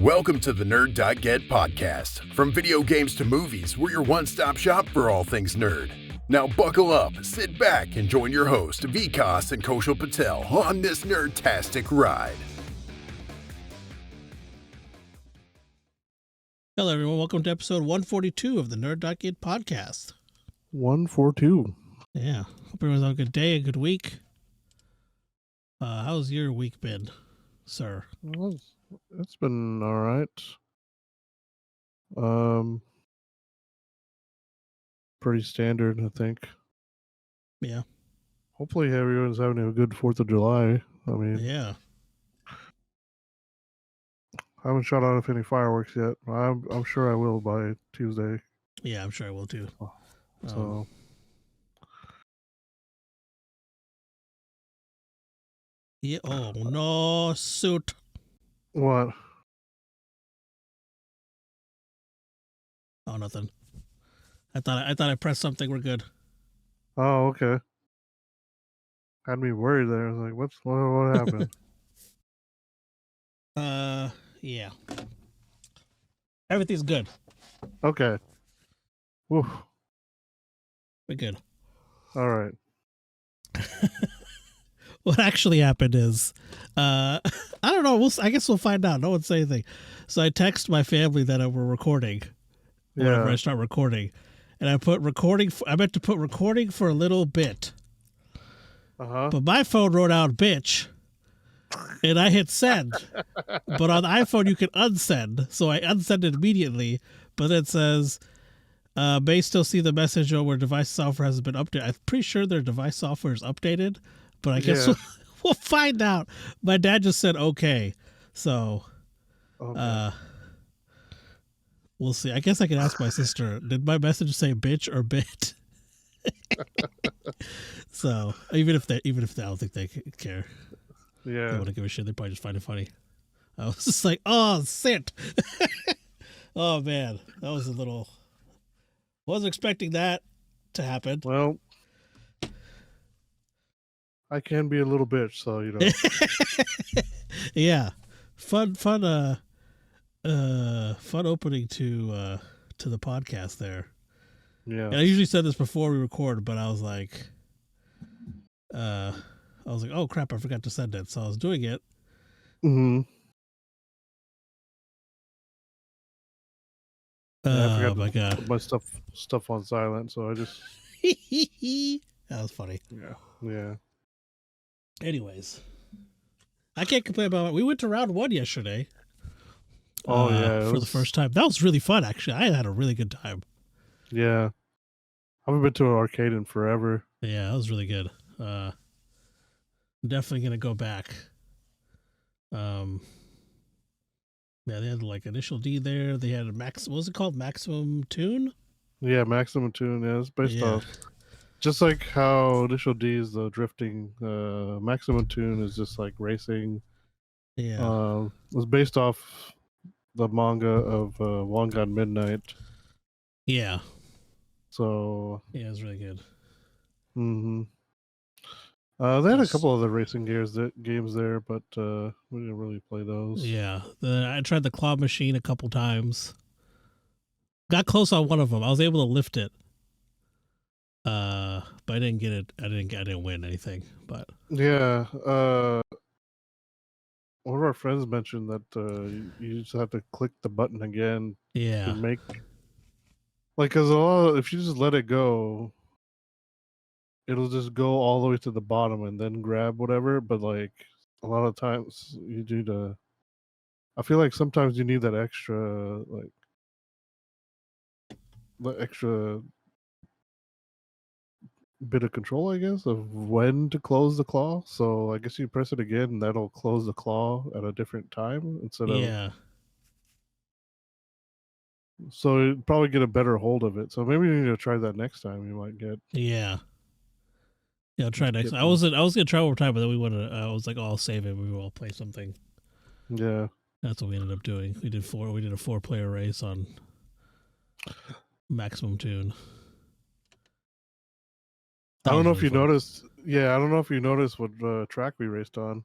Welcome to the Nerd.get podcast. From video games to movies, we're your one-stop shop for all things nerd. Now buckle up, sit back, and join your host, Vikas and Koshal Patel, on this nerd-tastic ride. Hello, everyone. Welcome to episode 142 of the Nerd.get podcast. 142. Yeah. Hope everyone's having a good day, a good week. How's your week been, sir? Well, it's been all right. Pretty standard, I think. Yeah. Hopefully everyone's having a good 4th of July. I mean, Yeah. I haven't shot off any fireworks yet. I'm sure I will by Tuesday. Yeah, I'm sure I will too. So, yeah. Oh no, suit. what? Oh, nothing. I thought I pressed something. We're good. Oh, okay. Had me worried there. I was like, what happened? Yeah. Everything's good. Okay. Woof. We're good. All right. What actually happened is, I don't know. I guess we'll find out. No one say anything. So I text my family that we're recording. Whenever I start recording, and I put recording. I meant to put recording for a little bit. But my phone wrote out bitch, and I hit send. But on the iPhone you can unsend, so I unsend it immediately. But it says, may still see the message where device software hasn't been updated. I'm pretty sure their device software is updated, but I guess we'll find out. My dad just said okay, so we'll see. I guess I can ask my sister, did my message say bitch or bit? So even if they I don't think they care. Yeah. They want to give a shit. They probably just find it funny. I was just like, oh, sit. Oh man, that was a little. Wasn't expecting that to happen. Well, I can be a little bitch, so you know. Yeah, fun opening to the podcast there. Yeah. And I usually said this before we record, but I was like, oh crap, I forgot to send it, so I was doing it. Mm-hmm. I forgot my god, put my stuff on silent, so I just. That was funny. Yeah. Anyways, I can't complain about it. We went to round 1 yesterday. Oh yeah, for the first time. That was really fun. Actually, I had a really good time. Yeah, I haven't been to an arcade in forever. Yeah, that was really good. I'm definitely gonna go back. Yeah, they had like Initial D there. They had what was it called? Maximum Tune? Yeah, Maximum Tune. Yeah, it's based off. Just like how Initial D is the drifting, Maximum Tune is just like racing. Yeah. It was based off the manga of Wangan Midnight. Yeah. So. Yeah, it was really good. Mm-hmm. They had a couple other racing games there, but we didn't really play those. Yeah, I tried the claw machine a couple times. Got close on one of them. I was able to lift it, but I didn't get it. I didn't win anything. But yeah, one of our friends mentioned that you just have to click the button again. Yeah, to make because if you just let it go, it'll just go all the way to the bottom and then grab whatever. But like a lot of times you do I feel like sometimes you need that extra bit of control, I guess, of when to close the claw. So I guess you press it again and that'll close the claw at a different time instead of. So you'd probably get a better hold of it. So maybe you need to try that next time. You might get. Yeah, I'll try next. I was gonna try one more time, but then we went. I was like, oh, I'll save it. We will all play something. Yeah, that's what we ended up doing. We did a 4-player race on Maximum Tune. I don't know if you noticed. Yeah, I don't know if you noticed what track we raced on.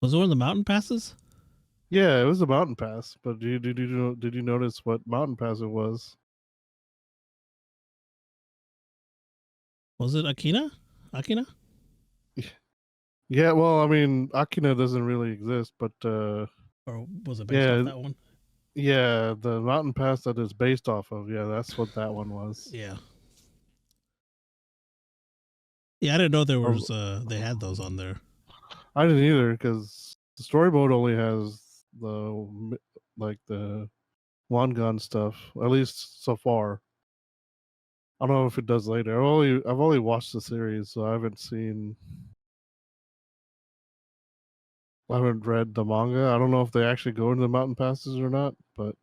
Was it one of the mountain passes? Yeah, it was a mountain pass. But did you notice what mountain pass it was? Was it Akina? Akina? Yeah, well, I mean, Akina doesn't really exist, but Or was it based off that one? yeah, the mountain pass that it's based off of. Yeah, that's what that one was. Yeah. Yeah, I didn't know there Or- was they had those on there. I didn't either because the story mode only has the one gun stuff, at least so far. I don't know if it does later. I've only watched the series, so I haven't read the manga. I don't know if they actually go into the mountain passes or not, but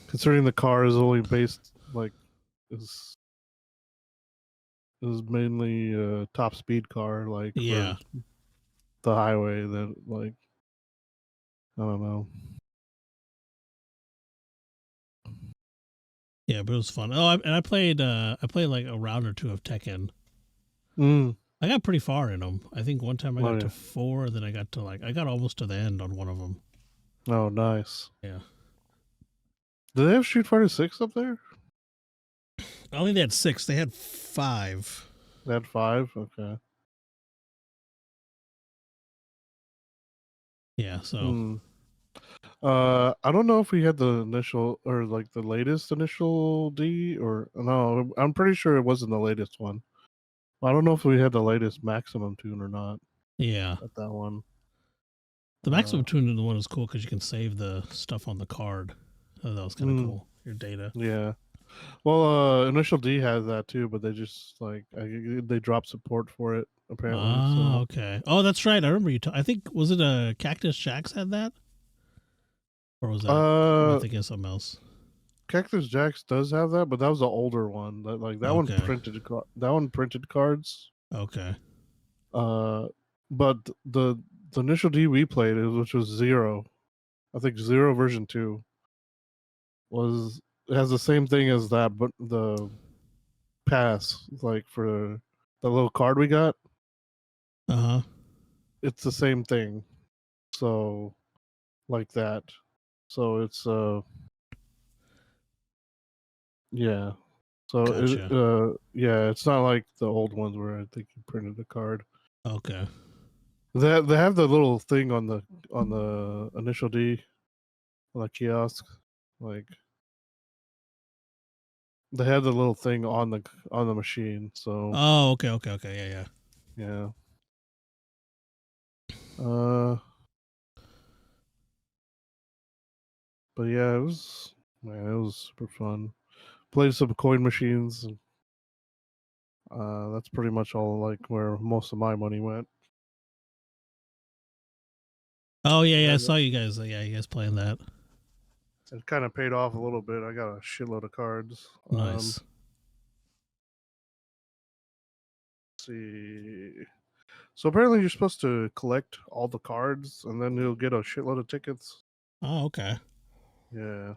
considering the car is only based is mainly a top speed car, Yeah. for the highway, that I don't know. Yeah, but it was fun. Oh, I played like a round or two of Tekken. Mm. I got pretty far in them. I think one time I got Oh, to yeah. 4, then I got almost to the end on one of them. Oh, nice. Yeah. Do they have Street Fighter 6 up there? I don't think they had 6. They had 5. They had 5? Okay. Yeah, so. Mm. I don't know if we had the initial or the latest initial D, or no. I'm pretty sure it wasn't the latest one. I don't know if we had the latest maximum tune or not Yeah. at that one. The maximum tuning one is cool because you can save the stuff on the card. Oh, that was kind of cool. Your data. Yeah. Well, Initial D has that too, but they just they dropped support for it apparently. Oh, okay. Oh, that's right. I remember you. I think was it a Cactus Jacks had that, or was that? Am I thinking of something else? Cactus Jacks does have that, but that was the older one. That one printed cards. Okay. But the initial D we played, which was 0, I think 0 version 2, it has the same thing as that, but the pass, for the little card we got, it's the same thing. So, like that. So it's yeah. So Gotcha. it's not like the old ones where I think you printed a card. Okay. They have the little thing on the initial D, on the kiosk, they have the little thing on the machine. So. Oh, okay. Yeah. But yeah, it was super fun. Played some coin machines. That's pretty much all where most of my money went. Oh yeah. I saw you guys. You guys playing that. It kind of paid off a little bit. I got a shitload of cards. Nice. Let's see. So apparently you're supposed to collect all the cards, and then you'll get a shitload of tickets. Oh, okay. Yeah.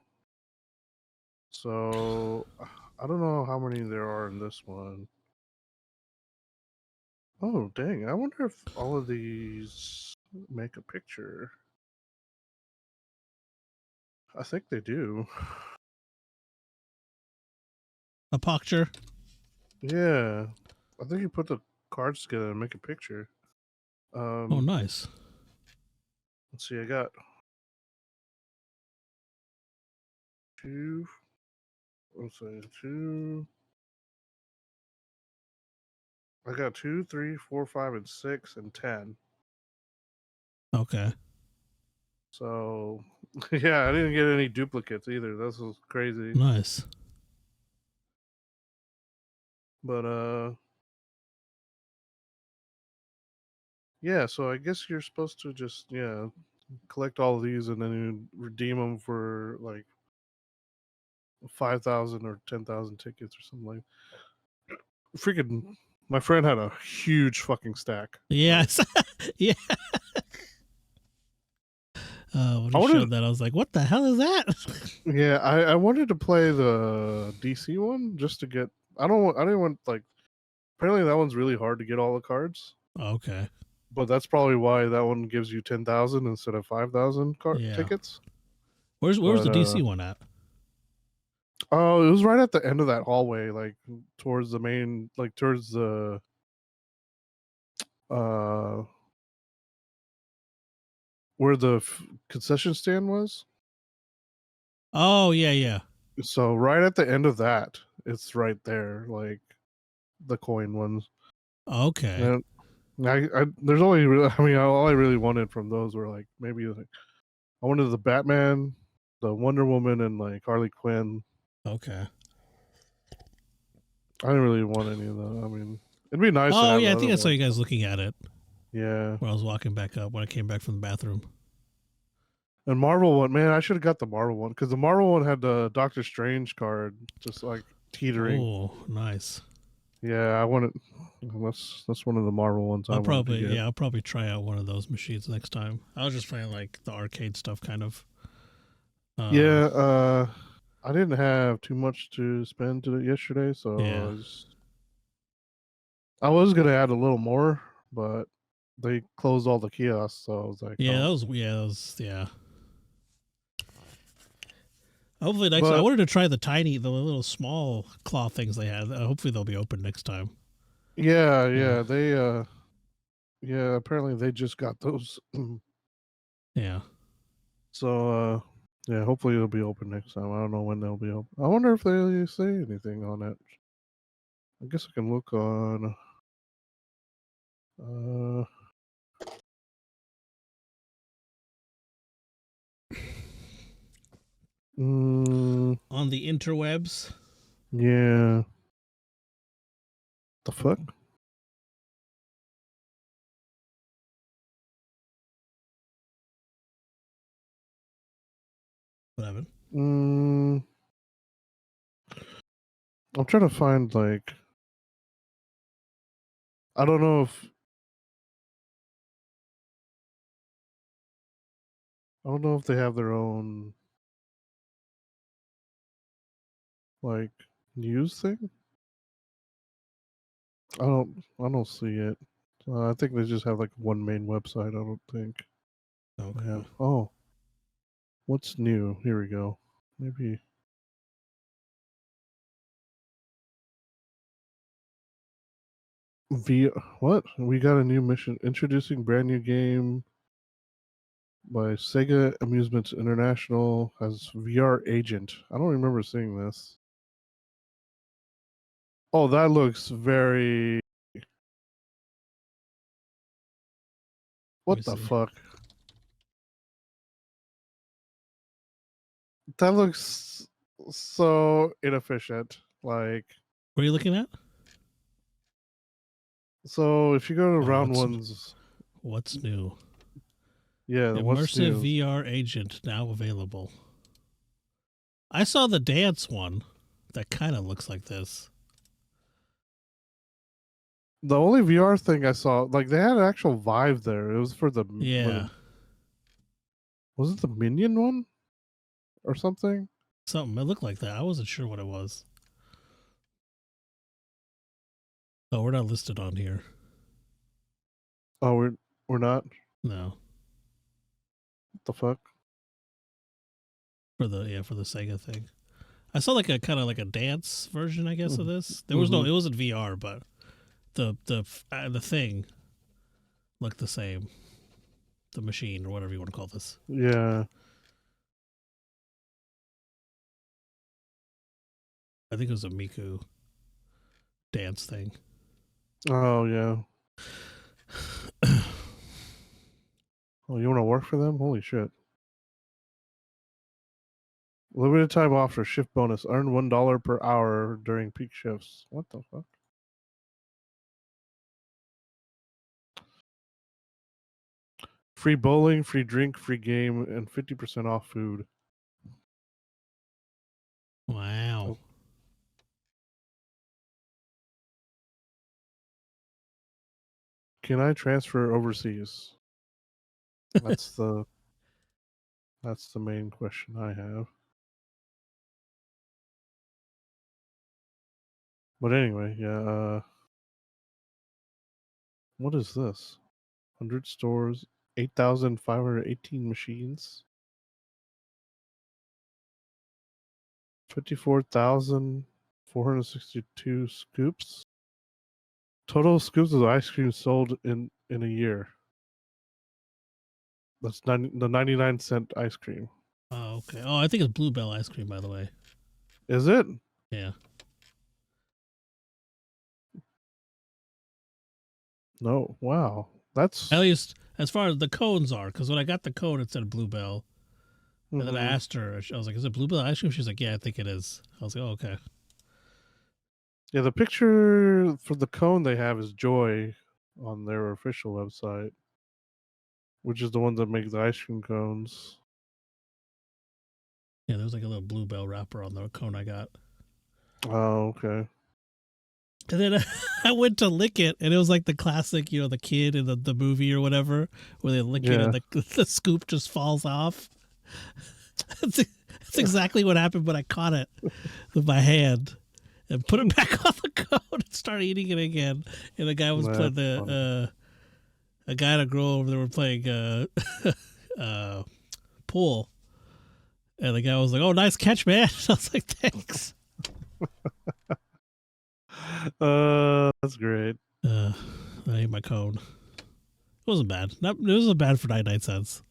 So I don't know how many there are in this one. Oh, dang. I wonder if all of these make a picture. I think they do. A picture? Yeah. I think you put the cards together and make a picture. Oh, nice. Let's see. I got 2. Let's say 2. I got 2, 3, 4, 5, and 6, and 10. Okay. So, yeah, I didn't get any duplicates either. This was crazy. Nice. But, yeah, so I guess you're supposed to just, collect all of these and then you redeem them for 5,000 or 10,000 tickets or something like that. Freaking, my friend had a huge fucking stack. Yes. Yeah. When he showed that, I was like, "What the hell is that?" Yeah, I wanted to play the DC one just to get. I didn't want apparently that one's really hard to get all the cards. Okay. But that's probably why that one gives you 10,000 instead of 5,000 Yeah. tickets. Where's the DC one at? Oh, it was right at the end of that hallway, like towards the main, like towards the uh where the concession stand was. Oh yeah. So right at the end of that, it's right there, like the coin ones. Okay. And there's only I mean all I really wanted from those were like maybe like I wanted the Batman, the Wonder Woman, and like Harley Quinn. Okay. I didn't really want any of them. I mean, it'd be nice to Oh have yeah, the I other think I saw ones. you guys looking at it Yeah. when I was walking back up when I came back from the bathroom. And Marvel one, man, I should have got the Marvel one because the Marvel one had the Doctor Strange card, just like teetering. Oh, nice. Yeah, I wanted. That's one of the Marvel ones I wanted to get. I'll probably try out one of those machines next time. I was just playing like the arcade stuff, kind of. Yeah, I didn't have too much to spend yesterday, so Yeah. I was gonna add a little more, but they closed all the kiosks, so I was like, Yeah, oh. that was yeah. Hopefully next. I But wanted to try the little small claw things they had. Hopefully they'll be open next time. yeah, yeah, apparently they just got those. Yeah. So yeah, hopefully it'll be open next time. I don't know when they'll be open. I wonder if they say anything on it. I guess I can look on uh On the interwebs. yeah. The fuck? Whatever. I'm trying to find like I don't know if they have their own like news thing. I don't see it. I think they just have like one main website. I don't think they have. Okay. Oh, what's new? Here we go. Maybe what? We got a new mission introducing brand new game by Sega Amusements International has VR Agent. I don't remember seeing this. Oh, that looks very. Let me What the see. fuck? That looks so inefficient. Like, What are you looking at? so if you go to Oh, round ones, what's new? yeah, what's Immersive new? VR agent now available. I saw the dance one that kind of looks like this. The only VR thing I saw, like they had an actual Vive there. It was for Yeah. Was it the Minion one or something? Something. It looked like that. I wasn't sure what it was. Oh, we're not listed on here. Oh, we're not. No. What the fuck? For the Sega thing. I saw like a kind of like a dance version, I guess, of this. There was Mhm. it wasn't VR, but the thing looked the same. The machine or whatever you want to call this. Yeah. I think it was a Miku dance thing. Oh yeah. Oh, you want to work for them? Holy shit. Limited time offer shift bonus. Earn $1 per hour during peak shifts. What the fuck? Free bowling, free drink, free game, and 50% off food. Wow. Oh. Can I transfer overseas? That's the main question I have. But anyway, yeah. What is this? 100 stores, 8,518 machines, 54,462 scoops. Total scoops of ice cream sold in a year. That's the 99-cent ice cream. Oh, okay. Oh, I think it's Bluebell ice cream, by the way. Is it? Yeah. No. Wow. That's At least as far as the cones are, because when I got the cone, it said Bluebell. And then I Mhm. asked her, I was like, is it Bluebell ice cream? She's like, yeah, I think it is. I was like, oh, okay. Yeah, the picture for the cone they have is Joy on their official website, which is the one that makes the ice cream cones. Yeah, there was like a little Bluebell wrapper on the cone I got. Oh, okay. And then I went to lick it, and it was like the classic, the kid in the movie or whatever, where they lick it Yeah. and the scoop just falls off. That's exactly what happened, but I caught it with my hand and put it back on the cone and started eating it again. And the guy was That's playing a guy and a girl over there were playing pool. And the guy was like, oh, nice catch, man. I was like, thanks. That's great. I ate my cone. It wasn't bad. It wasn't bad for 99 cents.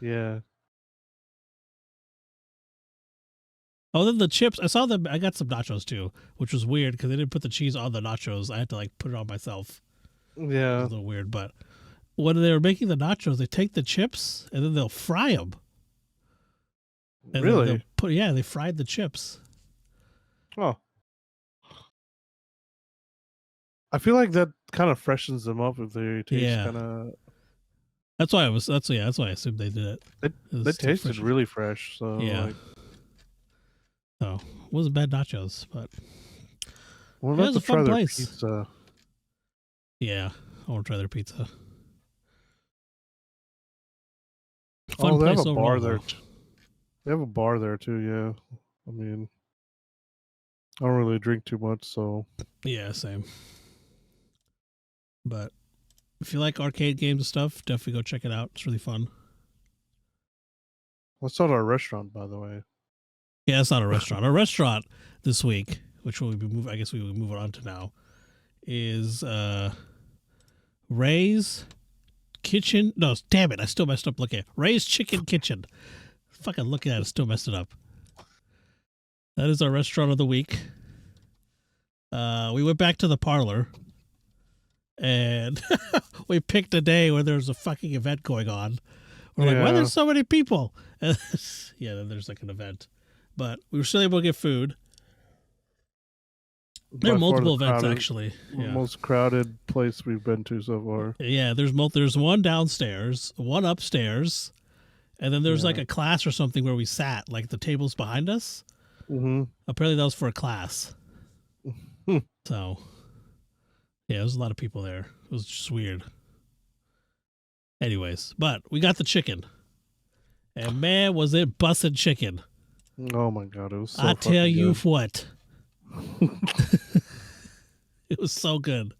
Yeah. Oh, then the chips. I saw them. I got some nachos too, which was weird because they didn't put the cheese on the nachos. I had to like put it on myself. It was Yeah. a little weird, but when they were making the nachos, they take the chips and then they'll fry them. And Really? They fried the chips. Oh. I feel like that kind of freshens them up if they taste kind of. That's why That's why I assumed they did it. They tasted really fresh. So yeah. Oh, it wasn't bad nachos, but we're it was about a to try fun their place. pizza. Yeah, I want to try their pizza. Fun place they have a bar there. though. They have a bar there too. Yeah, I mean, I don't really drink too much, so yeah, same. But if you like arcade games and stuff, definitely go check it out. It's really fun. Let's start our restaurant, by the way. Yeah, it's not a restaurant. Our restaurant this week, which we'll be moving. I guess we will move on to now, is Ray's Kitchen. No, damn it! I still messed up. Looking at Ray's Chicken Kitchen. Fucking looking at it, still messed it up. That is our restaurant of the week. We went back to the Parlor, and we picked a day where there's a fucking event going on. We're like, why are there so many people? Yeah, then there's like an event. But we were still able to get food. There are multiple events, actually. Yeah. Most crowded place we've been to so far. Yeah, there's one downstairs, one upstairs, and then there's like a class or something where we sat, like the tables behind us. Mm-hmm. Apparently that was for a class. So, yeah, there's a lot of people there. It was just weird. Anyways, but we got the chicken. And man, was it busted chicken. Oh my God, it was so I tell you good. what. It was so good.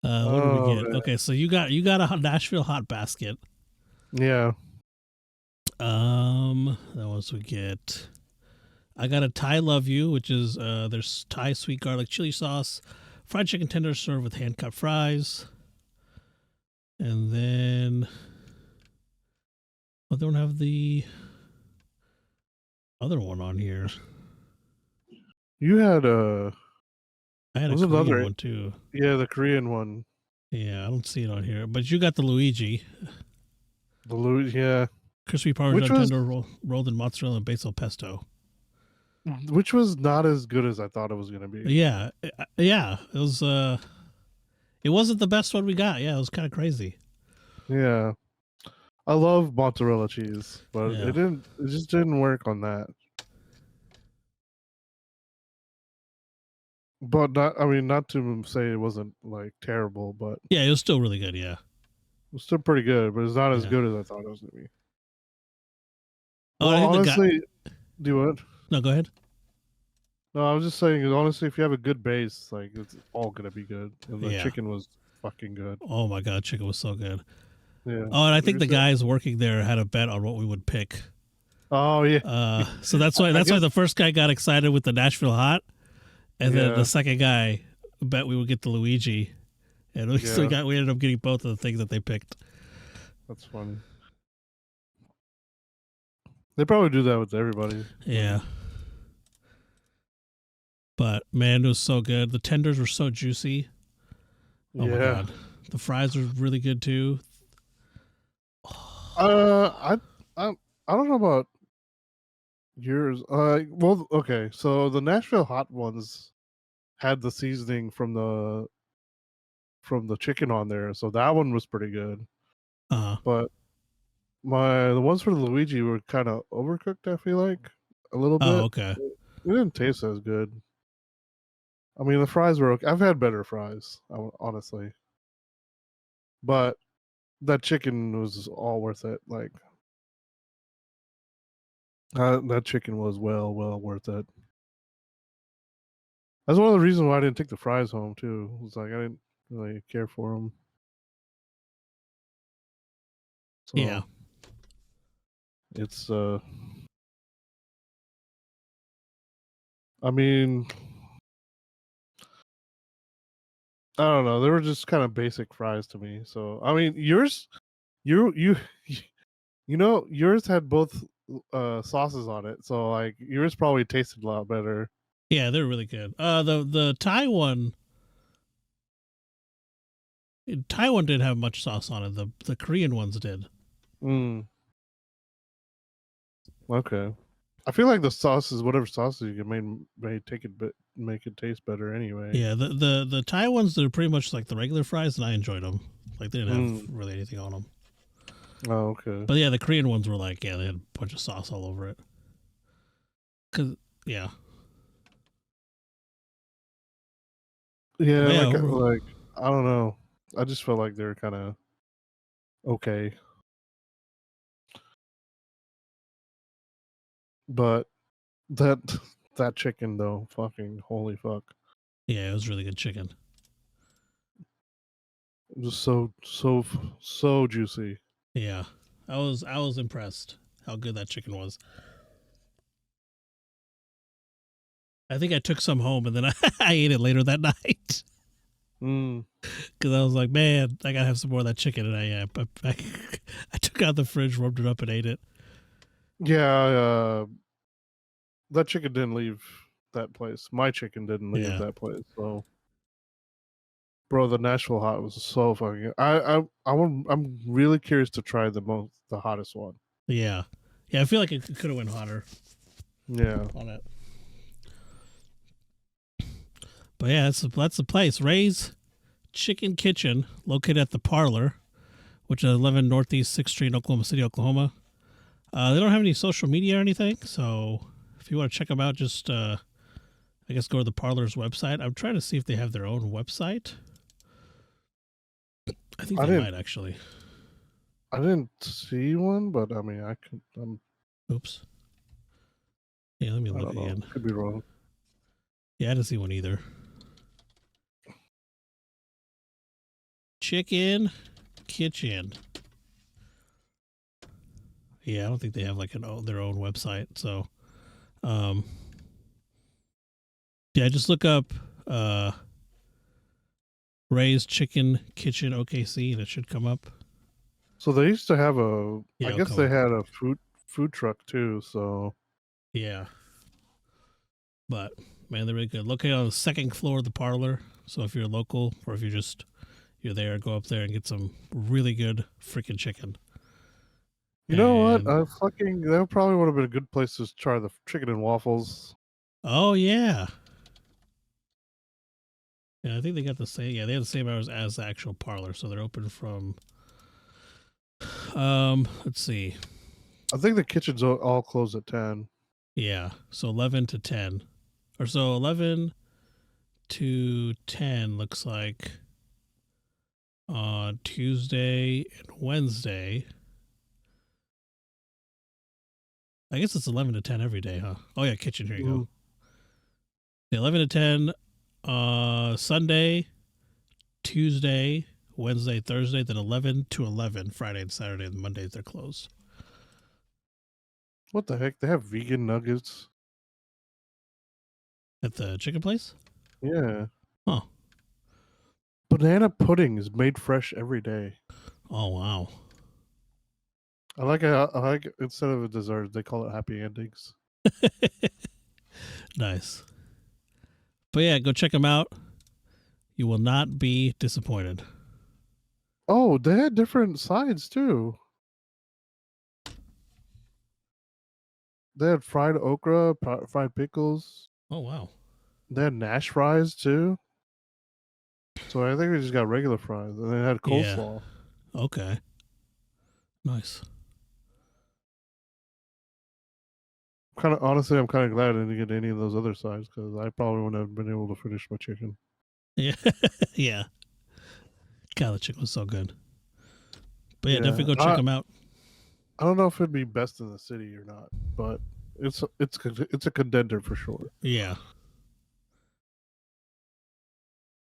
What did we get? Man. Okay, so you got a Nashville hot basket. Yeah. What else we get? I got a Thai Love You, which is there's Thai sweet garlic chili sauce, fried chicken tenders served with hand cut fries, and then they don't have the other one on here. You had I had a Korean one too. Yeah, the Korean one. Yeah, I don't see it on here, but you got the Luigi. The Luigi, yeah. Crispy Parmesan tender rolled in mozzarella and basil pesto. Which was not as good as I thought it was going to be. Yeah. It was. It wasn't the best one we got. Yeah, it was kind of crazy. Yeah, I love mozzarella cheese, but it just didn't work on that. But not to say it wasn't like terrible, but yeah, it was still really good. Yeah, it was still pretty good, but it's not as good as I thought it was going to be. Well, honestly, do what? No, go ahead. No, I was just saying, honestly, if you have a good base, like it's all gonna be good. And the chicken was fucking good. Oh my god, chicken was so good. Yeah. Oh, and I think the What did you say? guys working there had a bet on what we would pick. Oh yeah. So that's why I guess- the first guy got excited with the Nashville Hot, and then Yeah. the second guy bet we would get the Luigi, and we ended up getting both of the things that they picked. That's funny. They probably do that with everybody. Yeah. But man, it was so good. The tenders were so juicy. Oh my god. The fries were really good too. I don't know about yours. Well, okay. So the Nashville hot ones had the seasoning from the chicken on there, so that one was pretty good. But the ones for the Luigi were kind of overcooked. I feel like a little bit. Oh, okay. It didn't taste as good. I mean, the fries were okay. I've had better fries, honestly. But that chicken was all worth it. Like that chicken was well worth it. That's one of the reasons why I didn't take the fries home too. It was like I didn't really care for them. So yeah. It's I mean, I don't know. They were just kind of basic fries to me. So I mean, yours, you know, yours had both sauces on it. So like yours probably tasted a lot better. Yeah, they're really good. The Thai one didn't have much sauce on it. The Korean ones did. Okay. I feel like the sauces, whatever sauces you may make it taste better anyway. Yeah, the Thai ones, they're pretty much like the regular fries, and I enjoyed them. Like they didn't have really anything on them. Oh, okay. But yeah, the Korean ones were like, yeah, they had a bunch of sauce all over it. Yeah, like I don't know. I just felt like they were kind of okay. But that chicken though, fucking holy fuck. Yeah, it was really good chicken. Just so juicy. Yeah, I was impressed how good that chicken was. I think I took some home and then I ate it later that night. Because I was like, man, I gotta have some more of that chicken, and I took out the fridge, warmed it up, and ate it. Yeah, that chicken didn't leave that place. My chicken didn't leave that place. So, bro, the Nashville hot was so fucking. I'm really curious to try the hottest one. Yeah. I feel like it could have went hotter. Yeah. On it. But yeah, that's the place. Ray's Chicken Kitchen, located at the Parlor, which is 11 Northeast 6th Street in Oklahoma City, Oklahoma. They don't have any social media or anything, so if you want to check them out, just I guess go to the Parlor's website. I'm trying to see if they have their own website. I think they might actually. I didn't see one, but I mean, I could. Oops. Yeah, let me look again. Could be wrong. Yeah, I didn't see one either. Chicken Kitchen. Yeah, I don't think they have like their own website. So, yeah, just look up Ray's Chicken Kitchen OKC, and it should come up. So they used to have I guess they had a food truck too. So yeah, but man, they're really good. Located on the second floor of the Parlor. So if you're local, or if you're there, go up there and get some really good freaking chicken. You know what? That probably would have been a good place to try the chicken and waffles. Oh yeah. Yeah, I think they got the same. Yeah, they have the same hours as the actual Parlor, so they're open from. Let's see. I think the kitchens all close at 10. Yeah, so 11 to 10, or so 11 to 10 looks like on Tuesday and Wednesday. I guess it's 11 to 10 every day, huh? Oh yeah, kitchen. Here you go. The 11 to 10, Sunday, Tuesday, Wednesday, Thursday, then 11 to 11 Friday and Saturday, and Mondays they're closed. What the heck? They have vegan nuggets. At the chicken place? Yeah. Huh. Banana pudding is made fresh every day. Oh, wow. I like instead of a dessert, they call it happy endings. Nice. But yeah, go check them out. You will not be disappointed. Oh, they had different sides too. They had fried okra, fried pickles. Oh, wow. They had Nash fries too. So I think we just got regular fries, and they had coleslaw. Yeah. Okay. Nice. Honestly, I'm kind of glad I didn't get any of those other sides because I probably wouldn't have been able to finish my chicken. Yeah. Yeah. God, the chicken was so good. But yeah, definitely go check them out. I don't know if it'd be best in the city or not, but it's a contender for sure. Yeah.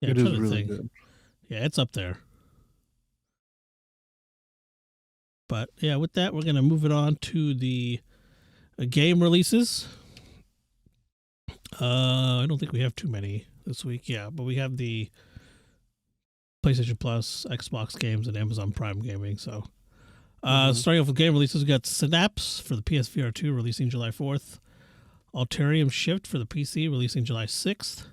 Yeah, it is really good. Yeah, it's up there. But yeah, with that, we're gonna move it on to the game releases. I don't think we have too many this week. Yeah, but we have the PlayStation Plus, Xbox games, and Amazon Prime gaming. So, starting off with game releases, we got Synapse for the PSVR 2 releasing July 4th. Alterium Shift for the PC releasing July 6th.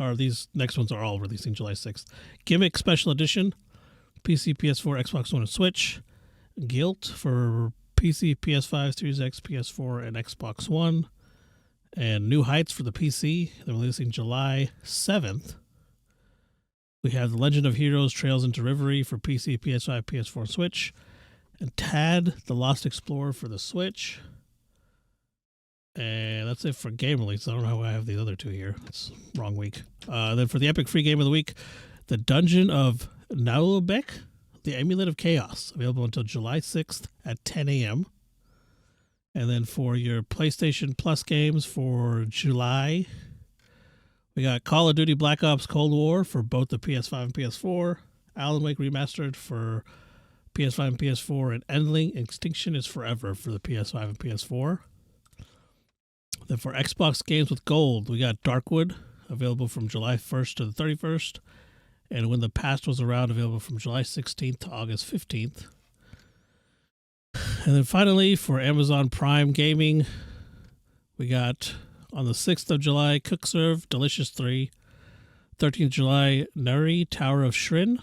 Or these next ones are all releasing July 6th. Gimmick Special Edition, PC, PS4, Xbox One, and Switch. Guilt for PC, PS5, Series X, PS4, and Xbox One. And New Heights for the PC. They're releasing July 7th. We have The Legend of Heroes Trails into Reverie for PC, PS5, PS4, Switch. And Tad, The Lost Explorer for the Switch. And that's it for game release. I don't know how I have these other two here. It's wrong week. Then for the Epic Free Game of the Week, The Dungeon of Naulbeck, The Amulet of Chaos, available until July 6th at 10 a.m. And then for your PlayStation Plus games for July, we got Call of Duty Black Ops Cold War for both the PS5 and PS4, Alan Wake Remastered for PS5 and PS4, and Endling Extinction is Forever for the PS5 and PS4. Then for Xbox games with gold, we got Darkwood, available from July 1st to the 31st. And When the Past Was Around, available from July 16th to August 15th. And then finally, for Amazon Prime Gaming, we got on the 6th of July, Cookserve Delicious 3. 13th July, Nuri Tower of Shirin.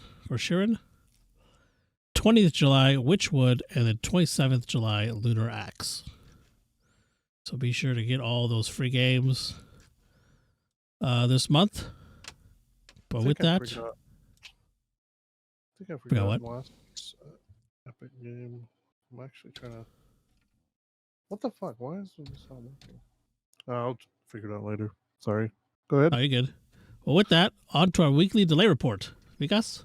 20th July, Witchwood. And then 27th July, Lunar Axe. So be sure to get all those free games this month. But with that, I think I Forgot forgot what? last Epic game. I'm actually trying to. What the fuck? Why is this not working? I'll figure it out later. Sorry. Go ahead. oh, you're good. Well, with that, on to our weekly delay report. Vikas?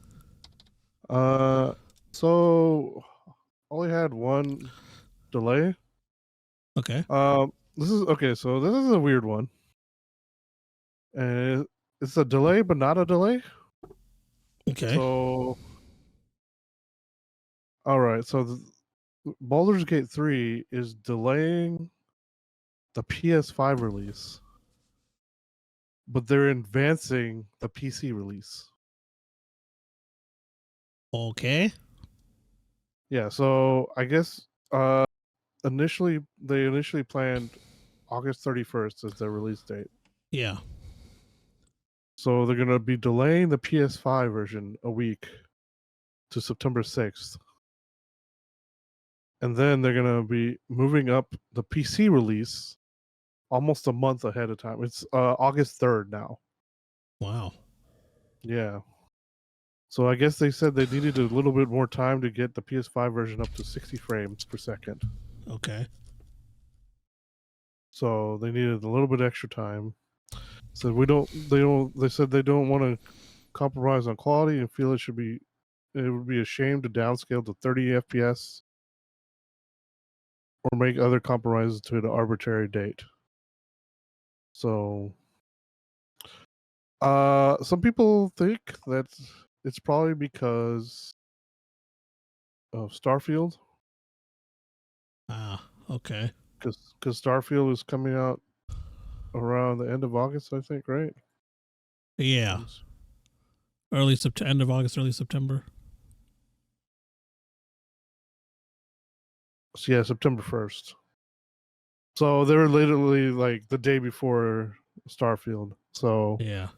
So only had one delay. Okay. This is okay. So this is a weird one, and it's a delay, but not a delay. Okay. So, all right. So, Baldur's Gate 3 is delaying the PS5 release, but they're advancing the PC release. Okay. Yeah. So I guess initially planned August 31st as their release date. Yeah. So they're gonna be delaying the PS5 version a week to September 6th. And then they're going to be moving up the PC release almost a month ahead of time. It's August 3rd now. Wow. Yeah. So I guess they said they needed a little bit more time to get the PS5 version up to 60 frames per second. Okay. So they needed a little bit extra time. So they said they don't want to compromise on quality and feel it would be a shame to downscale to 30 FPS or make other compromises to an arbitrary date. So some people think that it's probably because of Starfield. Ah, okay. Because Starfield is coming out around the end of August, I think, right? Yeah. End of August, early September. So yeah, September 1st. So they were literally like the day before Starfield. So Yeah.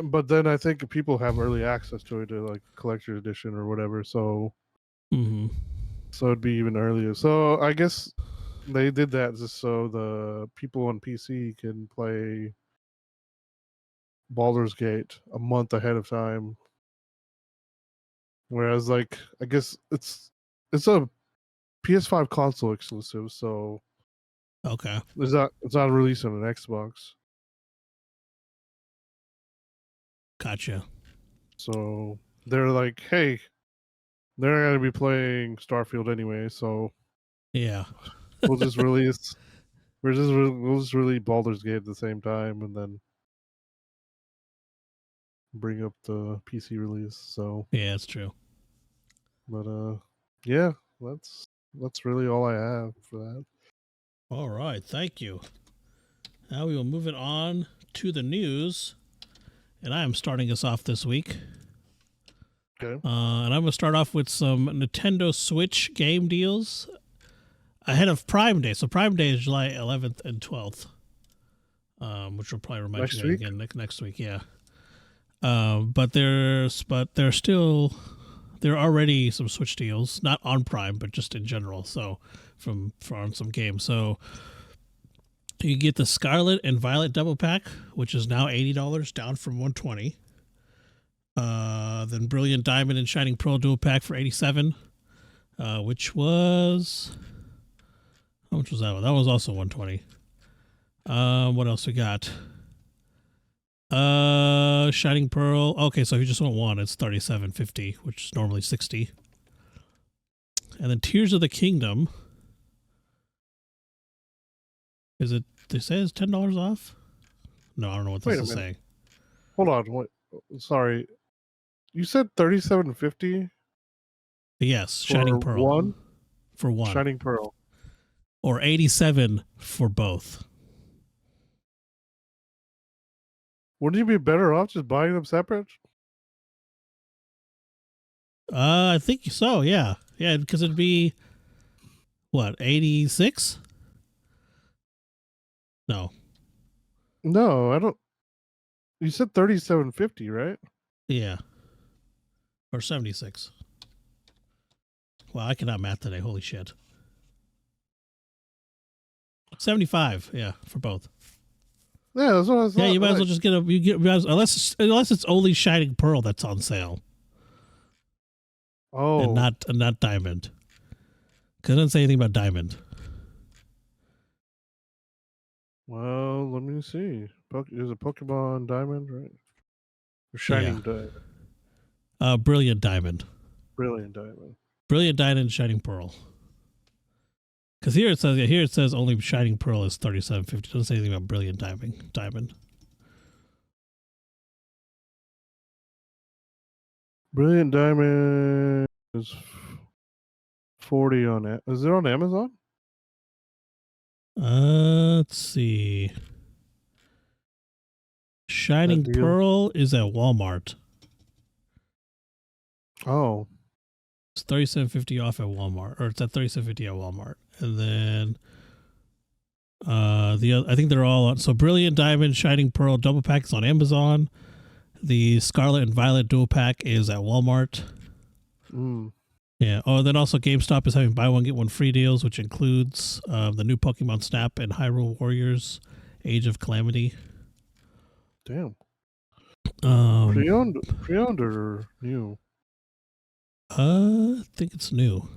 but then I think people have early access to it, like collector's edition or whatever. So so it'd be even earlier. So I guess they did that just so the people on PC can play Baldur's Gate a month ahead of time. Whereas, like, I guess it's a PS5 console exclusive, so Okay. it's not released on an Xbox. Gotcha. So they're like, hey, they're not gonna be playing Starfield anyway, so Yeah. we'll just release we'll just release Baldur's Gate at the same time, and then bring up the PC release. So Yeah, it's true. but yeah, that's really all I have for that. All right. Thank you. Now we will move it on to the news. And I am starting us off this week. Okay. And I'm going to start off with some Nintendo Switch game deals ahead of Prime Day. So Prime Day is July 11th and 12th, which will probably remind Next you week? again next week. Yeah. But there are already some Switch deals, not on Prime, but just in general. So on some games. So you get the Scarlet and Violet double pack, which is now $80, down from $120. Then Brilliant Diamond and Shining Pearl dual pack for $87, which was, how much was that one? That was also $120. What else we got? Shining Pearl. Okay, so if you just want one, it's $37.50, which is normally $60. And then Tears of the Kingdom. Is it? They say it's $10 off. No, I don't know what this is saying. Hold on. What? Sorry, you said $37.50. Yes, Shining Pearl for one, Shining Pearl, or $87 for both. Wouldn't you be better off just buying them separate? I think so. Yeah, because it'd be what, 86? No, I don't. You said $37.50, right? yeah, or 76. Well, I cannot math today. Holy shit. 75. Yeah, for both. Yeah, that's what I thought. Yeah, you might as well just get unless it's only Shining Pearl that's on sale. Oh, and not Diamond. Because it doesn't say anything about Diamond. well, let me see. Is it Pokemon Diamond, right? Or Shining Diamond? Brilliant Diamond. Brilliant Diamond. Brilliant Diamond and Shining Pearl. Because here it says only Shining Pearl is $37.50. It doesn't say anything about Brilliant Diamond. Brilliant Diamond is 40 on it. Is it on Amazon? Let's see. Shining Pearl is at Walmart. Oh. It's $37.50 off at Walmart, or it's at $37.50 at Walmart. And then I think they're all on. So Brilliant Diamond, Shining Pearl double pack is on Amazon. The Scarlet and Violet dual pack is at Walmart. Yeah. Oh, then also GameStop is having buy one get one free deals, which includes the new Pokemon Snap and Hyrule Warriors: Age of Calamity. Damn. Pre-owned or new? I think it's new.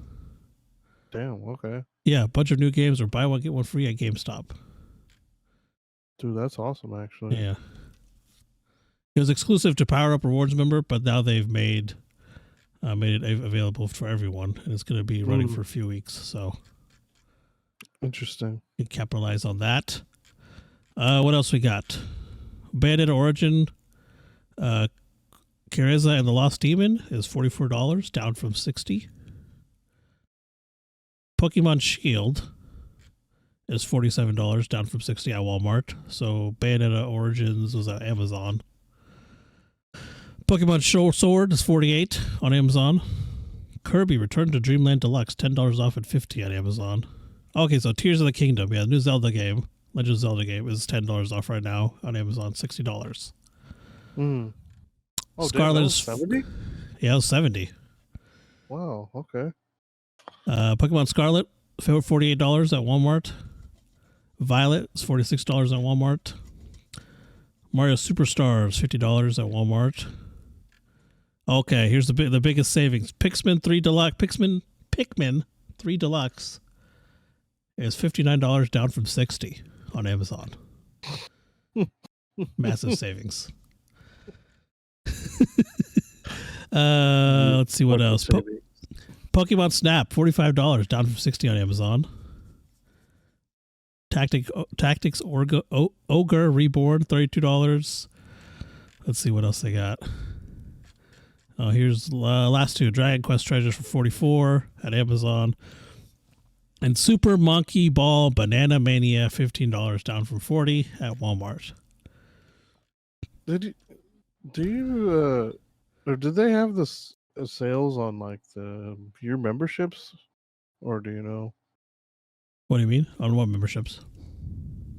Damn. Okay. Yeah, a bunch of new games are buy one get one free at GameStop. Dude, that's awesome. Actually. Yeah. It was exclusive to Power Up Rewards member, but now they've made it available for everyone, and it's going to be running for a few weeks. So interesting. You can capitalize on that. What else we got? Bayonetta Origin Careza and the Lost Demon is $44, down from $60. Pokemon Shield is $47, down from $60 at Walmart. So Bayonetta Origins was at Amazon. Pokemon Sword is $48 on Amazon. Kirby Return to Dreamland Deluxe, $10 off at $50 on Amazon. Okay, so Tears of the Kingdom, yeah, the new Zelda game, Legend of Zelda game, is $10 off right now on Amazon, $60. Oh, Scarlet is 70? Yeah, it was $70. Wow, okay. Pokemon Scarlet, $48 at Walmart. Violet is $46 at Walmart. Mario Superstars, $50 at Walmart. Okay, here's the biggest savings. Pikmin 3 Deluxe. Pikmin 3 Deluxe is $59, down from $60 on Amazon. Massive savings. Let's see what else. Pokemon Snap, $45, down from $60 on Amazon. Tactics Ogre Reborn, $32. Let's see what else they got. Oh, here's last two. Dragon Quest Treasures for $44 at Amazon. And Super Monkey Ball Banana Mania, $15, down from $40 at Walmart. Did they have this sales on like your memberships, or do you know? What do you mean? On what memberships?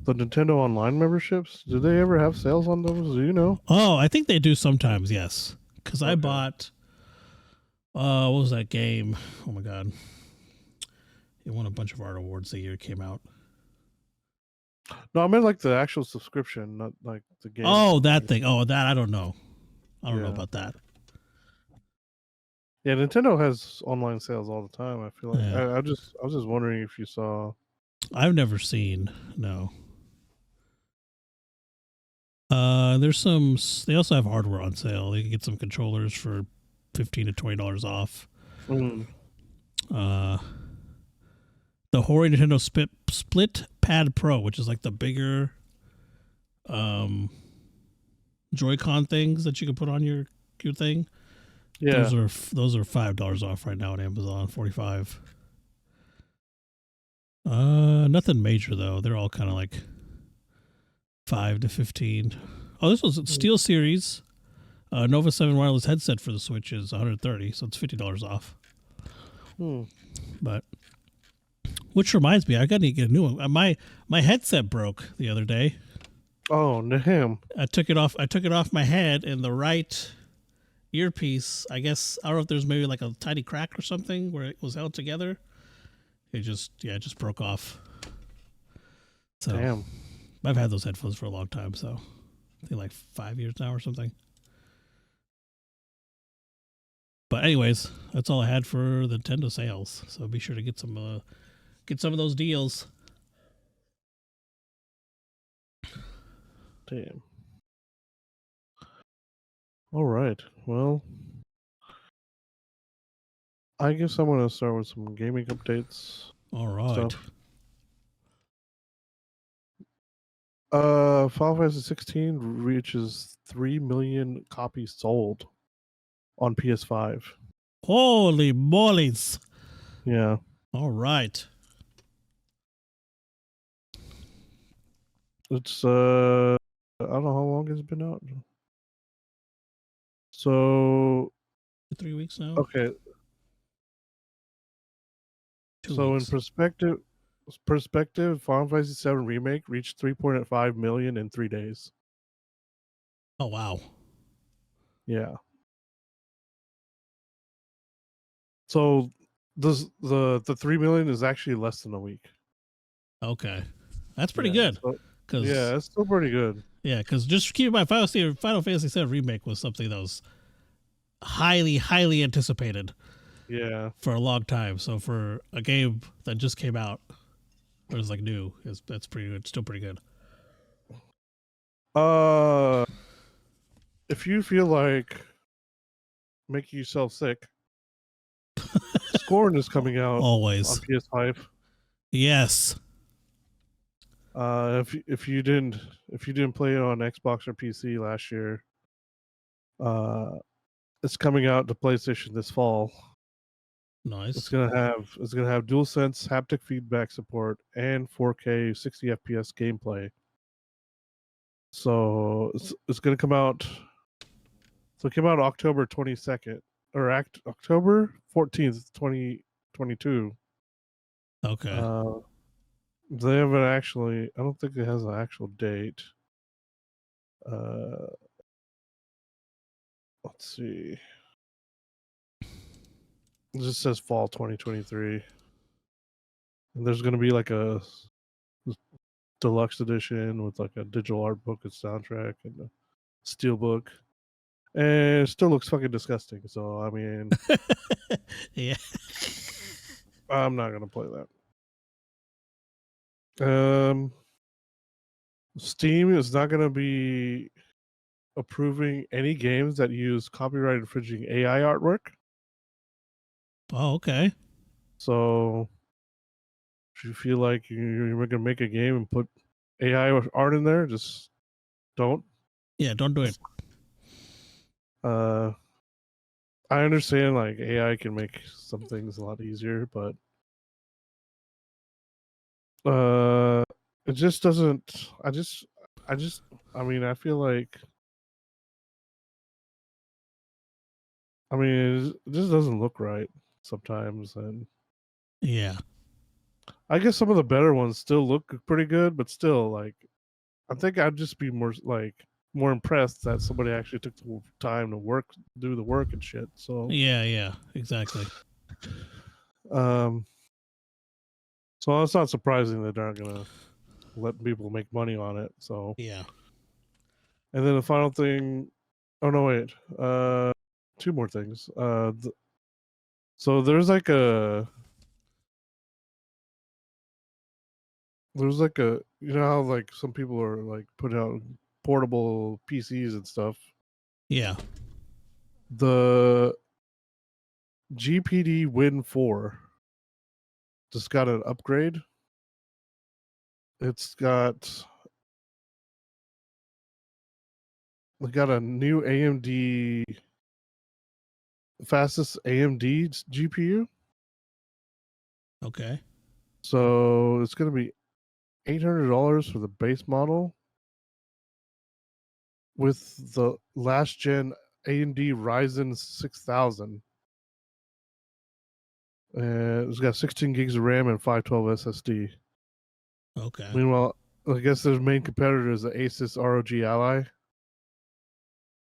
The Nintendo Online memberships. Do they ever have sales on those? Do you know? Oh, I think they do sometimes. Yes, because I bought. What was that game? Oh my god! It won a bunch of art awards the year it came out. No, I meant like the actual subscription, not like the game. Oh, that thing. Oh, that I don't know. I don't know about that. Yeah, Nintendo has online sales all the time. I feel like I was just wondering if you saw. I've never seen. No. There's some. They also have hardware on sale. You can get some controllers for $15 to $20 off. The Hori Nintendo Split Pad Pro, which is like the bigger Joy-Con things that you can put on your thing. Yeah, those are $5 off right now on Amazon. $45. Nothing major though. They're all kind of like $5 to $15. Oh, this was Steel Series. Nova 7 wireless headset for the Switch is $130, so it's $50 off. But which reminds me, I got to get a new one. My headset broke the other day. Oh, damn! I took it off my head, and the right earpiece, I guess, I don't know if there's maybe like a tiny crack or something where it was held together. It just broke off. So damn. I've had those headphones for a long time, so I think like 5 years now or something. But anyways, that's all I had for the Nintendo sales. So be sure to get some of those deals. Damn. All right. Well, I guess I'm going to start with some gaming updates. All right. Stuff. Final Fantasy 16 reaches 3 million copies sold on PS5. Holy mollies. Yeah. All right. It's I don't know how long it's been out. So 3 weeks now. Okay. 2 weeks. In perspective, Final Fantasy 7 Remake reached 3.5 million in 3 days. Oh wow. Yeah. So the 3 million is actually less than a week. Okay. That's pretty good. Yeah, it's still pretty good. Yeah, because just keep in mind, Final Fantasy VII Remake was something that was highly, highly anticipated. Yeah. For a long time. So for a game that just came out, or is like new, that's pretty good. Still pretty good. If you feel like making yourself sick, Scorn is coming out always on PS5. Yes. If you didn't play it on Xbox or PC last year, it's coming out to PlayStation this fall. Nice. It's gonna have DualSense haptic feedback support and 4K 60 FPS gameplay. So it's gonna come out. So it came out October 22nd or October 14th, 2022. Okay. They haven't actually. I don't think it has an actual date. Let's see. It just says fall 2023. And there's going to be like a deluxe edition with like a digital art book and soundtrack and a steel book. And it still looks fucking disgusting. So, I mean, Yeah. I'm not going to play that. Steam is not going to be approving any games that use copyright infringing AI artwork. Oh, okay. So if you feel like you're going to make a game and put AI art in there, just don't. Yeah, don't do it. I understand like AI can make some things a lot easier, but it just doesn't. I mean, I feel like. I mean, it just doesn't look right sometimes, and Yeah. I guess some of the better ones still look pretty good, but still, like, I think I'd just be more impressed that somebody actually took the time to do the work and shit. So Yeah, exactly. so it's not surprising that they're not gonna let people make money on it. So Yeah. and then the final thing. Oh no, wait. Two more things. So there's like a you know how like some people are like putting out portable PCs and stuff. Yeah. The GPD Win 4 just got an upgrade. It's got a new AMD fastest AMD GPU. Okay. So it's going to be $800 for the base model with the last gen AMD Ryzen 6000. It's got 16 gigs of RAM and 512 SSD. Okay. Meanwhile, I guess their main competitor is the Asus ROG Ally.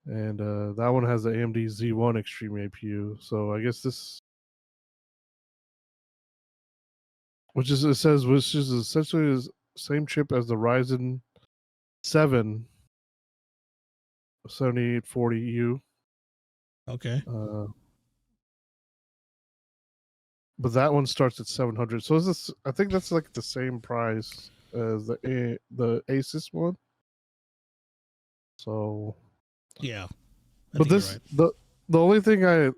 And that one has the AMD Z1 Extreme APU. So I guess this, which is essentially the same chip as the Ryzen 7 7840U. Okay. But that one starts at 700. So is this? I think that's like the same price as the Asus one. So Yeah. but this right. the only thing I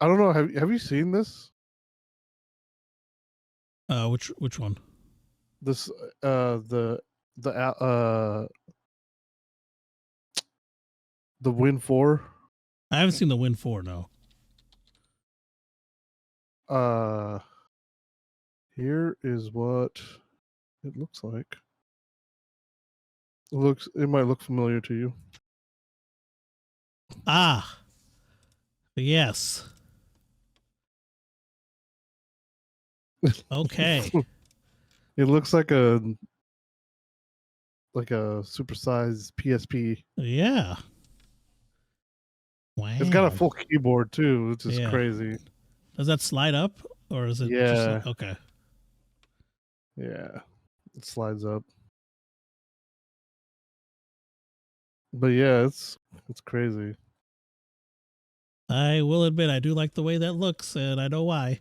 don't know. Have you seen this? Which one? This the Win 4. I haven't seen the Win 4. No. Here is what it looks like. It might look familiar to you. Ah. Yes. Okay. It looks like a supersized PSP. Yeah. Wow. It's got a full keyboard too, which is crazy. Does that slide up or is it just like, okay? Yeah. It slides up. But yeah, it's crazy. I will admit I do like the way that looks, and I know why.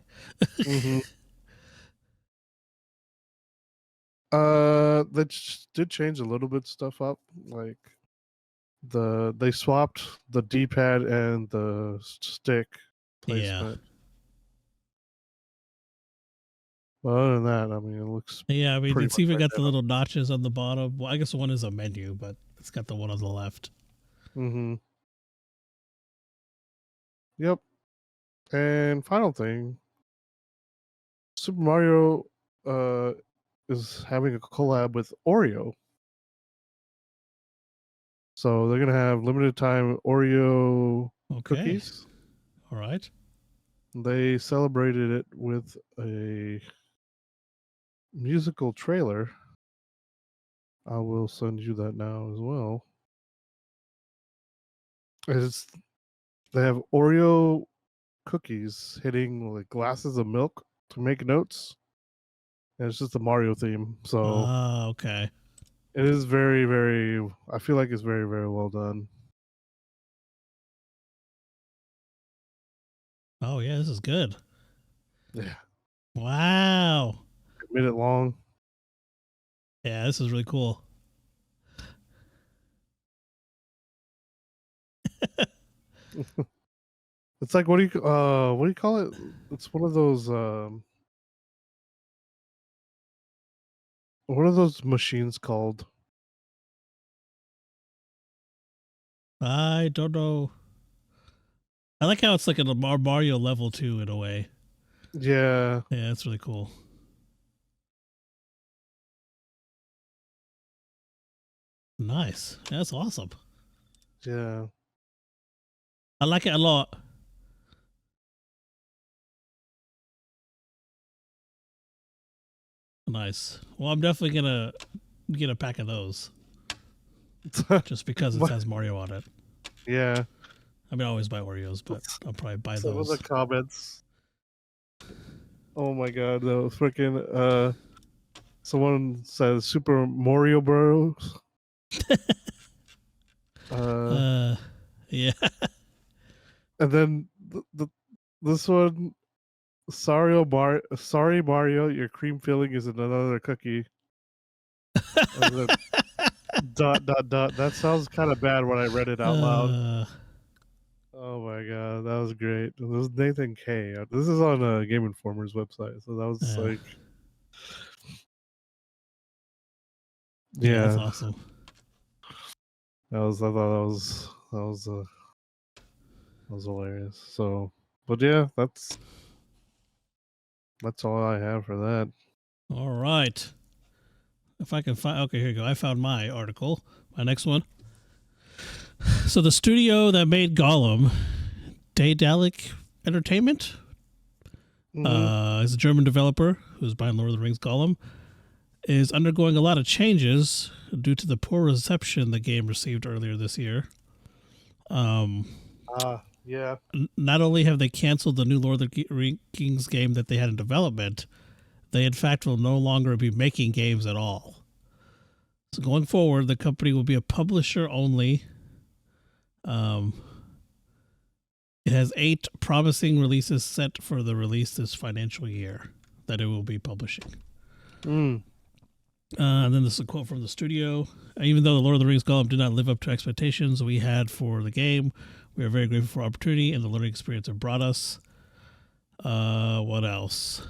Mm-hmm. They did change a little bit stuff up. Like they swapped the D-pad and the stick placement. Yeah. But other than that, I mean, it looks. Yeah, I mean, it's even got the little notches on the bottom. Well, I guess one is a menu, but it's got the one on the left. Mm-hmm. Yep. And final thing, Super Mario is having a collab with Oreo. So they're gonna have limited time Oreo cookies. All right. They celebrated it with a musical trailer. I will send you that now as well. It's they have Oreo cookies hitting like glasses of milk to make notes. And it's just a Mario theme. So Okay. it is very, very I feel like it's very, very well done. Oh yeah, this is good. Yeah. Wow. A minute long. Yeah, this is really cool. It's like what do you call it? It's one of those what are those machines called? I don't know. I like how it's like a Mario level too, in a way. Yeah. Yeah, that's really cool. Nice. That's awesome. Yeah. I like it a lot. Nice. Well, I'm definitely gonna get a pack of those just because it has Mario on it. Yeah. I mean, I always buy Oreos, but I'll probably buy Some those. of the comments. Oh my god, that was freaking someone says Super Mario Bros. Yeah. And then this one, sorry Mario, your cream filling is in another cookie. And then dot dot dot. That sounds kind of bad when I read it out loud. Oh my god, that was great. This is Nathan K. This is on Game Informer's website, so that was like, Yeah, that's yeah, awesome. I thought that was hilarious. So, but yeah, that's all I have for that. All right. If I can find, okay, here you go. I found my article. My next one. So the studio that made Gollum, Daedalic Entertainment, is a German developer who's behind Lord of the Rings Gollum, is undergoing a lot of changes due to the poor reception the game received earlier this year. Yeah. Not only have they canceled the new Lord of the Rings game that they had in development, they in fact will no longer be making games at all. So going forward, the company will be a publisher only. It has 8 promising releases set for the release this financial year that it will be publishing. And then this is a quote from the studio. Even though the Lord of the Rings Gollum did not live up to expectations we had for the game, we are very grateful for the opportunity and the learning experience it brought us. What else?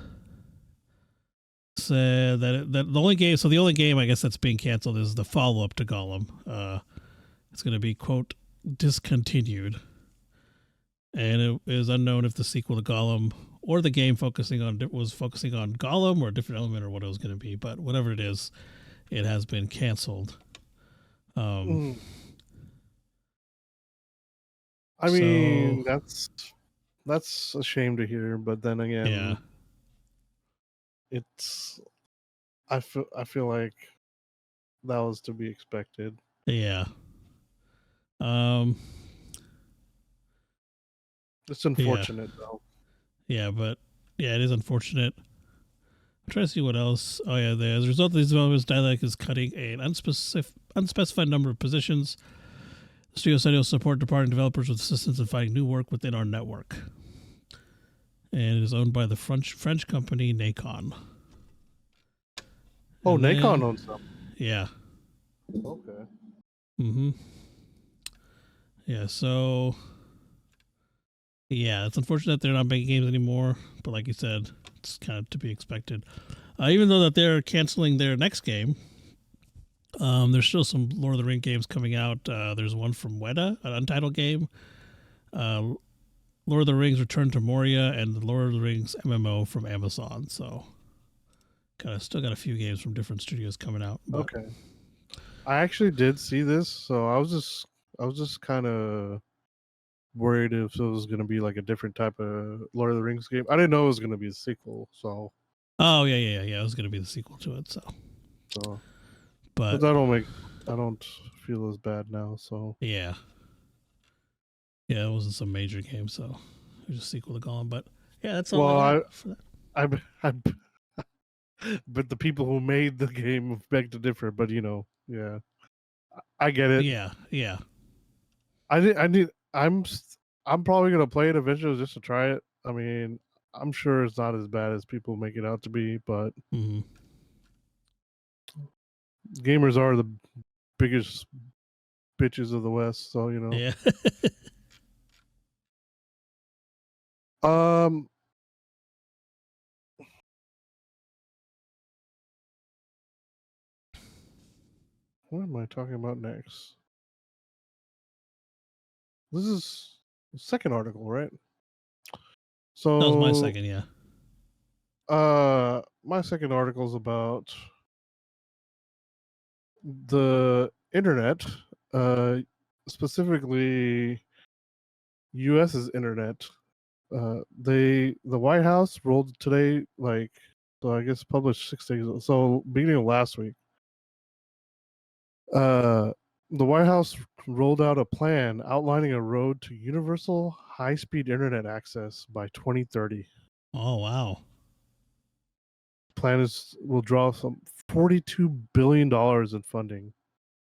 Said that the only game I guess that's being canceled is the follow-up to Gollum. It's going to be, quote, discontinued. And it is unknown if the sequel to Gollum or the game was focusing on Gollum or a different element or what it was going to be. But whatever it is, it has been canceled. I mean, that's a shame to hear, but then again, yeah, it's I feel like that was to be expected. yeah. It's unfortunate though. Yeah, but yeah, it is unfortunate. I'm trying to see what else. Oh yeah, as a result of these developments, Dialect is cutting an unspecified number of positions. The studio said it will support departing developers with assistance in finding new work within our network. And it is owned by the French company Nacon. Oh, Nacon owns them. Yeah. Okay. Yeah, so yeah, it's unfortunate they're not making games anymore, but like you said, it's kind of to be expected. Even though that they're canceling their next game, there's still some Lord of the Rings games coming out. There's one from Weta, an Untitled game. Lord of the Rings Return to Moria and the Lord of the Rings MMO from Amazon. So still got a few games from different studios coming out. But Okay. I actually did see this, so I was just kind of worried if it was going to be like a different type of Lord of the Rings game. I didn't know it was going to be a sequel, so. Oh yeah. It was going to be the sequel to it. So, but I don't feel as bad now. So yeah, it wasn't some major game, so it was a sequel to Gollum. But yeah, that's all I got for that. I but the people who made the game beg to differ. But yeah, I get it. Yeah. I'm probably gonna play it eventually just to try it. I mean, I'm sure it's not as bad as people make it out to be, but gamers are the biggest bitches of the West, so Yeah. Um, what am I talking about next? This is the second article, right? So that was my second. Yeah. My second article is about the internet, specifically U.S.'s internet. The White House rolled today, so I guess published 6 days. So beginning of last week, the White House rolled out a plan outlining a road to universal high-speed internet access by 2030. Oh wow. Plan will draw some $42 billion in funding.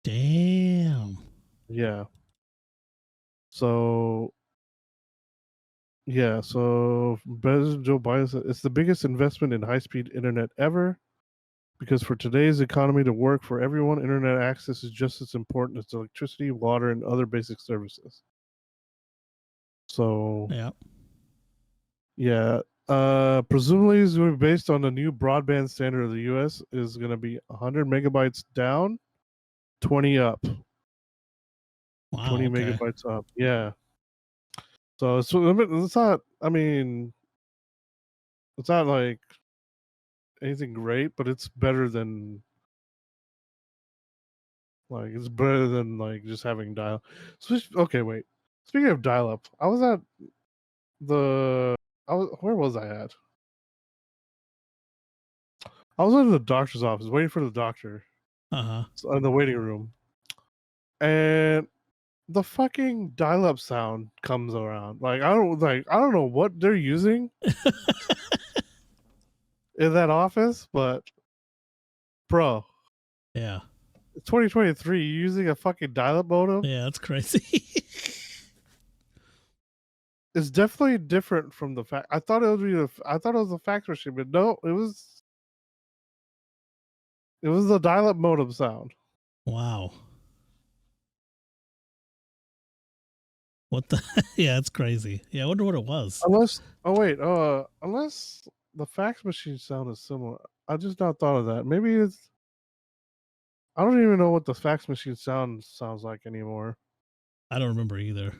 Damn. Yeah. So President Joe Biden said it's the biggest investment in high-speed internet ever, because for today's economy to work for everyone, internet access is just as important as electricity, water, and other basic services. So yeah. Presumably it's going to be based on the new broadband standard of the U.S. is going to be 100 megabytes down, 20 up. Wow. 20 megabytes up. Yeah. So it's not. I mean, it's not like anything great, but it's better than just having dial. Okay, wait. Speaking of dial up, I was at where was I at? I was in the doctor's office waiting for the doctor. In the waiting room, and the fucking dial-up sound comes around. I don't know what they're using in that office, but bro, yeah, it's 2023. You're using a fucking dial-up modem. Yeah, that's crazy. It's definitely different from the fact. I thought it was a fax machine, but no, it was the dial-up modem sound. Wow. What the? Yeah, it's crazy. Yeah, I wonder what it was. Unless the fax machine sound is similar. I just not thought of that. Maybe it's. I don't even know what the fax machine sounds like anymore. I don't remember either.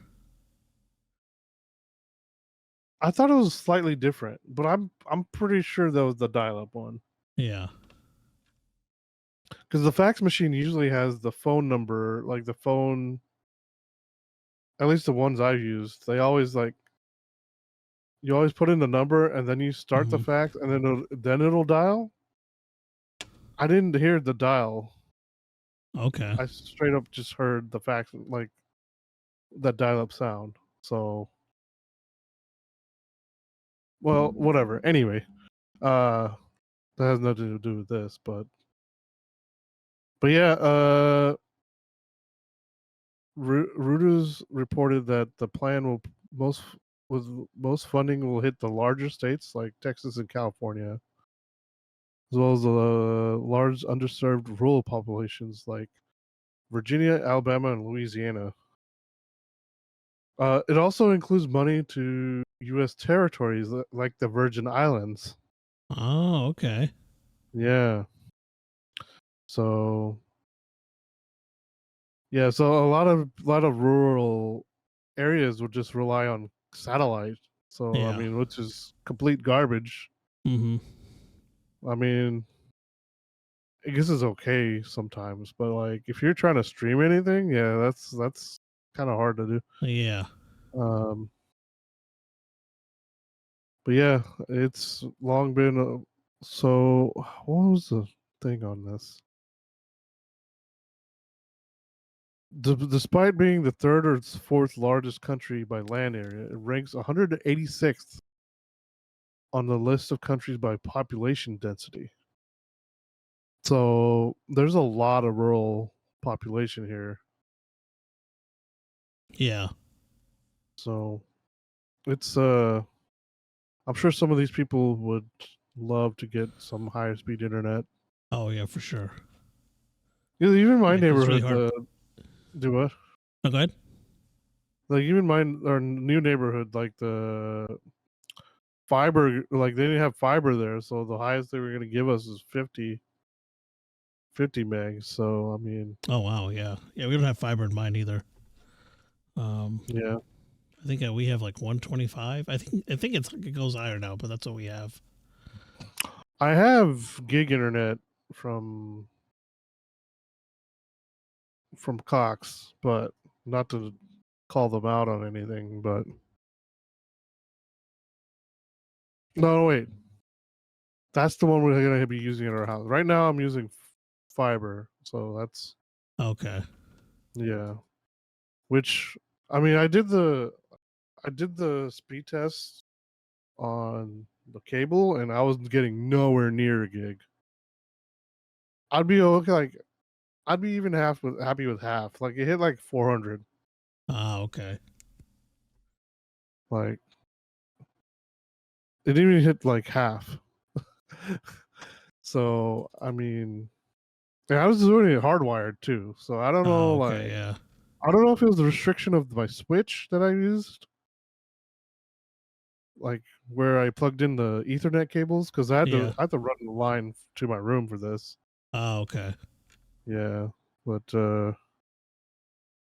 I thought it was slightly different, but I'm pretty sure that was the dial-up one. Yeah. Because the fax machine usually has the phone number, like the phone. At least the ones I've used, they always you always put in the number and then you start the fax and then it'll dial. I didn't hear the dial. Okay. I straight up just heard the fax, like that dial-up sound. So, well, whatever. Anyway, that has nothing to do with this, but yeah, Reuters reported that the plan will most funding will hit the larger states like Texas and California, as well as the large underserved rural populations like Virginia, Alabama, and Louisiana. It also includes money to U.S. territories like the Virgin Islands. Oh, okay. Yeah. So a lot of rural areas would just rely on satellite. So I Yeah. mean, which is complete garbage. Mm-hmm. I mean, I guess it's okay sometimes, but like if you're trying to stream anything, yeah, that's kind of hard to do. Yeah. Um, but yeah, it's long been. So what was the thing on this? Despite being the third or fourth largest country by land area, it ranks 186th on the list of countries by population density. So there's a lot of rural population here. Yeah. So it's I'm sure some of these people would love to get some higher speed internet. Oh yeah, for sure. Even my Yeah, 'cause it's really neighborhood, hard. do what? Oh, go ahead. Like even mine, our new neighborhood, like the fiber, like they didn't have fiber there, so the highest they were going to give us is 50 megs. So I mean, Oh wow, yeah, yeah. We don't have fiber in mine either. yeah, I think we have like 125. I think it goes higher now, but that's what we have. I have gig internet from Cox, but not to call them out on anything, but no, wait, that's the one we're going to be using in our house. Right now, I'm using fiber, so that's Okay. yeah. Which I mean, I did the speed test on the cable, and I was getting nowhere near a gig. I'd be okay, like I'd be even happy with half. Like it hit like 400. Ah, okay. Like it didn't even hit like half. So I mean, and I was doing it hardwired too. So I don't Ah, know, okay. like Yeah. I don't know if it was the restriction of my switch that I used, like where I plugged in the Ethernet cables, because Yeah. I had to run the line to my room for this. Ah, okay. Yeah, but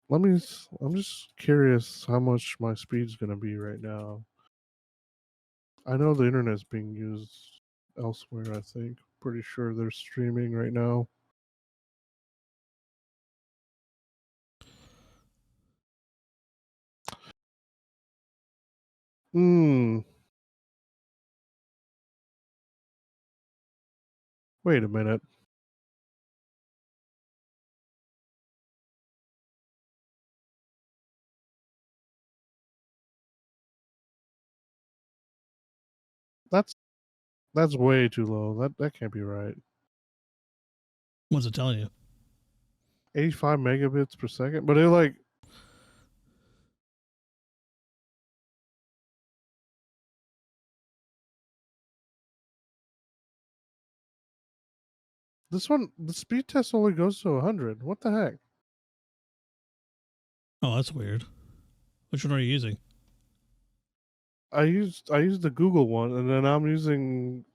let me. I'm just curious how much my speed's gonna be right now. I know the internet's being used elsewhere. I think pretty sure they're streaming right now. Hmm. Wait a minute. That's that's way too low. That can't be right. What's it telling you? 85 megabits per second, but it like this one. The speed test only goes to 100. What the heck? Oh, that's weird. Which one are you using? I used the Google one, and then I'm using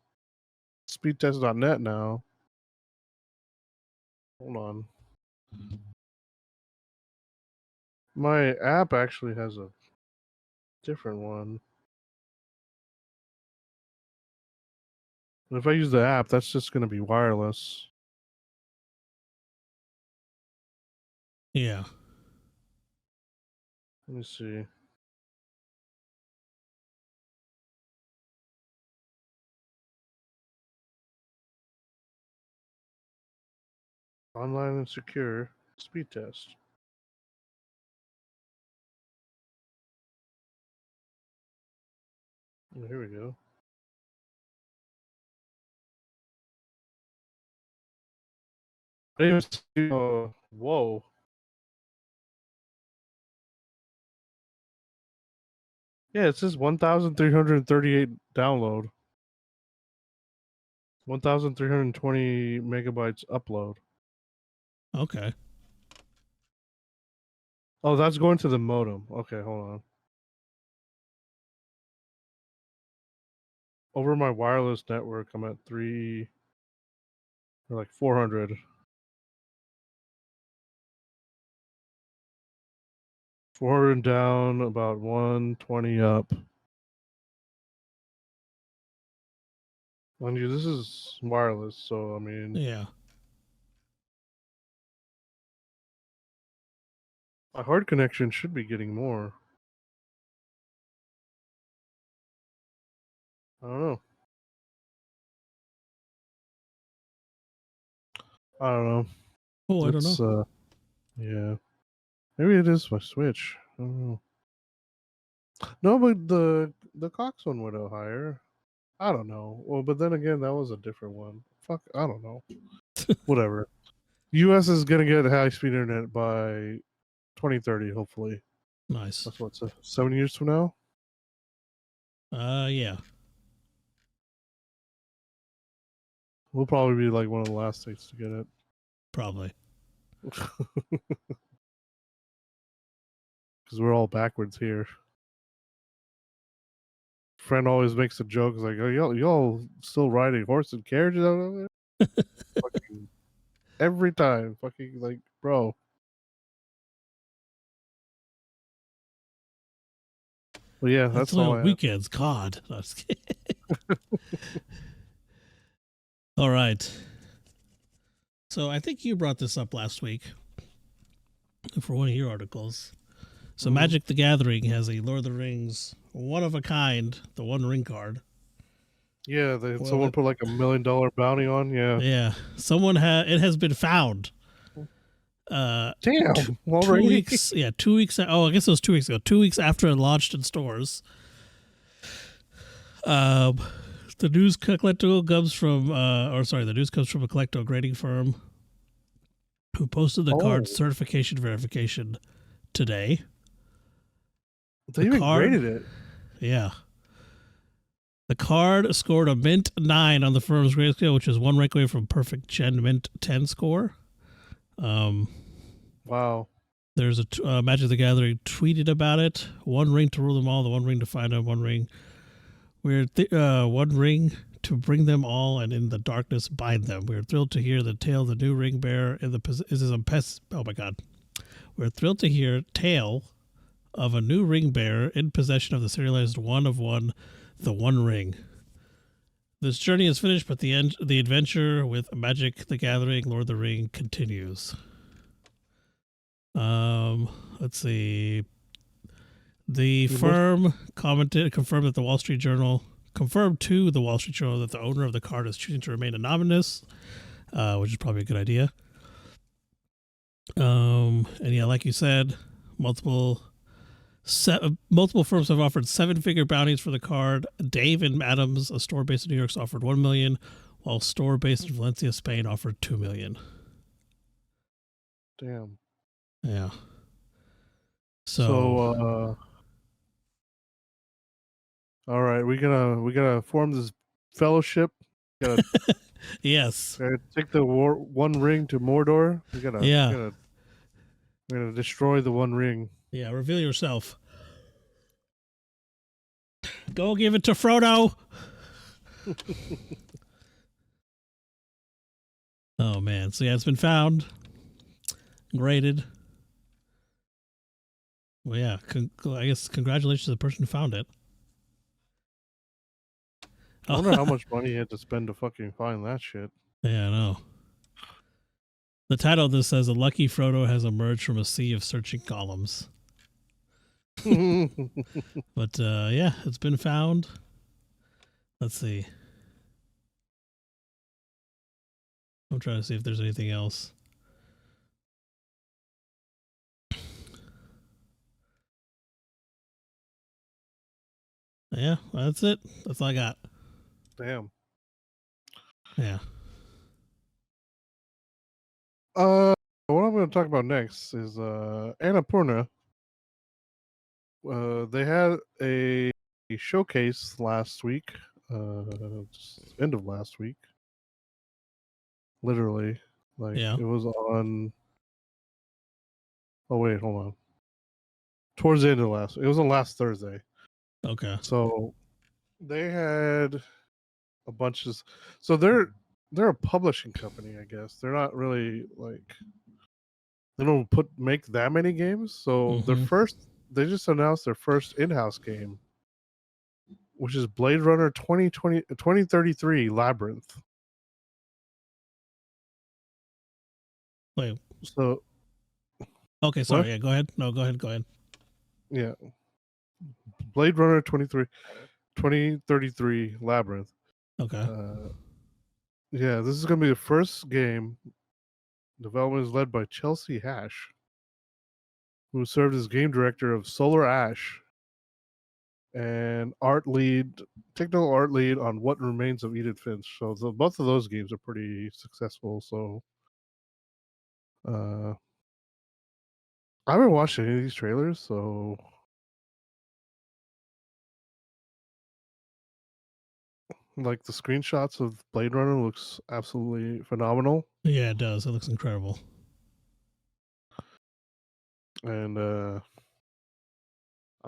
speedtest.net now. Hold on. My app actually has a different one. If I use the app, that's just going to be wireless. Yeah. Let me see. Online and secure speed test. Oh, here we go. I didn't even see, whoa. Yeah, it says 1,338 download. 1,320 megabytes upload. Okay. Oh, that's going to the modem. Okay, hold on. Over my wireless network, I'm at or like 400. 4 down, about 120 up. Mind you, this is wireless, so I mean, Yeah. my hard connection should be getting more. I don't know. I don't know. Oh, I don't know. Yeah. Maybe it is my Switch. I don't know. No, but the Cox one went out higher. I don't know. Well, but then again, that was a different one. Fuck, I don't know. Whatever. U.S. is gonna get high speed internet by 2030, hopefully. Nice. That's what, 7 years from now. Yeah. We'll probably be like one of the last states to get it. Probably. Because we're all backwards here. Friend always makes a joke. It's like, oh, y'all still riding horse and carriages out of there? Fucking every time. Fucking like, bro. But yeah, that's only all on I have. weekends. God. No, just kidding. All right. So I think you brought this up last week for one of your articles. So Magic the Gathering has a Lord of the Rings one of a kind, the One Ring card. Yeah, someone put like $1 million bounty on. Yeah. Yeah. It has been found. Damn. 2 weeks. Yeah, 2 weeks. I guess it was 2 weeks ago. 2 weeks after it launched in stores. The news comes from, the news comes from a collectible grading firm who posted the card's certification verification today. They even graded it. Yeah. The card scored a mint 9 on the firm's grade scale, which is 1 rank away from perfect Gen Mint 10 score. Wow. There's a Magic the Gathering tweeted about it. 1 ring to rule them all, the 1 ring to find them, 1 ring. One ring to bring them all, and in the darkness bind them. We're thrilled to hear the tale of the new ring bearer in the oh my god. We're thrilled to hear tale of a new ring bearer in possession of the serialized 1 of 1, the One Ring. This journey is finished, but the adventure with Magic the Gathering, Lord of the Ring continues. Let's see. The firm confirmed to the Wall Street Journal that the owner of the card is choosing to remain anonymous, which is probably a good idea. And yeah, like you said, multiple firms have offered 7-figure bounties for the card. Dave and Adams, a store based in New York, offered $1 million, while a store based in Valencia, Spain, offered $2 million. Damn. Yeah. So all right, we gotta form this fellowship. Gotta yes. Gotta take the One Ring to Mordor. We're gonna destroy the One Ring. Yeah, reveal yourself. Go give it to Frodo. Oh man, so yeah, it's been found, graded. Well, yeah, I guess congratulations to the person who found it. I wonder how much money he had to spend to fucking find that shit. Yeah, I know. The title of this says, "A lucky Frodo has emerged from a sea of searching columns." But yeah, it's been found. Let's see. I'm trying to see if there's anything else. Yeah, that's it. That's all I got. Damn. Yeah. What I'm going to talk about next is Annapurna. They had a showcase last week, end of last week. Literally, it was on. Oh wait, hold on. Towards the end of it was on last Thursday. Okay. So they had a bunch of. So they're a publishing company, I guess. They're not really they don't make that many games. So they just announced their first in-house game, which is Blade Runner 2033 Labyrinth. Wait. So Okay, sorry. what? Yeah, go ahead. No, go ahead. Yeah. Blade Runner 2033 Labyrinth. Okay. Yeah, this is going to be the first game. Development is led by Chelsea Hash, who served as game director of Solar Ash and technical art lead on What Remains of Edith Finch. So both of those games are pretty successful. So I haven't watched any of these trailers, so like the screenshots of Blade Runner looks absolutely phenomenal. Yeah, it does. It looks incredible. And I'm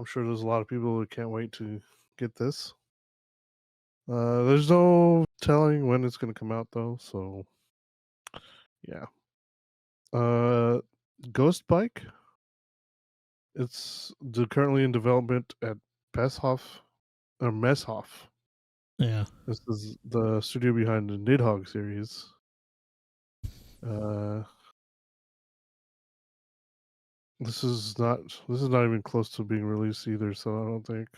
sure there's a lot of people who can't wait to get this. There's no telling when it's going to come out though, so yeah. Ghost Bike. It's currently in development at Messhoff. Yeah. This is the studio behind the Nidhogg series. This is not even close to being released either, so I don't think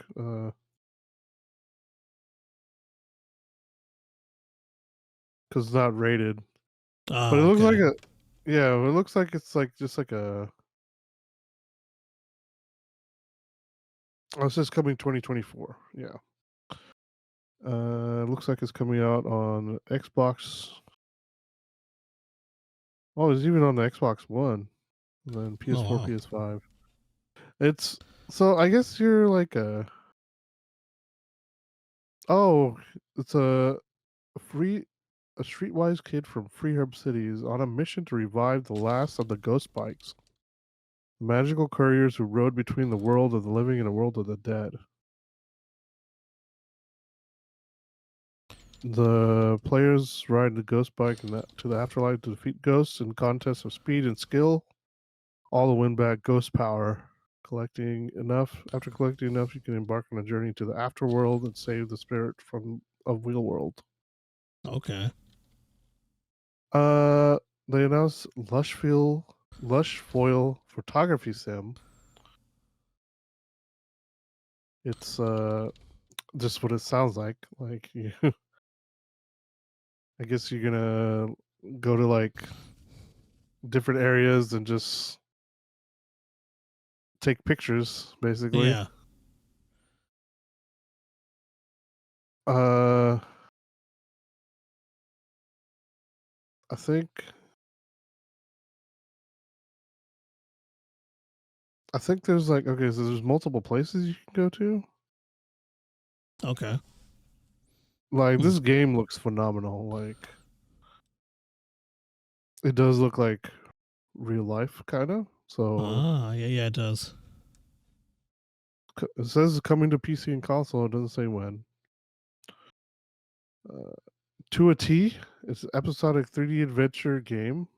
because it's not rated. But it looks like it looks like it's like just like a. Oh, it says coming 2024. Yeah. Looks like it's coming out on Xbox. Oh, it's even on the Xbox One, and then PS4, wow. PS5. It's so I guess you're like a. Oh, it's a streetwise kid from Freeherb City is on a mission to revive the last of the ghost bikes, magical couriers who rode between the world of the living and the world of the dead. The players ride the ghost bike to the afterlife to defeat ghosts in contests of speed and skill, all to win back ghost power. After collecting enough, you can embark on a journey to the afterworld and save the spirit of Wheel World. Okay. They announced Lush Foil Photography Sim. It's just what it sounds like. Like you, I guess you're gonna go to like different areas and just take pictures, basically. Yeah. I think there's like okay, so there's multiple places you can go to. Okay. Like this game looks phenomenal. Like it does look like real life, kind of. So yeah, it does. it says it's coming to PC and console. It doesn't say when. To a T, it's an episodic 3D adventure game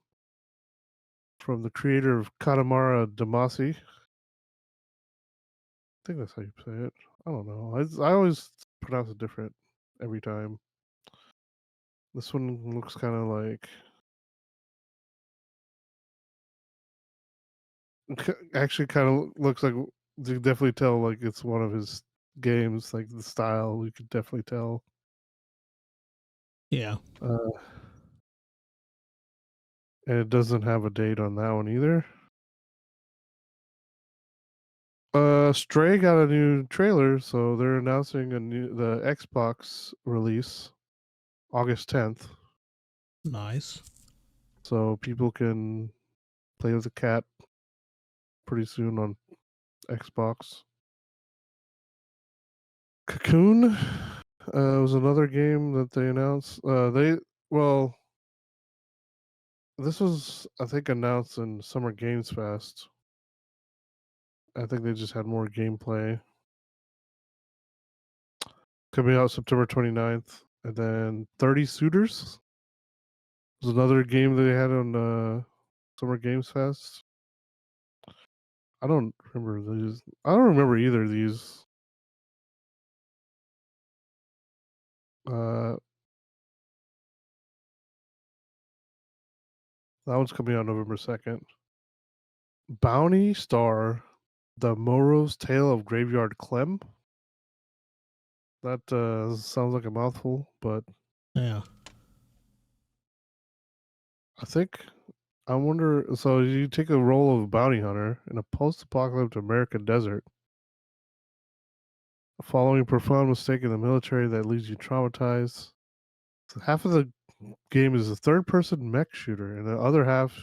from the creator of Katamari Damacy. I think that's how you say it. I don't know. I always pronounce it different every time. This one looks kind of like. Actually, kind of looks like you can definitely tell like it's one of his games. Like the style, you could definitely tell. Yeah. And it doesn't have a date on that one either. Stray got a new trailer, so they're announcing the Xbox release August 10th. Nice. So people can play with the cat pretty soon on Xbox. Cocoon was another game that they announced. This was I think announced in Summer Games Fest. I think they just had more gameplay. Coming out September 29th. And then 30 Suitors was another game that they had on Summer Games Fest. I don't remember these. I don't remember either of these. That one's coming out November 2nd. Bounty Star, The Moro's Tale of Graveyard Clem. That sounds like a mouthful, but Yeah. I wonder. So you take the role of a bounty hunter in a post-apocalyptic American desert, following a profound mistake in the military that leaves you traumatized. So half of the game is a third-person mech shooter, and the other half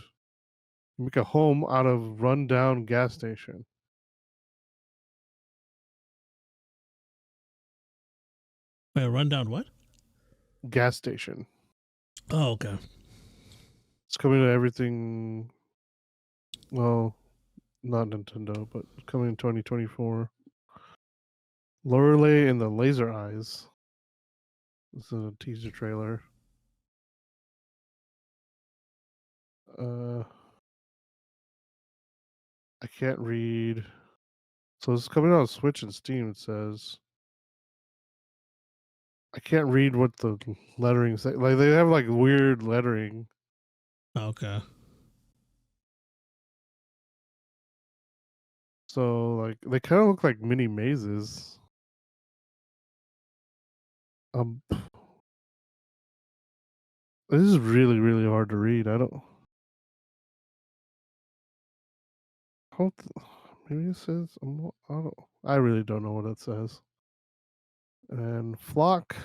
you make a home out of run-down gas station. Wait, rundown what? Gas station. Oh, okay. It's coming to everything. Well, not Nintendo, but coming in 2024. Lorelei and the Laser Eyes. This is a teaser trailer. I can't read. So it's coming out on Switch and Steam. It says. I can't read what the lettering say. Like they have like weird lettering. Okay. So like they kind of look like mini mazes. This is really really hard to read. I don't. How maybe it says. I don't. I really don't know what it says. And Flock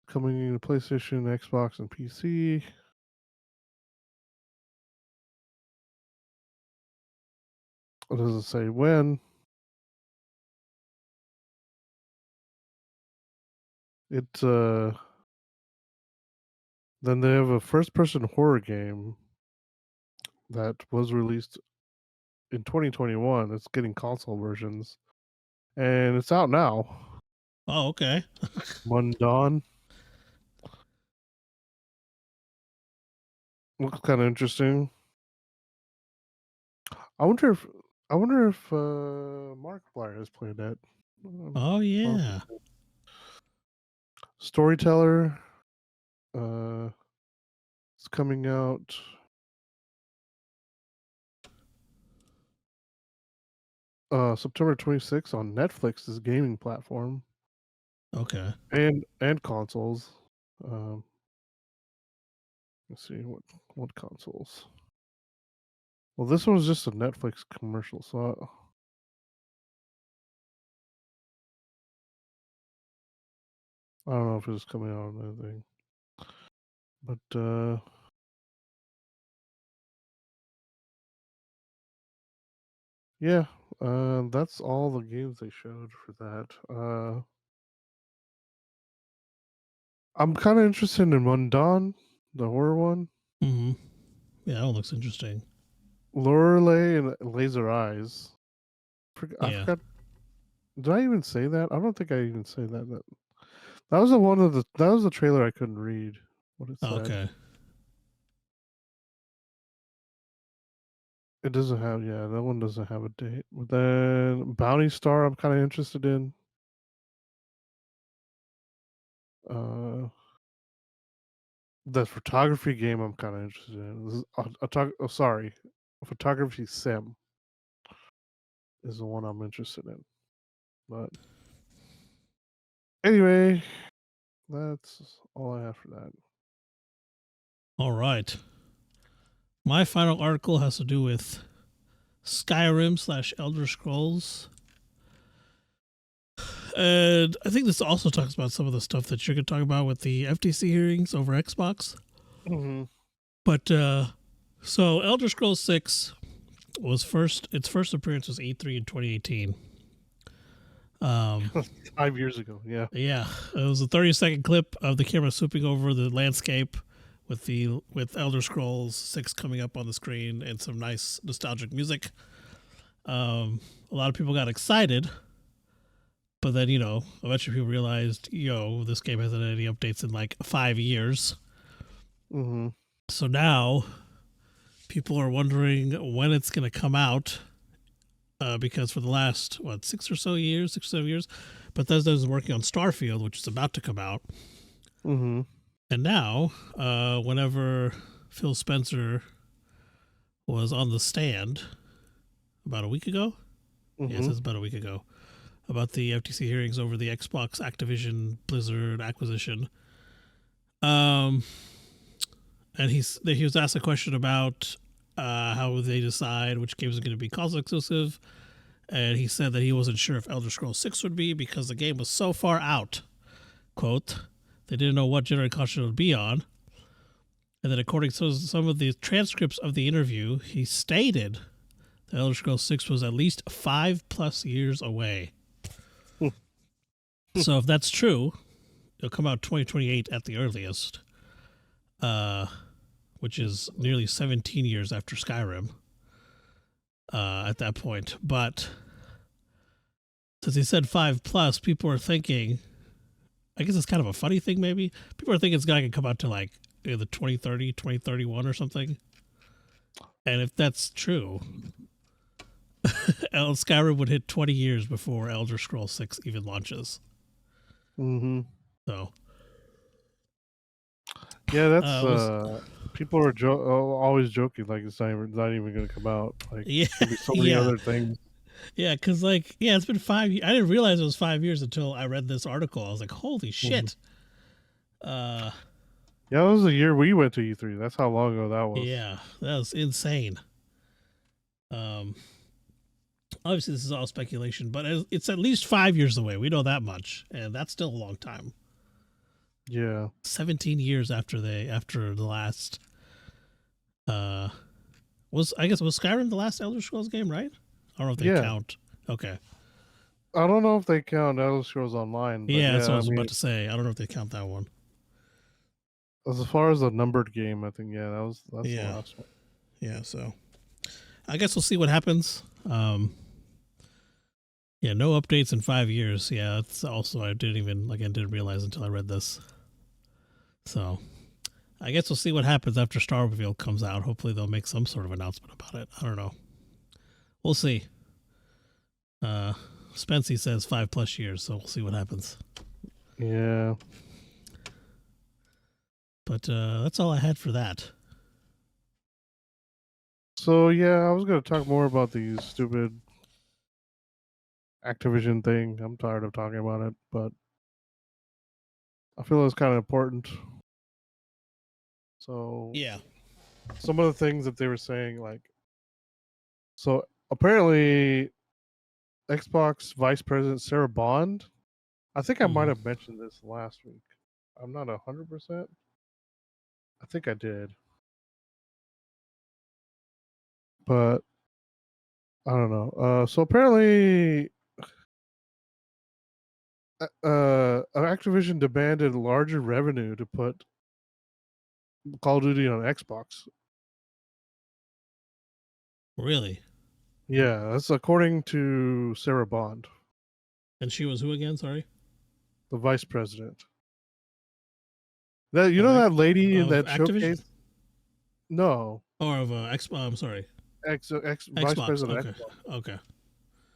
coming in PlayStation, Xbox, and PC. It doesn't say when. Then they have a first-person horror game that was released in 2021. It's getting console versions, and it's out now. Oh, okay. Mundawn looks kind of interesting. I wonder if Markiplier has played that. Oh, yeah. Storyteller. It's coming out. September 26th on Netflix's gaming platform. Okay. And consoles. Let's see what consoles. Well, this one's just a Netflix commercial, so I don't know if it's coming out on anything. But yeah, that's all the games they showed for that. I'm kind of interested in Mundawn, the horror one. Mm-hmm. Yeah, that one looks interesting. Lorelei and Laser Eyes. I Yeah. forgot. Did I even say that? I don't think I even say that. That was that was the trailer I couldn't read what it said. Okay. It doesn't have, that one doesn't have a date. But then Bounty Star, I'm kind of interested in. The photography game, I'm kind of interested in. This is a photography sim is the one I'm interested in. But anyway, that's all I have for that. All right. My final article has to do with Skyrim / Elder Scrolls. And I think this also talks about some of the stuff that you're going to talk about with the FTC hearings over Xbox. Mm-hmm. But so Elder Scrolls 6 was its first appearance was E3 in 2018. 5 years ago, yeah. Yeah, it was a 30-second clip of the camera swooping over the landscape with Elder Scrolls 6 coming up on the screen and some nice nostalgic music. A lot of people got excited, but then eventually people realized, this game hasn't had any updates in like 5 years. Mm-hmm. So now people are wondering when it's going to come out, because for the last 6 or 7 years, Bethesda's working on Starfield, which is about to come out. Mm-hmm. And now, whenever Phil Spencer was on the stand about a week ago, yes, it's about a week ago, about the FTC hearings over the Xbox Activision Blizzard acquisition. And he was asked a question about how they decide which games are going to be console exclusive, and he said that he wasn't sure if Elder Scrolls 6 would be because the game was so far out. Quote, they didn't know what generation console it would be on. And then according to some of the transcripts of the interview, he stated that Elder Scrolls 6 was at least 5+ years away. So if that's true, it'll come out 2028 at the earliest, which is nearly 17 years after Skyrim at that point. But since he said 5+, people are thinking, I guess it's kind of a funny thing maybe, people are thinking it's going to come out to like either 2030, 2031 or something. And if that's true, Skyrim would hit 20 years before Elder Scrolls 6 even launches. Mm-hmm. So, yeah, that's people are always joking like it's not even going to come out. Like, there's gonna be so many other things. Yeah, because it's been 5 years. I didn't realize it was 5 years until I read this article. I was like, holy shit. Yeah, it was the year we went to E3. That's how long ago that was. Yeah, that was insane. Obviously, this is all speculation, but it's at least 5 years away. We know that much, and that's still a long time. Yeah, 17 years after the last. Was Skyrim the last Elder Scrolls game, right? I don't know if they count. Okay. I don't know if they count Elder Scrolls Online. But that's what I was about to say. I don't know if they count that one. As far as the numbered game, I think that's the last one. Yeah, so I guess we'll see what happens. No updates in 5 years. Yeah, that's also I didn't realize until I read this. So I guess we'll see what happens after Starfield comes out. Hopefully they'll make some sort of announcement about it. I don't know. We'll see. Spency says 5+ years, so we'll see what happens. Yeah. But that's all I had for that. So I was gonna talk more about the stupid Activision thing. I'm tired of talking about it, but I feel it's kind of important. So some of the things that they were saying, so apparently Xbox Vice President Sarah Bond, I think I might have mentioned this last week. I'm not 100%. I think I did, but I don't know. So apparently, Activision demanded larger revenue to put Call of Duty on Xbox. Really? Yeah, that's according to Sarah Bond. And she was who again? Sorry. The vice president. That that lady in that Activision? showcase? No. Or of I'm sorry. Vice Xbox. president. Okay. Xbox. Okay.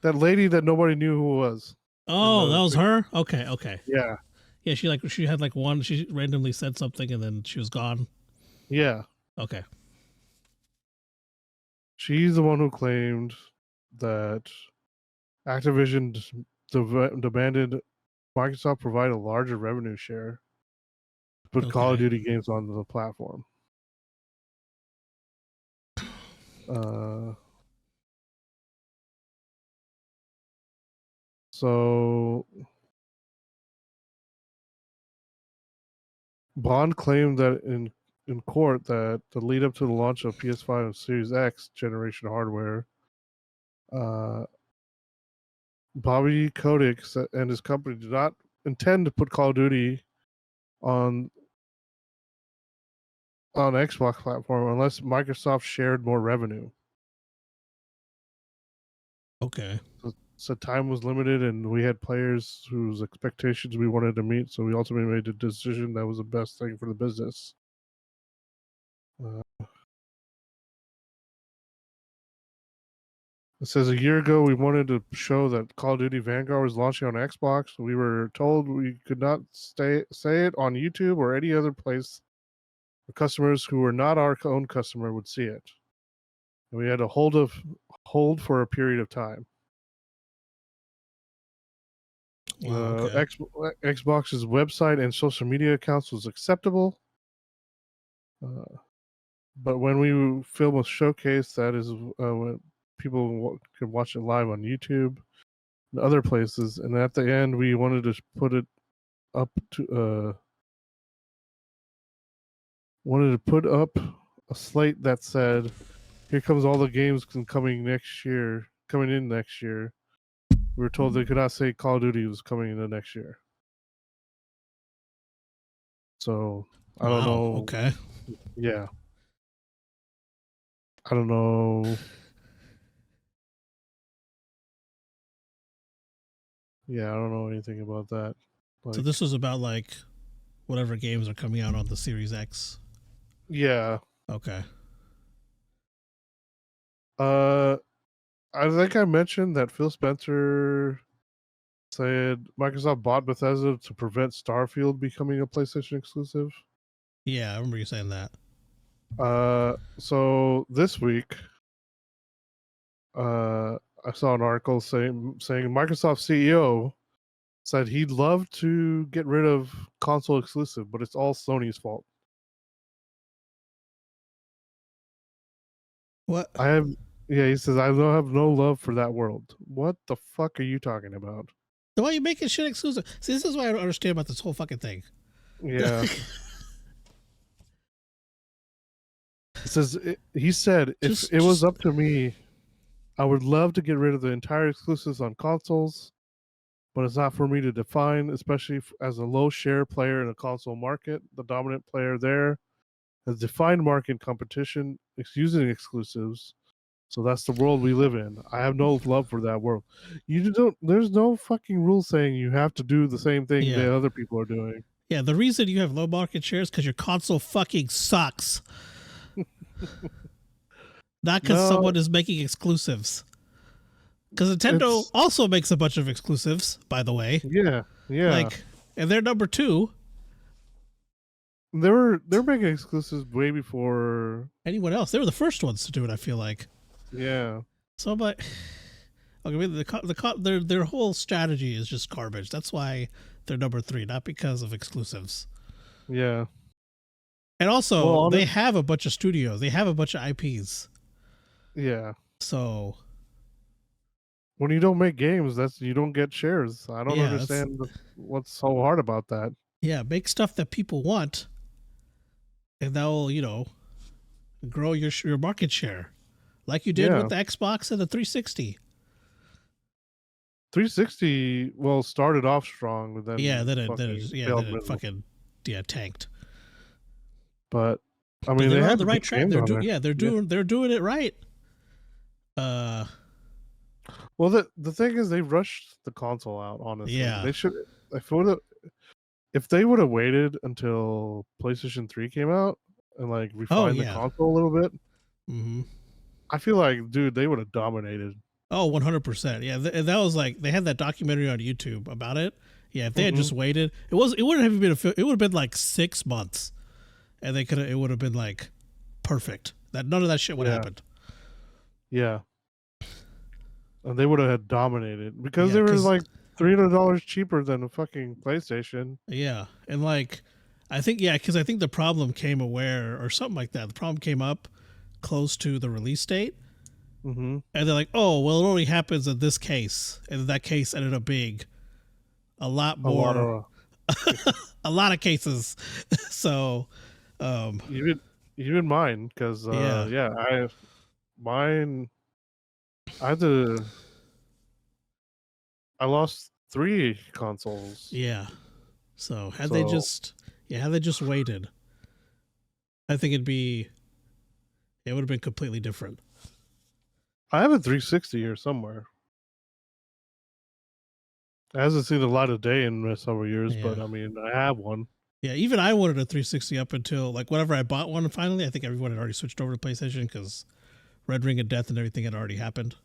That lady that nobody knew who was. Oh, that was her? Okay. Yeah. Yeah, she had one, she randomly said something and then she was gone. Yeah. Okay. She's the one who claimed that Activision demanded Microsoft provide a larger revenue share to put Call of Duty games on the platform. So Bond claimed that in court that the lead up to the launch of PS5 and Series X generation hardware, Bobby Kotick and his company did not intend to put Call of Duty on Xbox platform unless Microsoft shared more revenue. Okay. So time was limited, and we had players whose expectations we wanted to meet. So we ultimately made a decision that was the best thing for the business. Uh, it says a year ago we wanted to show that Call of Duty Vanguard was launching on Xbox. We were told we could not say it on YouTube or any other place. The customers who were not our own customer would see it. And we had to hold for a period of time. Okay. Xbox's website and social media accounts was acceptable. But when we film a showcase, that is when people can watch it live on YouTube and other places. And at the end, we wanted to put it up to a slate that said, "Here comes all the games coming in next year." We were told they could not say Call of Duty was coming in the next year. So I don't know. Okay. Yeah. I don't know. Yeah, I don't know anything about that. So this was about like whatever games are coming out on the Series X. Yeah. Okay. I think I mentioned that Phil Spencer said Microsoft bought Bethesda to prevent Starfield becoming a PlayStation exclusive. Yeah, I remember you saying that. So this week, I saw an article saying Microsoft CEO said he'd love to get rid of console exclusive, but it's all Sony's fault. What? He says I don't have no love for that world. What the fuck are you talking about? Why are you making shit exclusive? See, this is what I don't understand about this whole fucking thing. Yeah. He said if it was up to me, I would love to get rid of the entire exclusives on consoles, but it's not for me to define, especially as a low share player in the console market. The dominant player there has defined market competition using exclusives. So that's the world we live in. I have no love for that world. There's no fucking rule saying you have to do the same thing that other people are doing. Yeah, the reason you have low market share is because your console fucking sucks. Not because someone is making exclusives. Because Nintendo also makes a bunch of exclusives, by the way. Yeah. And they're number 2. They're making exclusives way before anyone else. They were the first ones to do it, I feel like. Yeah. So, but okay, their whole strategy is just garbage. That's why they're number 3, not because of exclusives. Yeah. And also, they have a bunch of studios. They have a bunch of IPs. Yeah. So when you don't make games, you don't get shares. I don't understand what's so hard about that. Yeah, make stuff that people want, and that will, grow your market share, like you did with the Xbox and the 360. 360 started off strong, but then it fucking tanked. But I mean, they had on the right track. They're doing it right. Well, the thing is, they rushed the console out. Honestly, they should. If they would have waited until PlayStation 3 came out and like refined the console a little bit, I feel like, dude, they would have dominated. Oh, 100%. Yeah, that was like they had that documentary on YouTube about it. Yeah, if they had just waited, it wouldn't have been it would have been like 6 months, and it would have been like perfect. That none of that shit would have happened. Yeah. And they would have had dominated because they were like $300 cheaper than a fucking PlayStation. Yeah, and like I think the problem came or something like that. The problem came up close to the release date, and they're like, "Oh, well, it only happens in this case," and that case ended up being a lot more, a lot of cases. So, even mine, because I lost 3 consoles. Yeah. So had they just waited, I think it would have been completely different. I have a 360 here somewhere. It hasn't seen the light of day in several years, but I mean, I have one. Yeah, even I wanted a 360 up until like whenever I bought one. Finally, I think everyone had already switched over to PlayStation because Red Ring of Death and everything had already happened.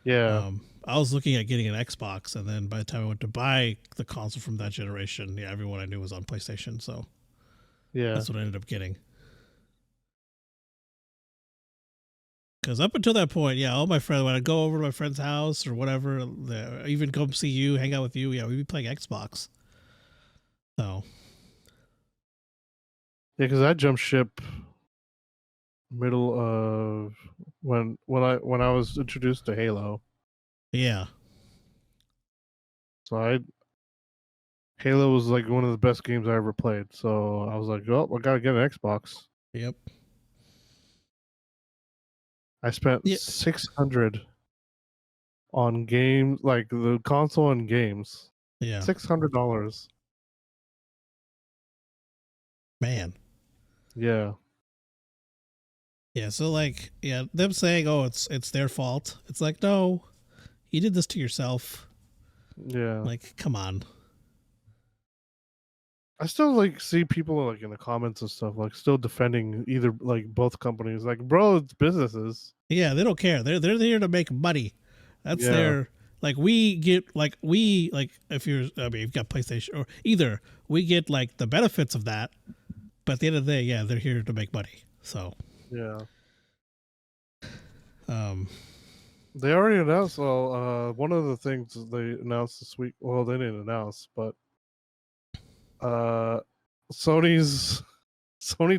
Yeah. I was looking at getting an Xbox, and then by the time I went to buy the console from that generation, yeah, everyone I knew was on PlayStation, so Yeah. that's what I ended up getting. Because up until that point, yeah, all my friends, when I'd go over to my friend's house or whatever, even come see you, hang out with you, yeah, we'd be playing Xbox. So. Yeah, because I jumped ship middle of when I was introduced to Halo. Yeah. So Halo was like one of the best games I ever played. So I was like, oh, I gotta get an Xbox. Yep. I spent 600 on games, like the console and games. Yeah. $600. Man. Yeah. Yeah, so like, yeah, them saying, "Oh, it's their fault." It's like, no, you did this to yourself. Yeah. Like, come on. I still like see people like in the comments and stuff like still defending either like both companies. Like, bro, it's businesses. Yeah, they don't care. They're here to make money. That's their like we get like we like if you're I mean you've got PlayStation or either we get like the benefits of that, but at the end of the day, yeah, they're here to make money. So yeah. They already announced. Well, one of the things they announced this week. Well, they didn't announce, but Sony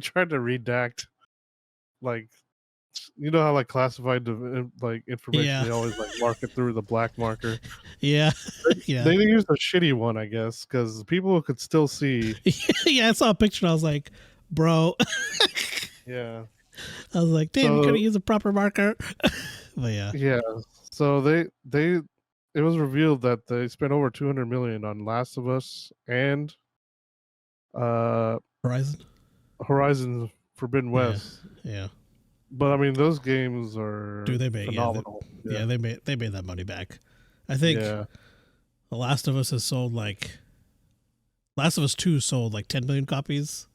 tried to redact, like, you know how like classified like information they always like mark it through the black marker. Yeah, They used a shitty one, I guess, because people could still see. Yeah, I saw a picture and I was like, bro. Yeah. I was like, damn, you could have used a proper marker. But yeah. Yeah. So it was revealed that they spent over 200 million on Last of Us and Horizon Forbidden West. Yeah. But I mean, those games are phenomenal. Yeah, they made that money back. I think The Last of Us has sold like Last of Us 2 sold like 10 million copies.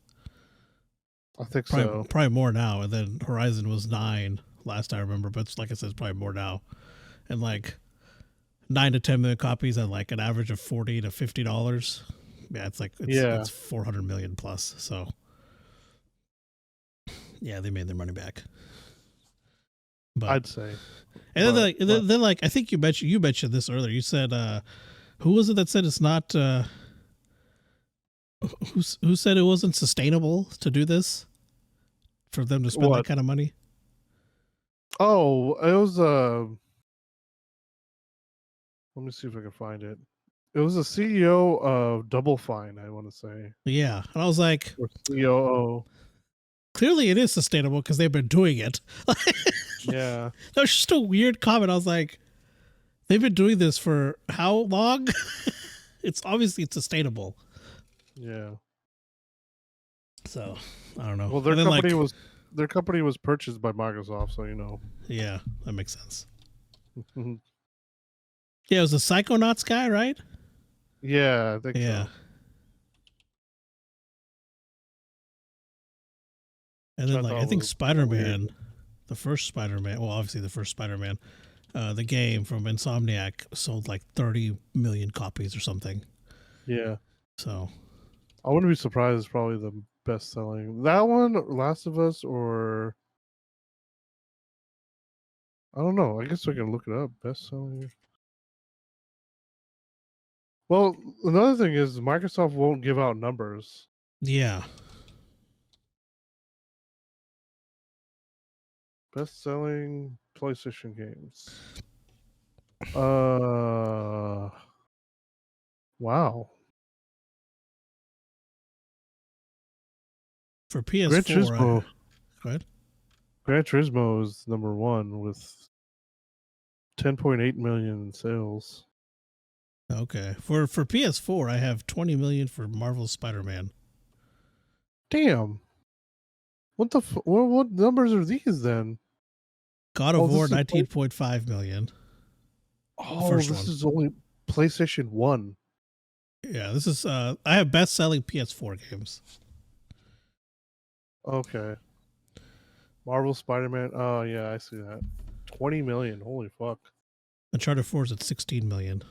I think so. Probably more now. And then Horizon was 9 last I remember, but like I said, it's probably more now. And like 9 to 10 million copies at like an average of $40 to $50. Yeah, it's 400 million plus. So yeah, they made their money back. But, I'd say. And then like I think you mentioned this earlier. You said who was it that said it's not who said it wasn't sustainable to do this for them to spend that kind of money? Oh, it was let me see if I can find it. It was the CEO of Double Fine, I want to say. Yeah, and I was like, or COO. Clearly, it is sustainable because they've been doing it. Yeah, that was just a weird comment. I was like, they've been doing this for how long? It's obviously sustainable. Yeah. So I don't know. Well, their company was purchased by Microsoft, so you know. Yeah, that makes sense. Yeah, it was the Psychonauts guy, right? Yeah, I think so. And then I think Spider-Man, the first Spider-Man, well, obviously the first Spider-Man, the game from Insomniac sold like 30 million copies or something. Yeah. So I wouldn't be surprised. It's probably the best selling. That one, Last of Us, or I don't know. I guess we can look it up. Best selling. Well, another thing is Microsoft won't give out numbers. Yeah. Best selling PlayStation games. Wow. For PS4, go ahead. Gran Turismo is number 1 with 10.8 million in sales. Okay. For PS4, I have 20 million for Marvel's Spider-Man. Damn. What the what numbers are these then? God of War 19.5 million. Oh, this is only PlayStation 1. Yeah, this is I have best-selling PS4 games. Okay. Marvel Spider-Man. Oh yeah, I see that. 20 million. Holy fuck. Uncharted 4 is at 16 million.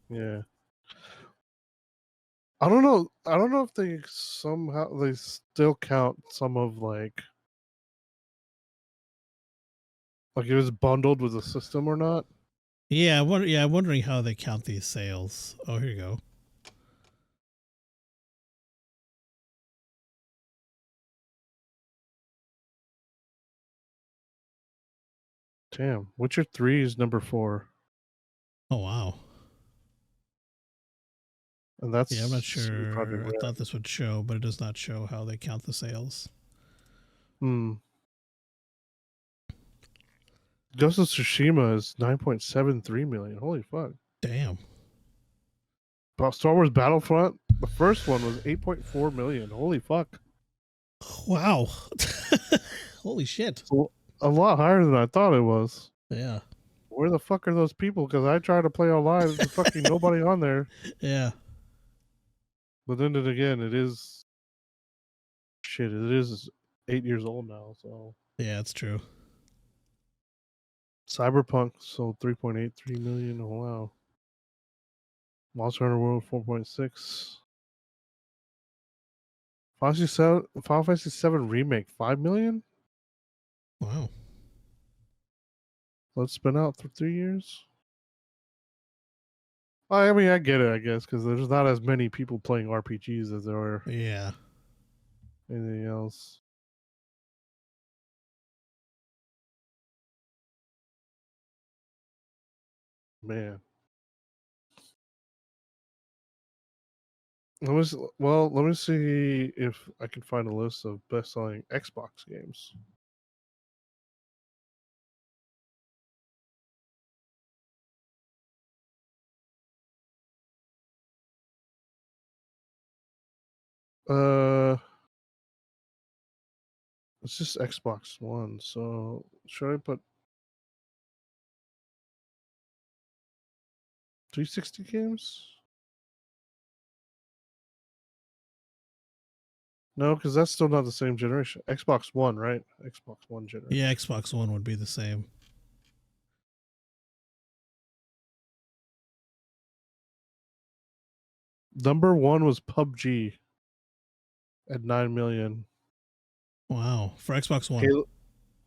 Yeah. I don't know. I don't know if they somehow they still count some of like it was bundled with the system or not. Yeah, I'm wondering how they count these sales. Oh, here you go. Damn. Witcher 3 is number 4. Oh, wow. And that's Yeah, I'm not CD Projekt sure. I Red. thought this would show, but it does not show how they count the sales. Ghost of Tsushima is 9.73 million. Holy fuck. Damn. Star Wars Battlefront, the first one was 8.4 million. Holy fuck. Wow. Holy shit. A lot higher than I thought it was. Yeah. Where the fuck are those people? Because I try to play online, there's fucking nobody on there. Yeah. But then again, it is 8 years old now, so Yeah, it's true. Cyberpunk sold 3.83 million. Oh wow. Monster Hunter World 4.6. Final Fantasy 7 Remake 5 million? Wow. Let's spin out for 3 years. I mean, I get it, I guess, because there's not as many people playing RPGs as there are Yeah. anything else. Man. Let me see if I can find a list of best-selling Xbox games. Uh, it's just Xbox One. So should I put 360 games? No, because that's still not the same generation. Xbox One, right? Xbox One generation. Yeah, Xbox One would be the same. Number one was PUBG at 9 million. Wow. For Xbox One.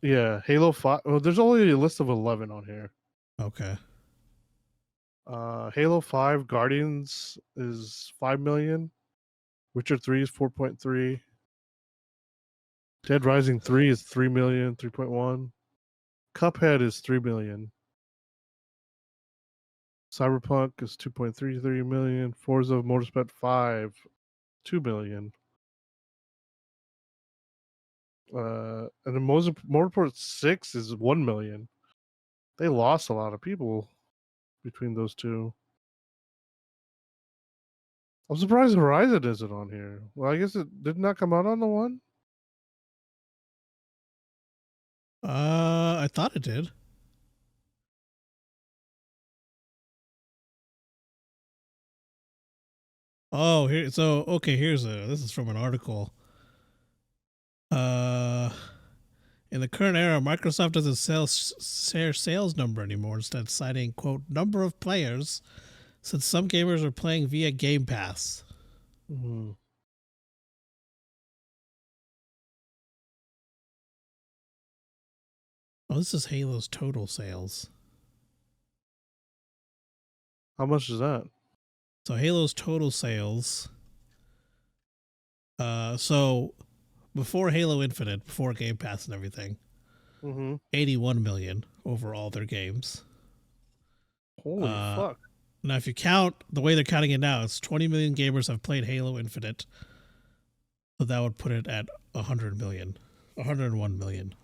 Halo 5. Well, there's only a list of 11 on here. Okay. Halo 5 Guardians is 5 million. Witcher 3 is 4.3. Dead Rising 3 is 3 million, 3.1. Cuphead is 3 million. Cyberpunk is 2.33 million. Forza Motorsport 5, 2 million. And then Motorsport 6 is 1 million. They lost a lot of people between those two. I'm surprised Horizon isn't on here. Well, I guess it did not come out on the one. I thought it did. Oh, here. So okay, this is from an article. In the current era, Microsoft doesn't share sales number anymore, instead citing quote number of players, since some gamers are playing via Game Pass. Mm-hmm. Oh, this is Halo's total sales. How much is that? So Halo's total sales. So before Halo Infinite, before Game Pass and everything, 81 million over all their games. Holy fuck. Now, if you count the way they're counting it now, it's 20 million gamers have played Halo Infinite. So that would put it at 100 million, 101 million.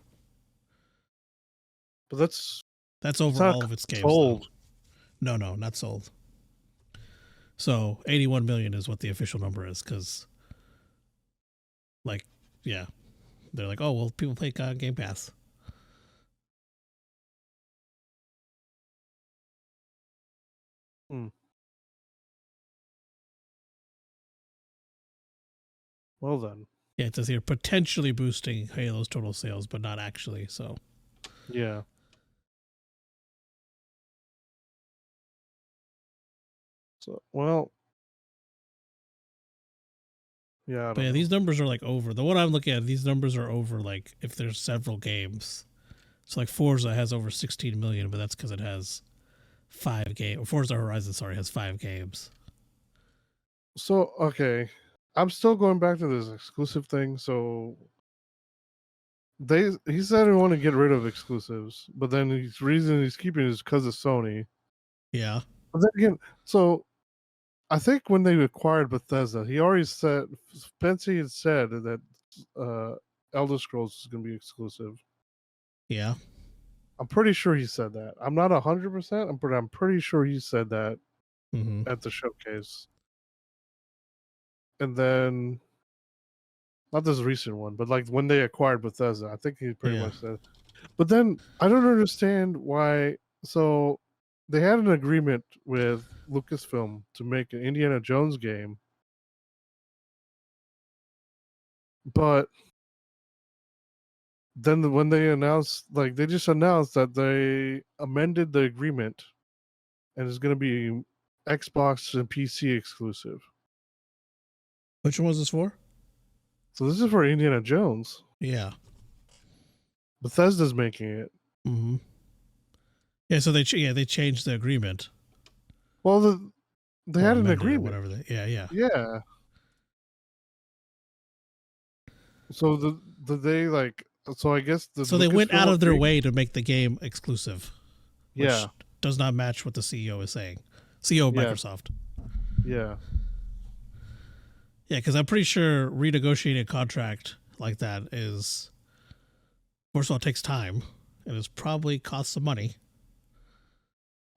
But that's over all of its games. Sold. Though. No, not sold. So 81 million is what the official number is, because, like, yeah, they're like, oh well, people play Game Pass. Well then. Yeah, it says here potentially boosting Halo's total sales, but not actually. So Yeah. So well. Yeah, I but don't yeah, know. these numbers are like over. The one I'm looking at, these numbers are over like if there's several games. So like Forza has over 16 million, but that's because it has 5 games. Forza Horizon, sorry, has 5 games. So okay, I'm still going back to this exclusive thing. So he said he want to get rid of exclusives, but then the reason he's keeping it is because of Sony. Yeah. But then again, so I think when they acquired Bethesda, he already said Spencer had said that Elder Scrolls is going to be exclusive. Yeah. I'm pretty sure he said that. I'm not 100%, but I'm pretty sure he said that Mm-hmm. at the showcase. And then, not this recent one, but like when they acquired Bethesda, I think he pretty Yeah. much said. But then I don't understand why. So they had an agreement with Lucasfilm to make an Indiana Jones game, but then when they announced, like they just announced that they amended the agreement and it's going to be Xbox and PC exclusive. Which one was this for? So this is for Indiana Jones. Yeah. Bethesda's making it. Mm-hmm. Yeah, so they changed the agreement. Well, they had an agreement. Whatever. Yeah. Yeah. So they like. So I guess the So they went out Lucasfilm of their agreement. way to make the game exclusive, which Yeah. does not match what the CEO is saying. CEO of Yeah. Microsoft. Yeah. Yeah, because I'm pretty sure renegotiating a contract like that is, first of all, it takes time, and it's probably costs some money.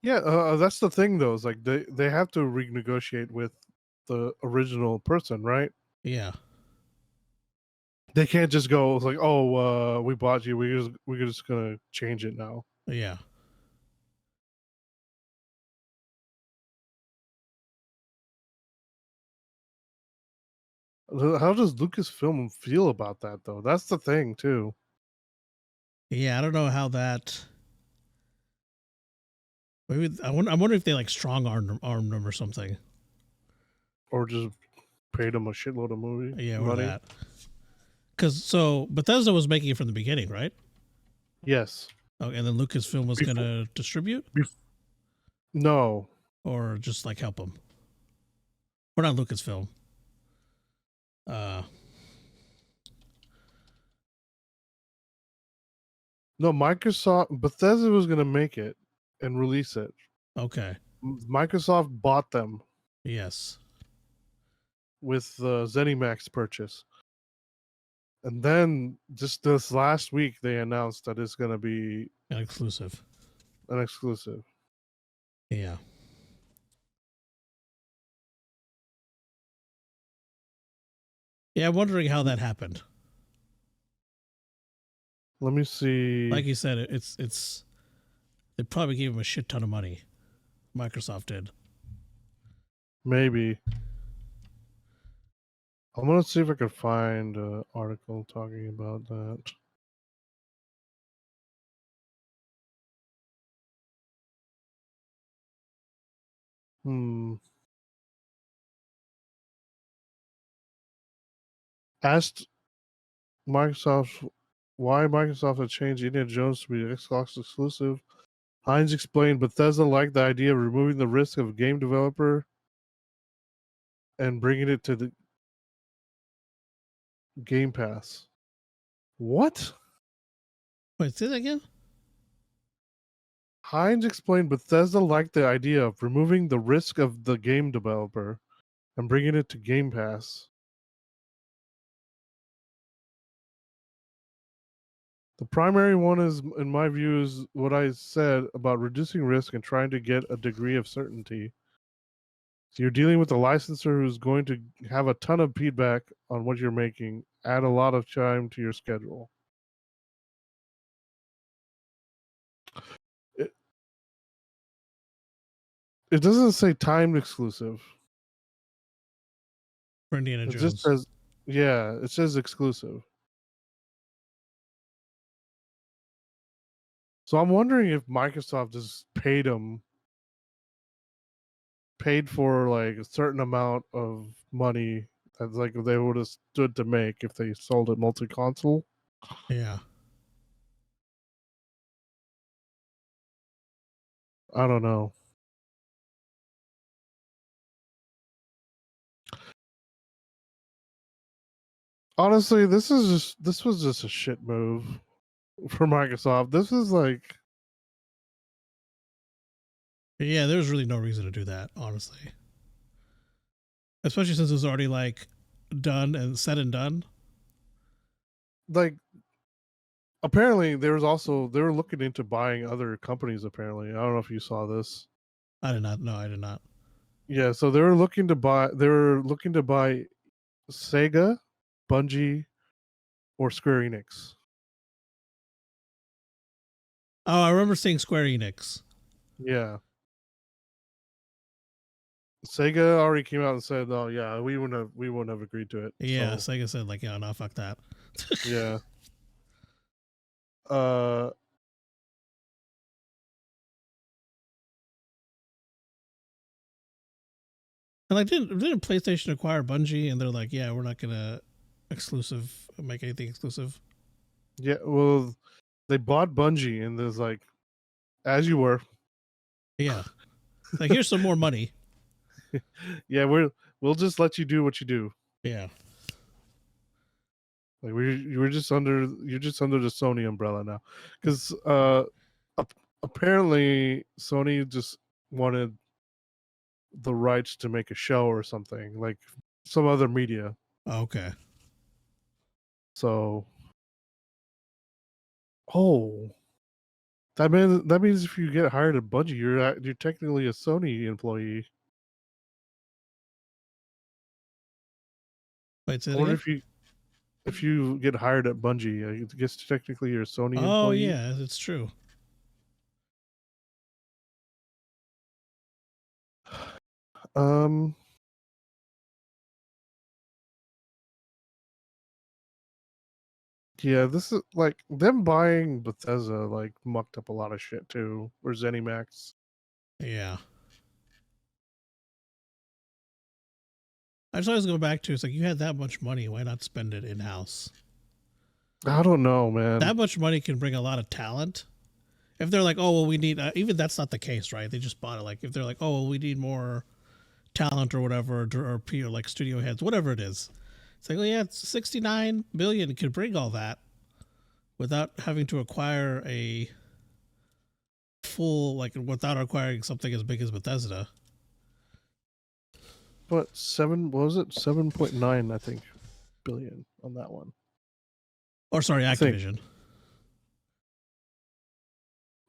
Yeah. That's the thing, though. Is like they have to renegotiate with the original person, right? Yeah. They can't just go like, "Oh, we bought you. We're just gonna change it now." Yeah. How does Lucasfilm feel about that, though? That's the thing, too. Yeah, I don't know how that. Maybe I wonder if they like strong arm them or something. Or just paid them a shitload of Yeah, or money. that. Because so Bethesda was making it from the beginning, right? Yes. Oh, and then Lucasfilm was going to distribute, No. or just like help them, or not Lucasfilm. No, Bethesda was going to make it and release it. Okay. Microsoft bought them Yes. with the ZeniMax purchase. And then just this last week, they announced that it's going to be An exclusive. an exclusive. Yeah. Yeah, I'm wondering how that happened. Let me see. Like you said, it's they probably gave him a shit ton of money. Microsoft did. Maybe. I'm going to see if I can find an article talking about that. Asked Microsoft why Microsoft had changed Indiana Jones to be Xbox exclusive. Hines explained Bethesda liked the idea of removing the risk of a game developer and bringing it to the Game Pass. What? Wait, say that again? Hines explained Bethesda liked the idea of removing the risk of the game developer and bringing it to Game Pass. The primary one is, in my view, is what I said about reducing risk and trying to get a degree of certainty. So you're dealing with a licensor who's going to have a ton of feedback on what you're making, add a lot of time to your schedule. It doesn't say timed exclusive. For Indiana It Jones. just says Yeah, it says exclusive. So I'm wondering if Microsoft just paid for like a certain amount of money that's like they would have stood to make if they sold it multi-console. Yeah. I don't know. Honestly, this was just a shit move for Microsoft. This is like, Yeah, there's really no reason to do that, honestly. Especially since it was already like done and said and done. like apparently they were looking into buying other companies. Apparently, I don't know if you saw this. I did not. No, I did not. Yeah, so they were looking to buy Sega, Bungie, or Square Enix. Oh, I remember seeing Square Enix. Yeah. Sega already came out and said, "Oh yeah, we wouldn't have agreed to it." Yeah, So Sega said like, yeah, no, fuck that. yeah, uh, And like, didn't PlayStation acquire Bungie? And they're like, yeah, we're not gonna make anything exclusive. yeah. Well, they bought Bungie, and there's like, as you were, Yeah, like here's some more money. yeah, we'll just let you do what you do. Yeah, Like you're just under the Sony umbrella now, because apparently Sony just wanted the rights to make a show or something like some other media. okay. So, oh, that means if you get hired at Bungie, you're technically a Sony employee. Wait, say I it wonder again. if you get hired at Bungie, I guess technically you're a Sony Oh employee. yeah, it's true. Um, yeah, this is like them buying Bethesda like mucked up a lot of shit too. Or ZeniMax. Yeah. I just always go back to it's like you had that much money, why not spend it in house? I don't know, man. That much money can bring a lot of talent. If they're like, oh well, we need even that's not the case, right? They just bought it. Like if they're like, oh well, we need more talent or whatever, or like studio heads, whatever it is. It's like, oh yeah, it's 69 billion. It could bring all that without having to acquire a full like without acquiring something as big as Bethesda. But what was it? 7.9, I think, billion on that one. Or sorry, I think. Activision.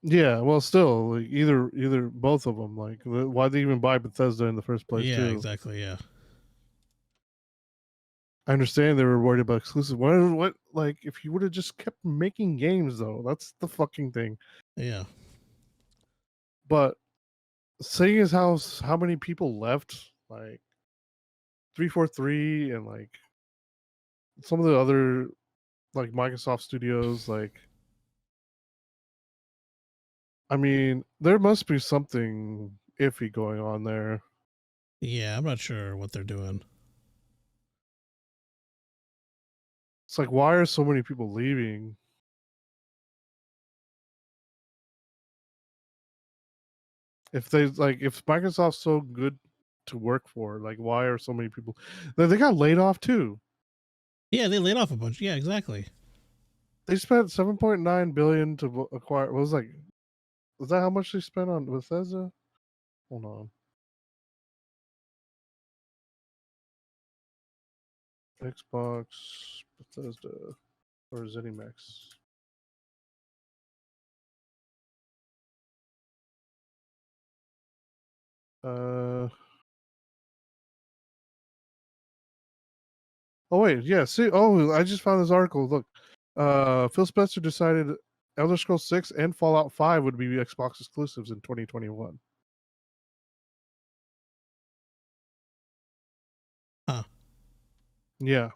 Yeah, well, still, like, either both of them. Like, why they even buy Bethesda in the first place? Yeah, Too. exactly. Yeah. I understand they were worried about exclusive. What? Like, if you would have just kept making games, though, that's the fucking thing. Yeah. But seeing as how many people left, like 343 and like some of the other like Microsoft studios, like, I mean, there must be something iffy going on there. Yeah, I'm not sure what they're doing. It's like, why are so many people leaving? If Microsoft's so good to work for, like, why are so many people? They got laid off too. Yeah, they laid off a bunch. Yeah, exactly. They spent 7.9 billion to acquire. Was that how much they spent on Bethesda? Hold on. Xbox, Bethesda, or ZeniMax. Uh. Oh wait, yeah. See, oh, I just found this article. Look, Phil Spencer decided Elder Scrolls 6 and Fallout 5 would be Xbox exclusives in 2021. Huh. Yeah.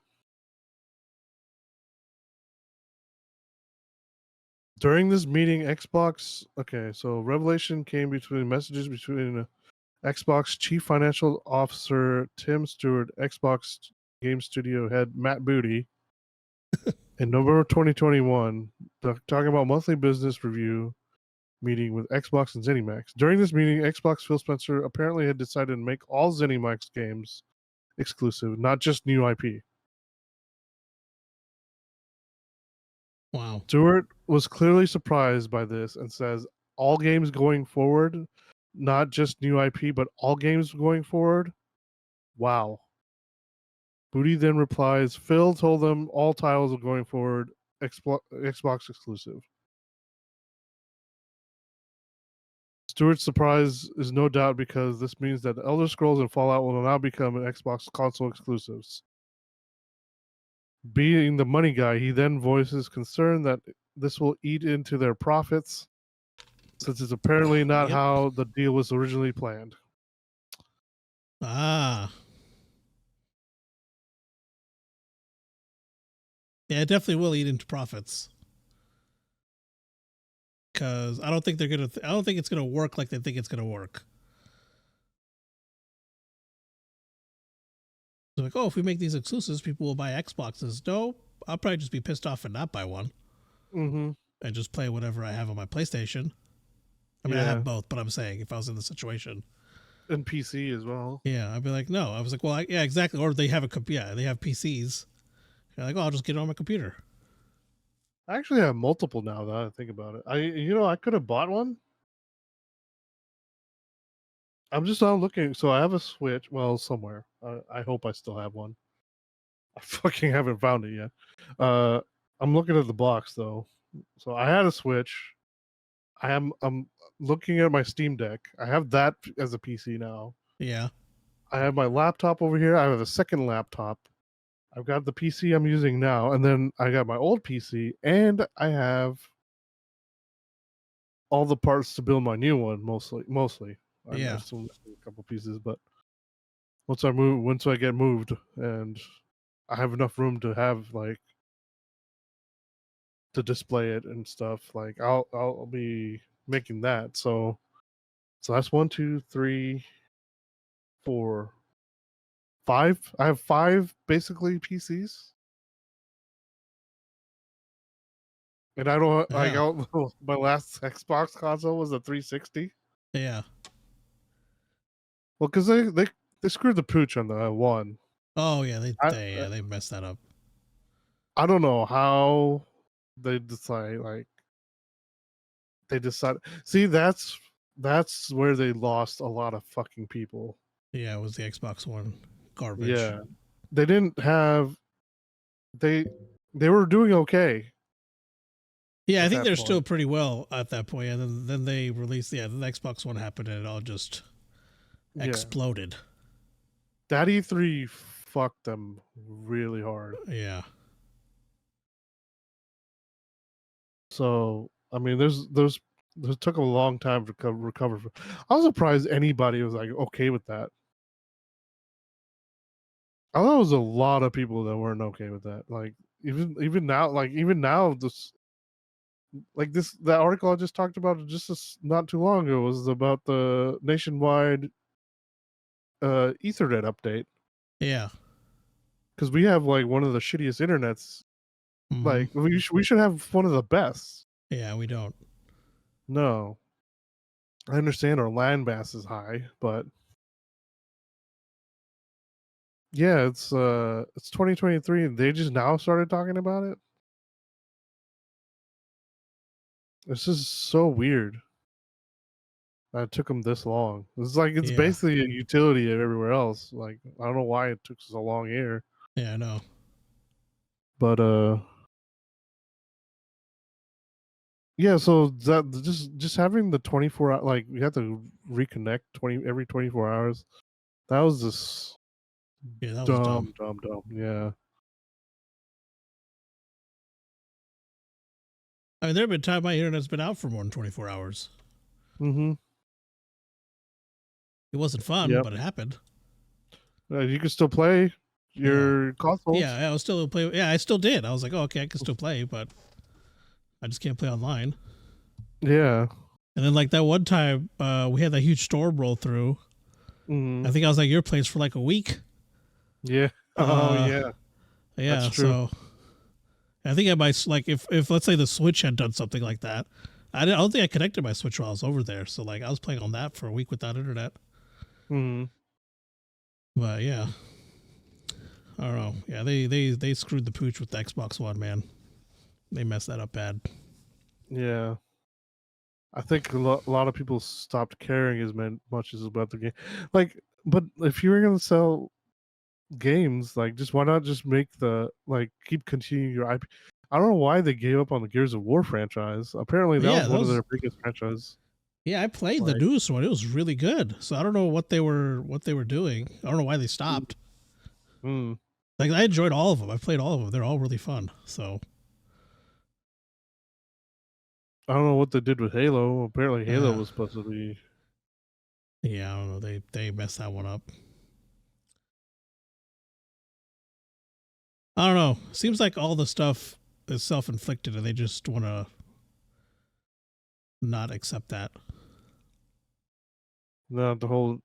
During this meeting, Xbox. Okay, so revelation came between messages between Xbox Chief Financial Officer Tim Stewart, Xbox Game Studio head Matt Booty, in November 2021, talking about monthly business review meeting with Xbox and ZeniMax. During this meeting, Xbox Phil Spencer apparently had decided to make all ZeniMax games exclusive, not just new IP. Wow. Stewart was clearly surprised by this and says, all games going forward, not just new IP, but all games going forward? Wow. Booty then replies, Phil told them all titles are going forward, Xbox exclusive. Stewart's surprise is no doubt because this means that Elder Scrolls and Fallout will now become an Xbox console exclusives. Being the money guy, he then voices concern that this will eat into their profits, since it's apparently not how the deal was originally planned. Ah. Yeah, it definitely will eat into profits. Because I don't think they're gonna. I don't think it's gonna work like they think it's gonna work. They're like, oh, if we make these exclusives, people will buy Xboxes. No, I'll probably just be pissed off and not buy one. Mm-hmm. And just play whatever I have on my PlayStation. I mean, I have both, but I'm saying if I was in the situation. And PC as well. Yeah, I'd be like, no. I was like, well, yeah, exactly. Or they have they have PCs. You're like, oh, I'll just get it on my computer. I actually have multiple now that I think about it. I could have bought one. I'm just not looking. So I have a Switch. Well, somewhere. I hope I still have one. I fucking haven't found it yet. I'm looking at the box though. So I had a Switch. I'm looking at my Steam Deck. I have that as a PC now. Yeah. I have my laptop over here. I have a second laptop. I've got the PC I'm using now, and then I got my old PC, and I have all the parts to build my new one. Mostly. I'm still missing a couple pieces, but once I get moved, and I have enough room to have like to display it and stuff, like I'll be making that. So that's 1, 2, 3, 4, 5. I have 5 basically PCs. And I don't like my last Xbox console was a 360. Yeah. Well, because they screwed the pooch on the one. Oh yeah, they messed that up. I don't know how they decide. See, that's where they lost a lot of fucking people. Yeah, it was the Xbox One garbage. Yeah, they didn't have. They were doing okay. Yeah, I think they're still pretty well at that point. And then they released, the Xbox One happened and it all just exploded. That E3 fucked them really hard. Yeah. So, I mean, there's took a long time to recover. I was surprised anybody was like okay with that. I thought there was a lot of people that weren't okay with that. Like even now, that article I just talked about not too long ago was about the nationwide Ethernet update. Yeah, because we have like one of the shittiest internets. Mm-hmm. Like we should have one of the best. Yeah, we don't. No, I understand our land mass is high, but yeah, it's 2023 and they just now started talking about it. This is so weird. That it took them this long. It's basically a utility everywhere else. Like I don't know why it took so long here. Yeah, I know. But yeah, so that just having the 24 hour, like you have to reconnect every 24 hours. That was just that dumb. Yeah. I mean, there have been times my internet's been out for more than 24 hours. Mm-hmm. It wasn't fun, but it happened. You can still play your consoles. Yeah, I was still play. Yeah, I still did. I was like, oh, okay, I can still play, but I just can't play online. Yeah. And then like that one time, we had that huge storm roll through. I think I was at your place for like a week. Yeah. Oh yeah. Yeah. That's true. So I think I might like if let's say the Switch had done something like that. I don't think I connected my Switch while I was over there. So like I was playing on that for a week without internet. But yeah, I don't know. Yeah, they screwed the pooch with the Xbox One, man. They messed that up bad. Yeah. I think a lot of people stopped caring as much as about the game. Like, but if you were gonna sell games, like, just why not just make keep continuing your IP? I don't know why they gave up on the Gears of War franchise. Apparently, that was one of their biggest franchises. Yeah, I played the newest one. It was really good. So I don't know what they were doing. I don't know why they stopped. Like I enjoyed all of them. I played all of them. They're all really fun. So I don't know what they did with Halo. Apparently, Halo was supposed to be. Yeah, I don't know. They messed that one up. I don't know. Seems like all the stuff is self-inflicted, and they just want to not accept that. Not the whole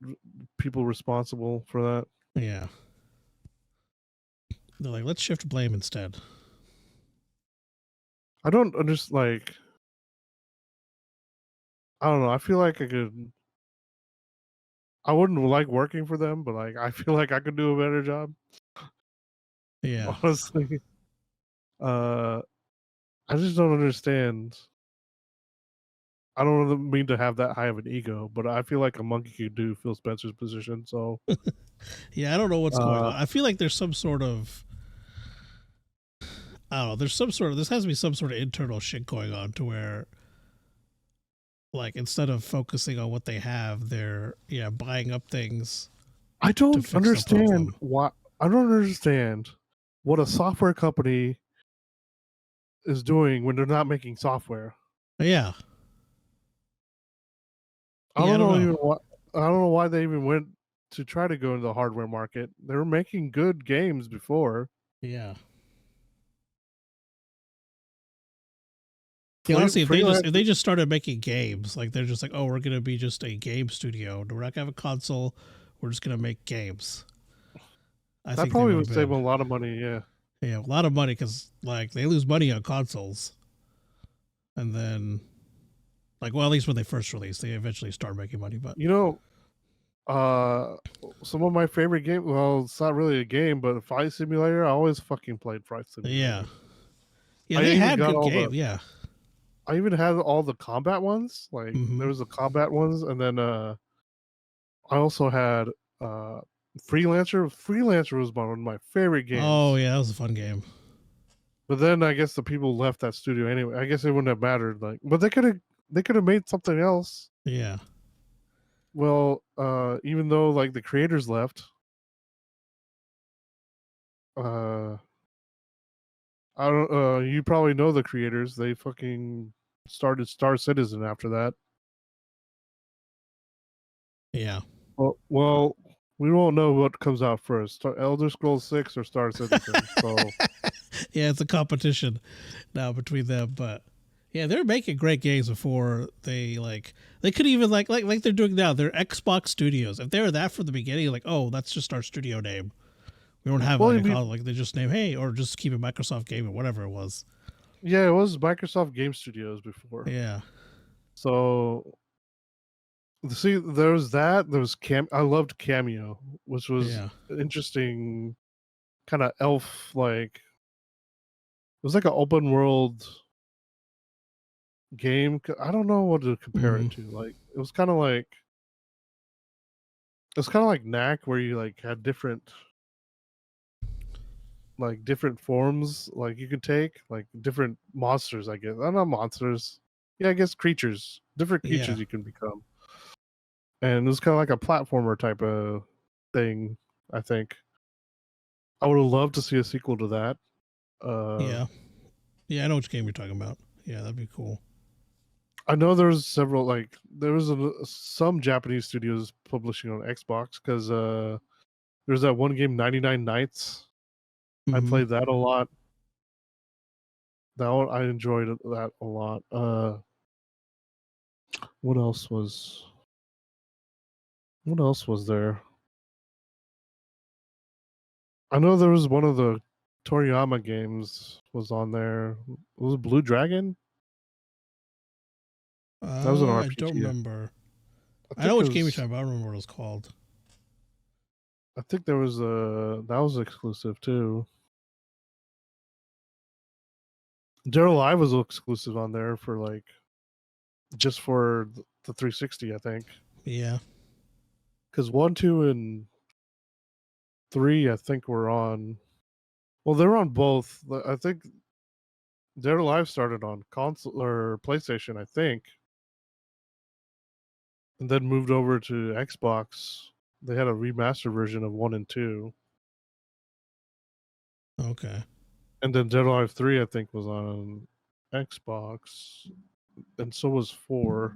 people responsible for that. Yeah. They're like, let's shift blame instead. I don't understand. Like, I don't know. I feel like I wouldn't like working for them, but like I feel like I could do a better job. Yeah. Honestly. I just don't understand. I don't mean to have that high of an ego, but I feel like a monkey could do Phil Spencer's position. So yeah, I don't know what's going on. I feel like there's some sort of I don't know. There's this has to be some sort of internal shit going on to where like instead of focusing on what they have, they're buying up things. I don't understand why. I don't understand what a software company is doing when they're not making software. Yeah. I don't know why they even went to try to go into the hardware market. They were making good games before. Yeah. Yeah, honestly, if they just started making games, like they're just like, oh, we're gonna be just a game studio. We're not gonna have a console. We're just gonna make games. I think probably would save a lot of money. Yeah. Yeah, a lot of money because like they lose money on consoles, and then like well, at least when they first release, they eventually start making money. But some of my favorite games. Well, it's not really a game, but a Flight Simulator. I always fucking played Flight Simulator. Yeah, they had good game. Yeah. I even had all the combat ones. Like there was the combat ones, and then I also had Freelancer. Freelancer was one of my favorite games. Oh yeah, that was a fun game. But then I guess the people left that studio anyway. I guess it wouldn't have mattered. Like, but they could have made something else. Yeah. Well, even though like the creators left, I don't. You probably know the creators. They fucking started Star Citizen after that. Yeah. Well, we won't know what comes out first: Elder Scrolls 6 or Star Citizen. So yeah, it's a competition now between them. But yeah, they're making great games before they could even like they're doing now. They're Xbox Studios. If they were that from the beginning, like that's just our studio name. We don't have like they just name or just keep it Microsoft Game or whatever it was. Yeah, it was Microsoft Game Studios before. Yeah. So see, there was that. There was I loved Cameo, which was interesting, kind of elf like. It was like an open world game. I don't know what to compare it to. Like it was kind of like Knack, where you like had different forms like you could take, like different monsters. I guess not monsters. Yeah, I guess creatures, different creatures you can become. And it was kind of like a platformer type of thing. I think I would have loved to see a sequel to that. Yeah, I know which game you're talking about. Yeah, that'd be cool. I know there's several, like there was some Japanese studios publishing on Xbox because there's that one game 99 Nights. I played that a lot. That one I enjoyed that a lot. What else was? What else was there? I know there was one of the Toriyama games was on there. Was it Blue Dragon? That was an I don't RPG. remember. I I know think it which game you're talking was. about. I don't remember what it was called. I think there was a that was exclusive too. Dead or Alive was exclusive on there for like just for the 360, I think. Yeah. Because 1, 2, and 3, I think were on. Well, they're on both. I think Dead or Alive started on console or PlayStation, I think, and then moved over to Xbox. They had a remastered version of 1 and 2, Okay. and then Dead or Alive 3, I think, was on Xbox, and so was 4.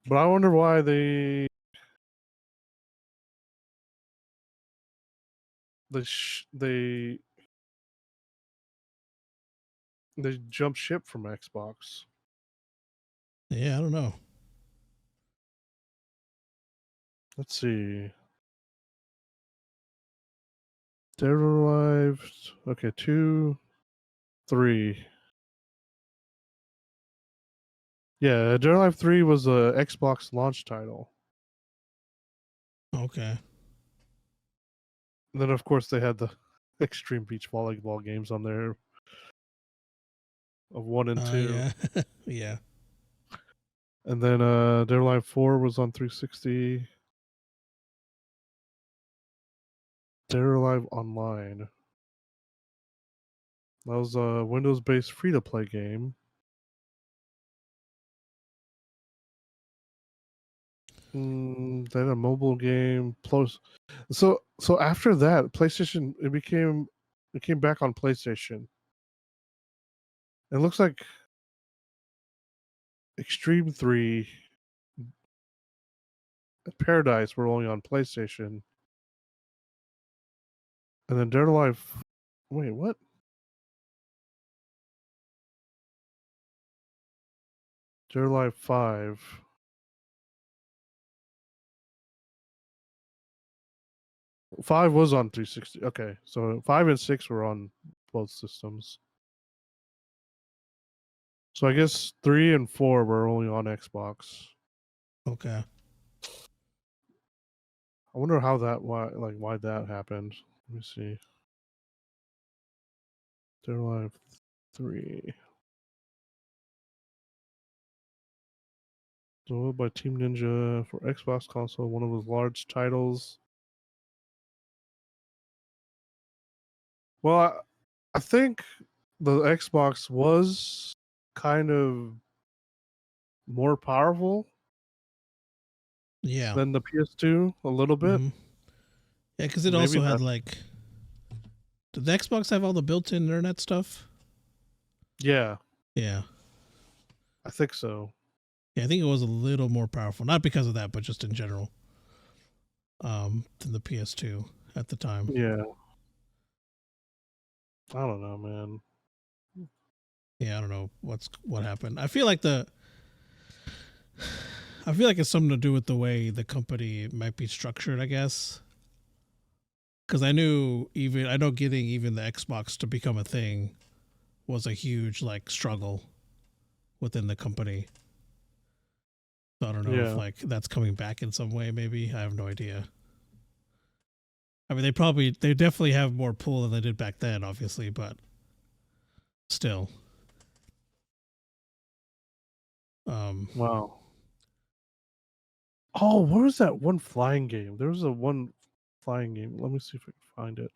But I wonder why they jumped ship from Xbox. Yeah, I don't know. Let's see. Dead or Alive. Okay, 2, 3. Yeah, Dead or Alive 3 was a Xbox launch title. Okay. And then, of course, they had the Extreme Beach Volleyball games on there of 1 and 2. Yeah. Yeah. And then Dead or Alive 4 was on 360. Dead or Alive Online. That was a Windows-based free-to-play game. Then a mobile game. Plus, so after that, PlayStation it came back on PlayStation. It looks like Extreme 3 Paradise were only on PlayStation. And then Dead or Alive. Wait, what? Dead or Alive 5. 5 was on 360. Okay, so 5 and 6 were on both systems. So I guess 3 and 4 were only on Xbox. Okay. I wonder how that why that happened. Let me see. Dead or Alive 3. Developed by Team Ninja for Xbox console, one of his large titles. Well, I think the Xbox was kind of more powerful Yeah. than the PS2 a little bit. Mm-hmm. Yeah, because So it maybe also that. had like. Did the Xbox have all the built-in internet stuff? Yeah, Yeah. I think so. Yeah, I think it was a little more powerful, not because of that, but just in general, than the PS2 at the time. Yeah. I don't know, man. Yeah, I don't know what happened. I feel like it's something to do with the way the company might be structured, I guess. Because I know getting even the Xbox to become a thing was a huge like struggle within the company. So I don't know if Yeah. like that's coming back in some way. Maybe I have no idea. I mean, they definitely have more pull than they did back then, obviously, but still. Wow. Oh, where was that one flying game? There was a one flying game. Let me see if I can find it.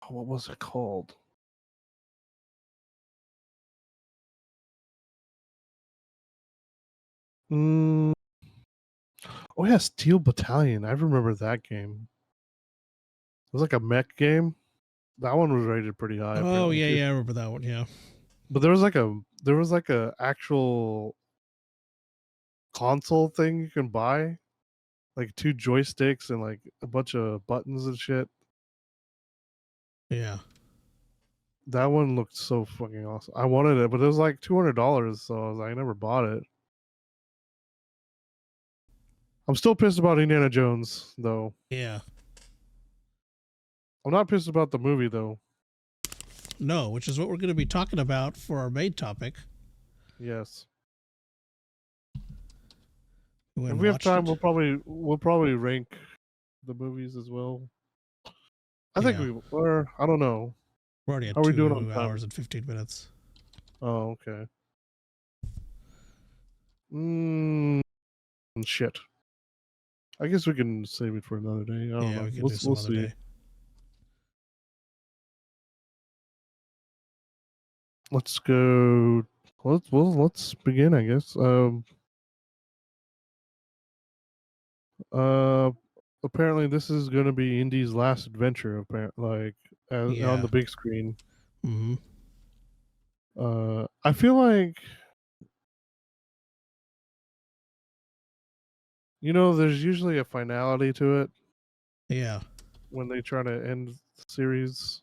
Oh, what was it called? Mm, oh yeah, Steel Battalion. I remember that game. It was like a mech game. That one was rated pretty high Oh apparently yeah, too. yeah, I remember that one. Yeah. But there was like a actual console thing you can buy like 2 joysticks and like a bunch of buttons and shit. Yeah. That one looked so fucking awesome. I wanted it, but it was like $200, so I was like, I never bought it. I'm still pissed about Indiana Jones, though. Yeah. I'm not pissed about the movie, though. No, which is what we're going to be talking about for our main topic. Yes. We If we have time, it. we'll probably rank the movies as well. I think Yeah. I don't know. We're already at How are we doing on 2 time? hours and 15 minutes. Oh, okay. Shit. I guess we can save it for another day. I don't know. We can We'll do some other see. day. Let's go. Let's begin. I guess. Apparently this is going to be Indy's last adventure. Apparently, on the big screen. Mm-hmm. I feel like, there's usually a finality to it. Yeah. When they try to end the series,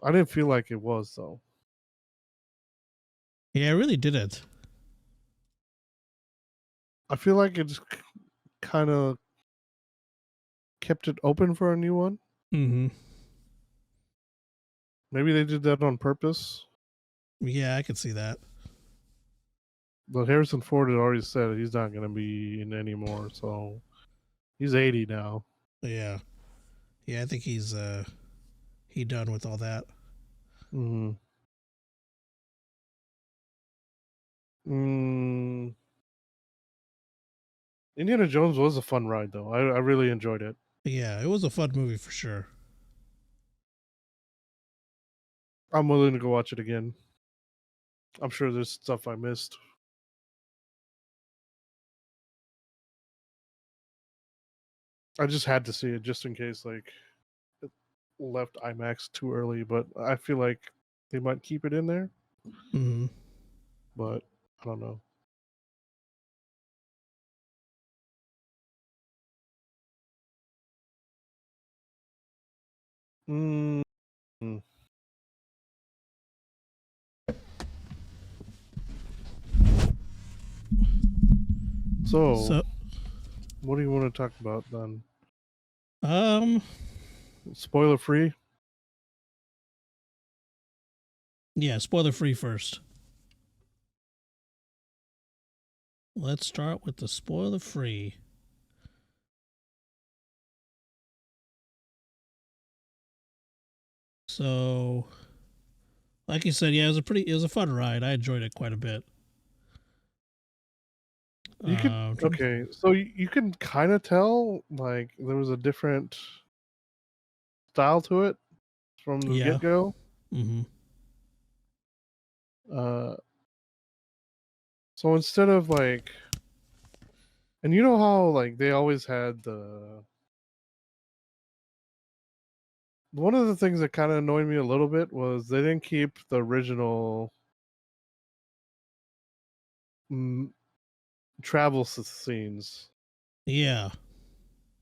I didn't feel like it was though. Yeah, I really didn't. I feel like it just kind of kept it open for a new one. Mm-hmm. Maybe they did that on purpose. Yeah, I can see that. But Harrison Ford had already said he's not going to be in anymore, so he's 80 now. Yeah. Yeah, I think he's he done with all that. Mm-hmm. Indiana Jones was a fun ride, though. I really enjoyed it. Yeah, it was a fun movie for sure. I'm willing to go watch it again. I'm sure there's stuff I missed. I just had to see it just in case, like, it left IMAX too early, but I feel like they might keep it in there. Mm-hmm. But I don't know. Mm-hmm. So, what do you want to talk about then? Spoiler free? Yeah, spoiler free first. Let's start with the spoiler free. So, like you said, yeah, it was a fun ride. I enjoyed it quite a bit. You could okay, so you can kind of tell like there was a different style to it from the get go. Mm-hmm. So instead of like, and you know how like they always had one of the things that kind of annoyed me a little bit was they didn't keep the original travel scenes. Yeah.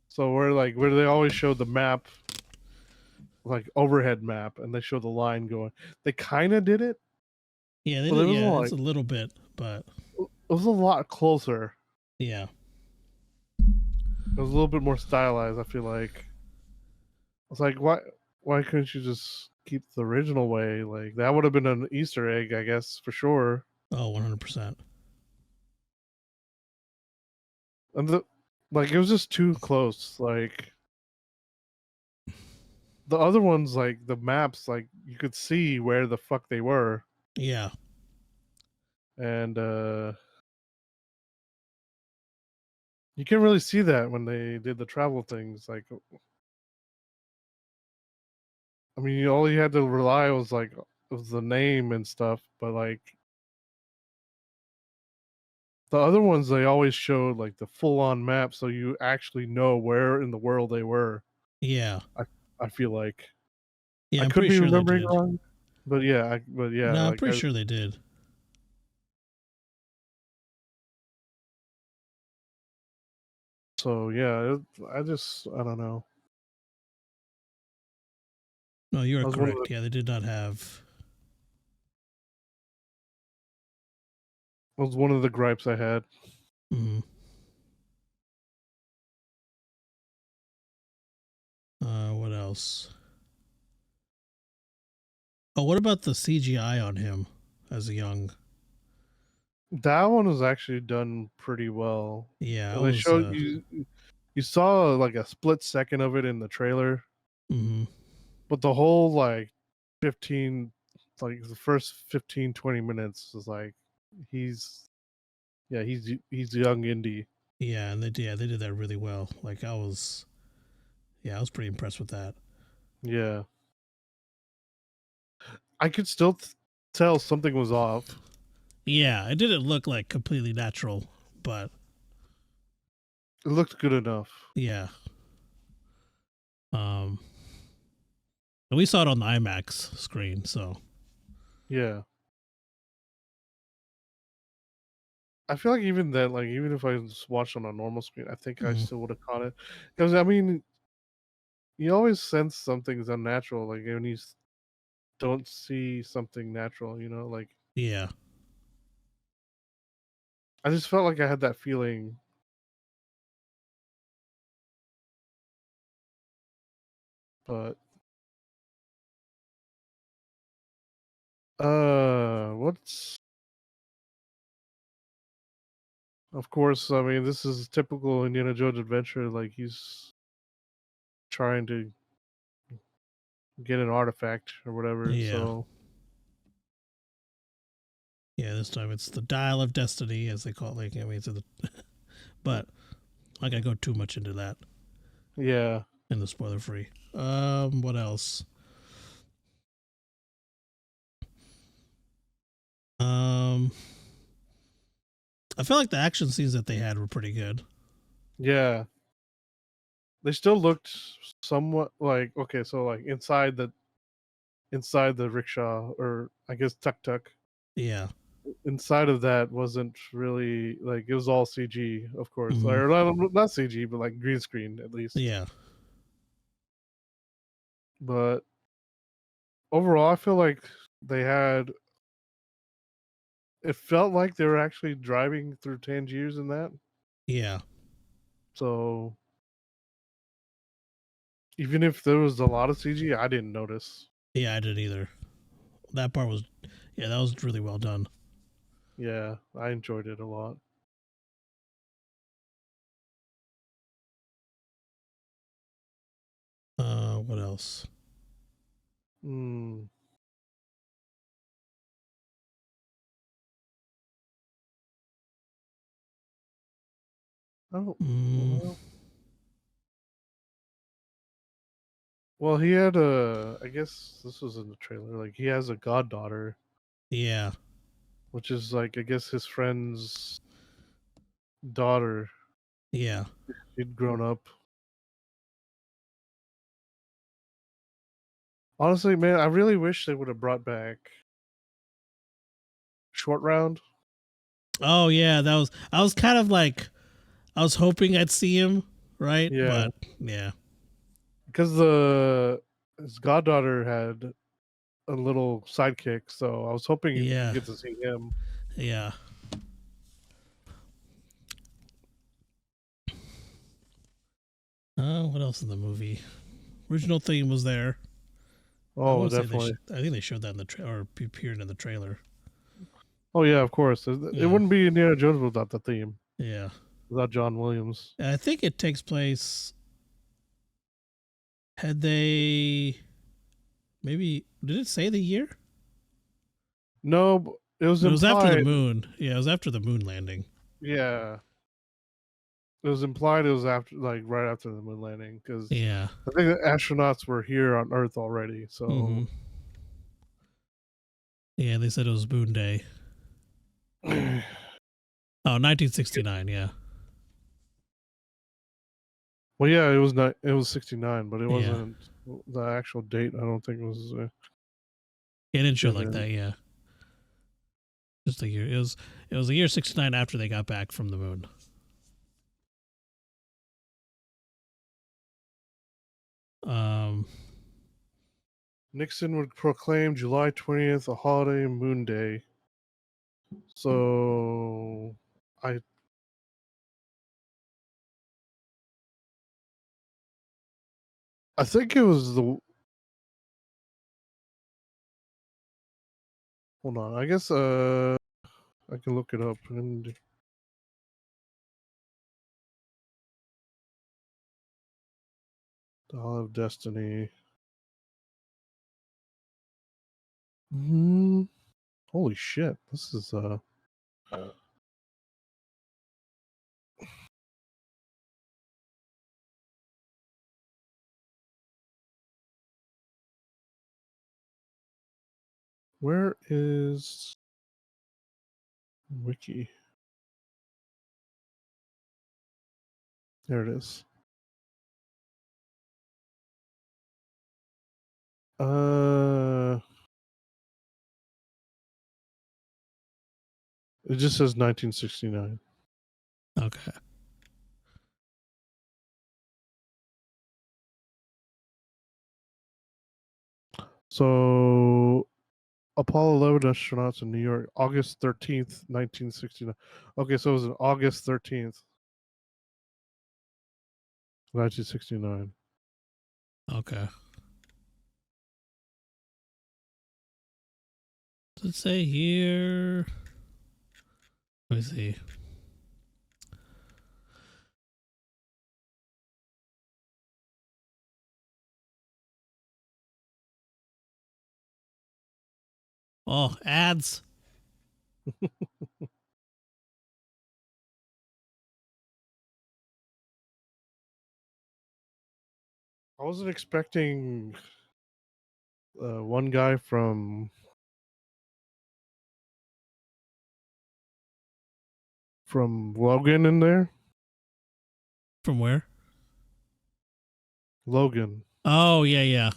So where they always showed the map, like overhead map, and they showed the line going. They kind of did it. Yeah, they did. Yeah, it's a little bit, but it was a lot closer. Yeah. It was a little bit more stylized. I feel like. I was like, why couldn't you just keep the original way? Like that would have been an Easter egg, I guess, for sure. Oh, 100%. And it was just too close. Like the other ones, like the maps, like you could see where the fuck they were. Yeah. And you can't really see that when they did the travel things. Like, I mean, all you had to rely was the name and stuff, but like the other ones, they always showed like the full-on map, so you actually know where in the world they were. Yeah. I feel like. Yeah, I I'm could pretty be sure remembering they did. wrong, but yeah, No, I'm pretty sure they did. So yeah, I don't know. No, you are That was one of correct. Yeah, they did not have. the gripes I had. Mm, what else? Oh, what about the CGI on him as a young? That one was actually done pretty well. Yeah, I They was. showed you. You saw like a split second of it in the trailer, Mm-hmm. but the whole like 15, like the first 15-20 minutes was like he's he's young Indy. Yeah, and they did that really well. Like I was. Yeah, I was pretty impressed with that. Yeah, I could still tell something was off. Yeah, it didn't look like completely natural, but It looked good enough. yeah. Um, and we saw it on the IMAX screen, so Yeah. I feel like even that, like even if I just watched on a normal screen, I think I mm, still would have caught it. Because I mean, you always sense something's unnatural, like when you don't see something natural. Like yeah, I just felt like I had that feeling. But what's of course, I mean, this is typical Indiana Jones adventure. Like he's trying to get an artifact or whatever. yeah, So yeah. This time it's the Dial of Destiny, as they call it. Like I mean, but I gotta go too much into that yeah, in the spoiler free. What else? Um, I felt like the action scenes that they had were pretty good. yeah. They still looked somewhat like okay. So like inside the rickshaw, or I guess tuk tuk. Yeah. Inside of that wasn't really like it was all CG, of course, Mm-hmm. or not CG, but like green screen at least. Yeah. But overall, I feel like they had. It felt like they were actually driving through Tangiers in that. Yeah. So even if there was a lot of CG, I didn't notice. Yeah. I didn't either. That part was. Yeah, that was really well done. Yeah, I enjoyed it a lot. What else? Mm. Oh, Mm, well, he had a. I guess this was in the trailer. Like he has a goddaughter, yeah. which is like I guess his friend's daughter. Yeah. She'd grown up. Honestly, man, I really wish they would have brought back Short Round. Oh yeah, that was. I was kind of like. I was hoping I'd see him, right? Yeah, But yeah. because his goddaughter had a little sidekick, so I was hoping you Yeah. get to see him. Yeah. What else in the movie? Original theme was there. I Oh, want to say definitely. I think they showed that in the or appeared in the trailer. Oh yeah, of course. It Yeah. wouldn't be Indiana Jones without the theme, Yeah. without John Williams. And I think it takes place. Had they maybe did it say the year? No, but it was It was after the implied. moon. Yeah, it was after the moon landing. Yeah, it was implied. It was after, like, right after the moon landing, because Yeah. I think the astronauts were here on Earth already. Mm-hmm. So, Yeah, they said it was Moon Day. Oh, 1969. Yeah. well, yeah, it was not. It was 69, but it Yeah. wasn't the actual date. I don't think it was It didn't show like given. that. Yeah. Just the year. It was the year 69 after they got back from the moon. Nixon would proclaim July 20th a holiday moon day. So I think it was the. Hold on. I guess I can look it up. And the Hall of Destiny. Holy shit! This is Where is Wiki? There it is. It just says 1969. Okay. So Apollo 11 astronauts in New York, August 13th, 1969. Okay, so it was on August 13th, 1969. Okay. Does it say here? Let me see. Oh, ads. I wasn't expecting one guy from Logan in there. From where? Logan. Oh, yeah, yeah.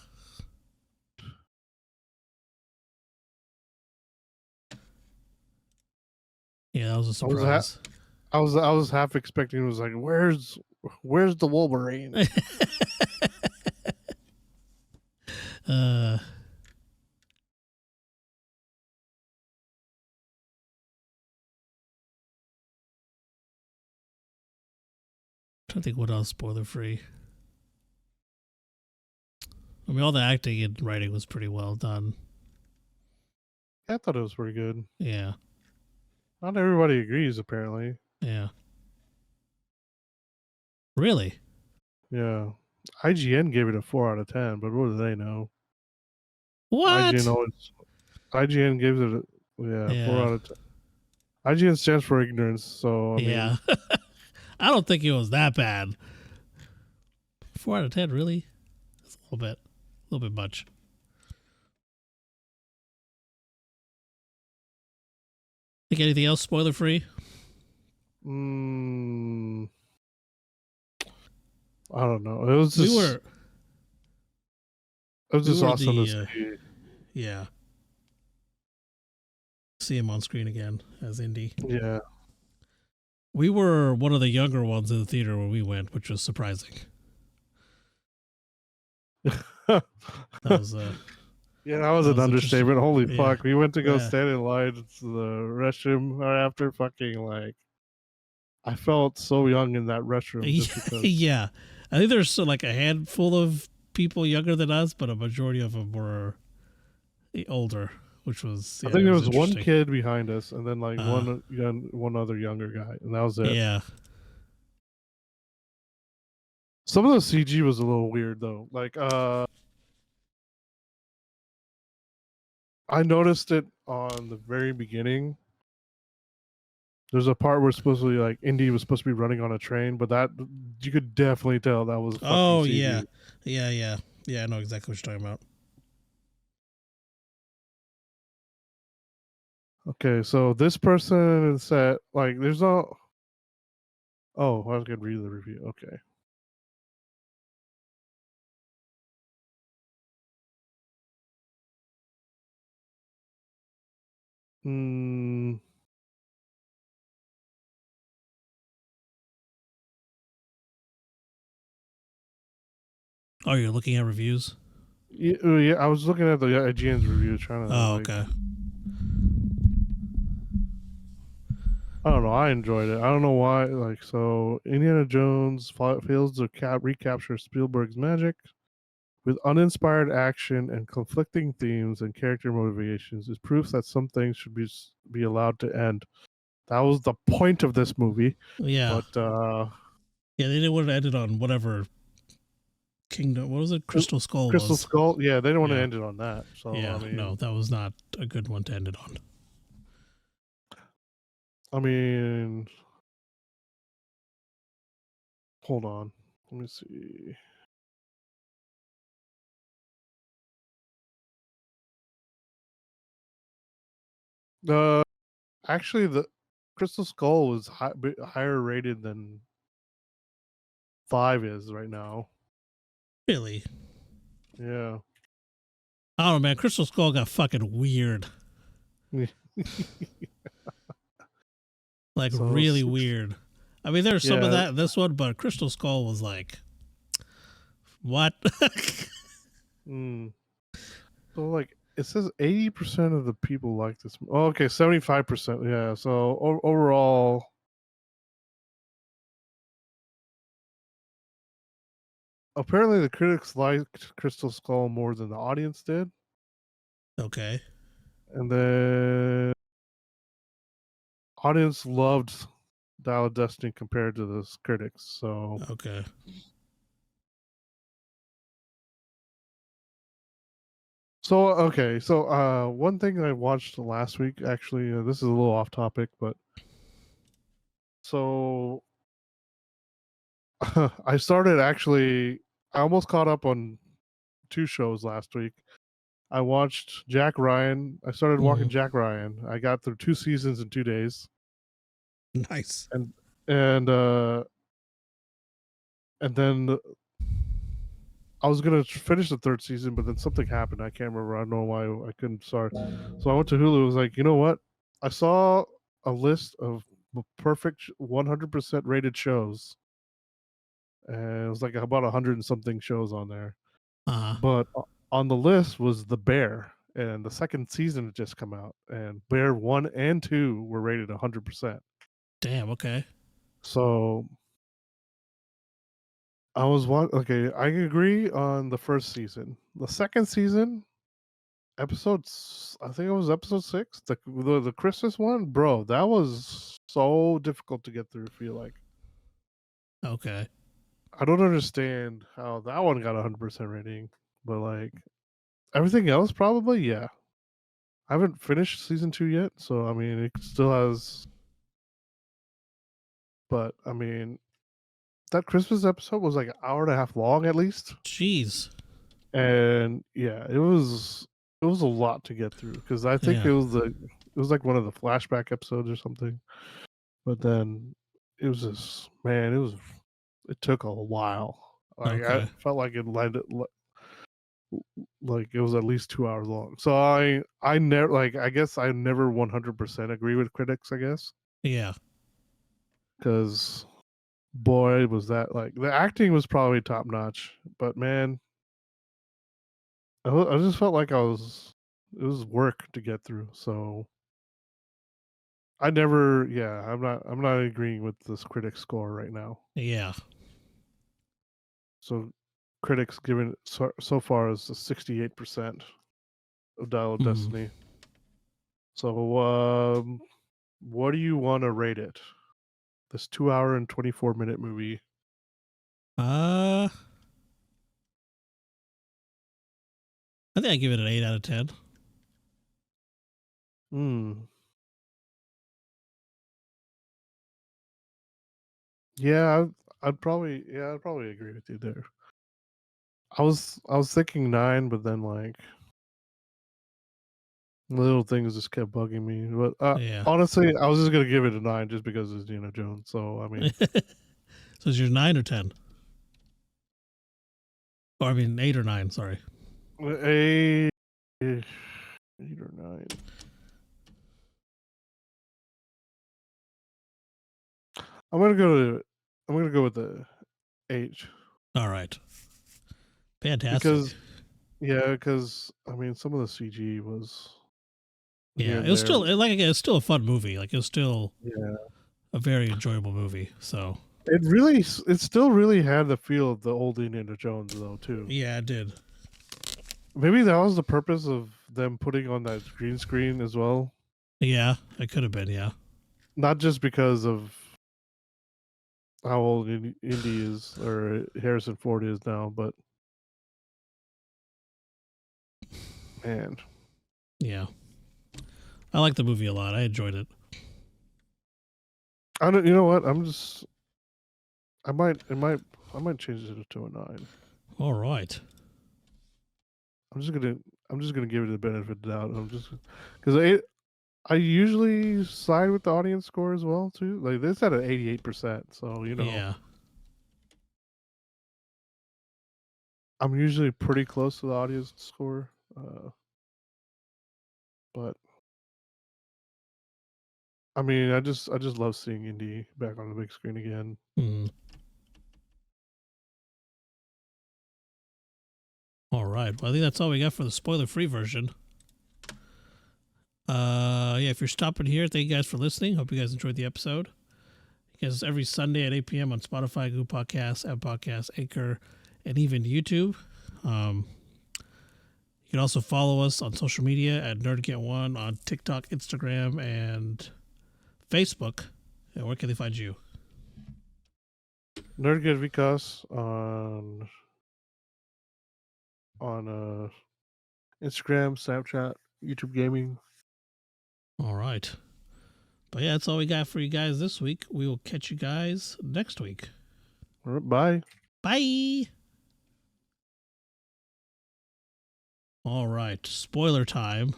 Yeah, that was a surprise. I was half expecting. It was like, where's the Wolverine? uh, trying to think what else spoiler free. I mean, all the acting and writing was pretty well done. I thought it was pretty good. Yeah. Not everybody agrees, apparently. Yeah. Really? Yeah. IGN gave it a 4 out of 10, but what do they know? What? IGN gives it a 4 out of 10. IGN stands for ignorance, so I mean, I don't think it was that bad. 4 out of 10, really? That's a little bit much. Think anything else spoiler free? I don't know. It was just awesome to see. Yeah. See him on screen again as Indy. Yeah. We were one of the younger ones in the theater when we went, which was surprising. That was that was an understatement. Holy fuck. We went to go Yeah. stand in line to the restroom right after fucking like I felt so young in that restroom just because. Yeah. I think there's like a handful of people younger than us, but a majority of them were older, which was I think there was one kid behind us and then like one other younger guy, and that was it. Yeah. Some of the CG was a little weird though. Like I noticed it on the very beginning. There's a part where supposed to be like Indy was supposed to be running on a train, but that you could definitely tell that was fucking CG. Yeah. I know exactly what you're talking about. Okay, so this person said like there's no. Oh, I was gonna read the review. Okay. Oh, you're looking at reviews? Yeah, I was looking at the IGN's review, trying to Oh, like. okay. I don't know. I enjoyed it. I don't know why. Like, so Indiana Jones fails to recapture Spielberg's magic with uninspired action and conflicting themes and character motivations is proof that some things should be allowed to end. That was the point of this movie. Yeah. But Yeah, they didn't want to end it on whatever Kingdom. What was it? Crystal Skull Crystal was. Skull, yeah, they don't want to Yeah. end it on that. So Yeah. No, that was not a good one to end it on. I mean, hold on. Let me see. The Actually, the Crystal Skull was higher rated than 5 is right now. Really? Yeah. I don't know, man. Crystal Skull got fucking weird. Like, So really weird. I mean, there's some of yeah. that in this one, but Crystal Skull was like, what? Mm. So like it says 80% of the people like this. Oh, okay, 75%. Yeah. So overall, apparently the critics liked Crystal Skull more than the audience did, Okay. and then audience loved Dial of Destiny compared to the critics. So Okay. okay. So one thing I watched last week, actually, this is a little off topic, but so I started actually. I almost caught up on 2 shows last week. I watched Jack Ryan. I started walking Mhm. Jack Ryan. I got through 2 seasons in 2 days. Nice. And and uh and then I was gonna finish the 3rd season, but then something happened. I can't remember. I don't know why I couldn't start. So I went to Hulu. I was like, you know what? I saw a list of perfect 100% rated shows, and it was like about 100 and something shows on there. Uh huh. But on the list was The Bear, and the 2nd season had just come out, and Bear 1 and 2 were rated 100%. Damn. Okay. So I was okay. I agree on the 1st season. The 2nd season, episodes. I think it was episode 6, the Christmas one, bro. That was so difficult to get through. Feel like Okay. I don't understand how that one got 100% rating, but like everything else, probably yeah. I haven't finished season 2 yet, so I mean it still has. But I mean that Christmas episode was like an hour and a half long at least. Jeez. And yeah, it was a lot to get through because I think Yeah. it was like one of the flashback episodes or something. But then it was just, man, it took a while. Like I Okay. felt like it landed like it was at least 2 hours long. So I never, like, I guess I never 100% agree with critics. I guess Yeah. because boy was that, like, the acting was probably top notch, but man, I just felt like it was work to get through. So I never, yeah, I'm not agreeing with this critic score right now. Yeah. So critics given it so far is 68% of Dial of Hmm. Destiny. So what do you want to rate it? This 2 hour and 24-minute movie. Uh, I think I give it an 8 out of 10. Hmm. Yeah, I'd probably agree with you there. I was thinking 9, but then like little things just kept bugging me. But Yeah. honestly, I was just gonna give it a 9 just because it's Indiana Jones. So I mean, So it's your 9 or 10, or I mean 8 or 9. Sorry. a 8 or 9. I'm gonna go with the 8. All right. Fantastic. Because I mean, some of the CG was here Yeah, and it was there. still like again, it's still a fun movie. Like it was still Yeah, a very enjoyable movie. So it still really had the feel of the old Indiana Jones though too. yeah, it did. Maybe that was the purpose of them putting on that green screen as well. Yeah, it could have been. Yeah, Not just because of how old Indy is or Harrison Ford is now, but man, yeah. I like the movie a lot. I enjoyed it. I don't. You know what? I might change it to a 9. All right. I'm just gonna give it the benefit of the doubt. I'm just because I usually side with the audience score as well too. Like this at an 88%, so Yeah. I'm usually pretty close to the audience score. But I mean, I just love seeing Indy back on the big screen again. Mm. All right. Well, I think that's all we got for the spoiler-free version. Yeah, if you're stopping here, thank you guys for listening. Hope you guys enjoyed the episode. You guys every Sunday at 8 p.m. on Spotify, Google Podcasts, Apple Podcasts, Anchor, and even YouTube. You can also follow us on social media at NerdDotGet1 on TikTok, Instagram, and Facebook. And where can they find you? NerdGet Vikas on Instagram, Snapchat, YouTube Gaming. All right. But yeah, that's all we got for you guys this week. We will catch you guys next week. All right, bye. Bye. All right. Spoiler time.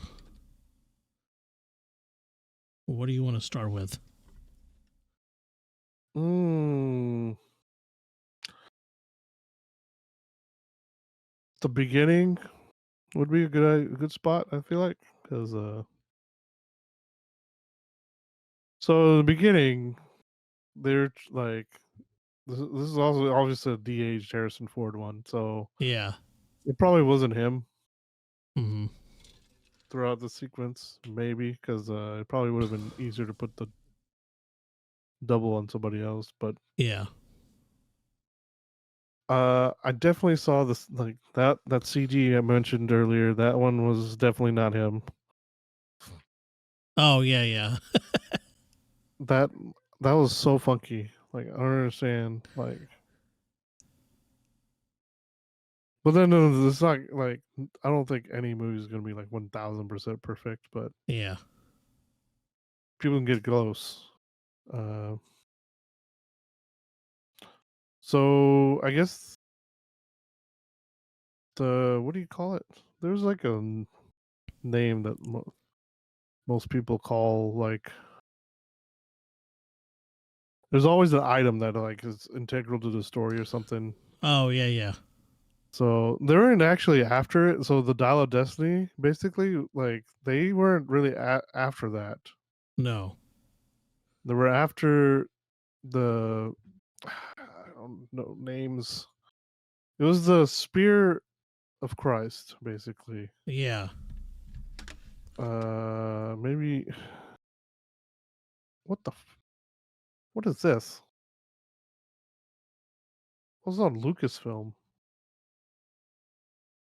What do you want to start with? The beginning would be a good spot. I feel like because so the beginning they're like this is also obviously a de-aged Harrison Ford one, so Yeah. it probably wasn't him Mm-hmm. throughout the sequence, maybe because it probably would have been easier to put the double on somebody else. But Yeah. I definitely saw this like that CG I mentioned earlier. That one was definitely not him. Oh, yeah, yeah. That was so funky. Like I don't understand. Like, but then it's not like I don't think any movie is gonna be like 1000% perfect, but Yeah. people can get close. So I guess the what do you call it? There's like a name that most people call like. There's always an item that like is integral to the story or something. Oh, yeah, yeah. So they weren't actually after it. So the Dial of Destiny, basically, like they weren't really after that. No. They were after the I don't know names. It was the Spear of Christ, basically. Yeah. Maybe what the what is this? What's on Lucasfilm?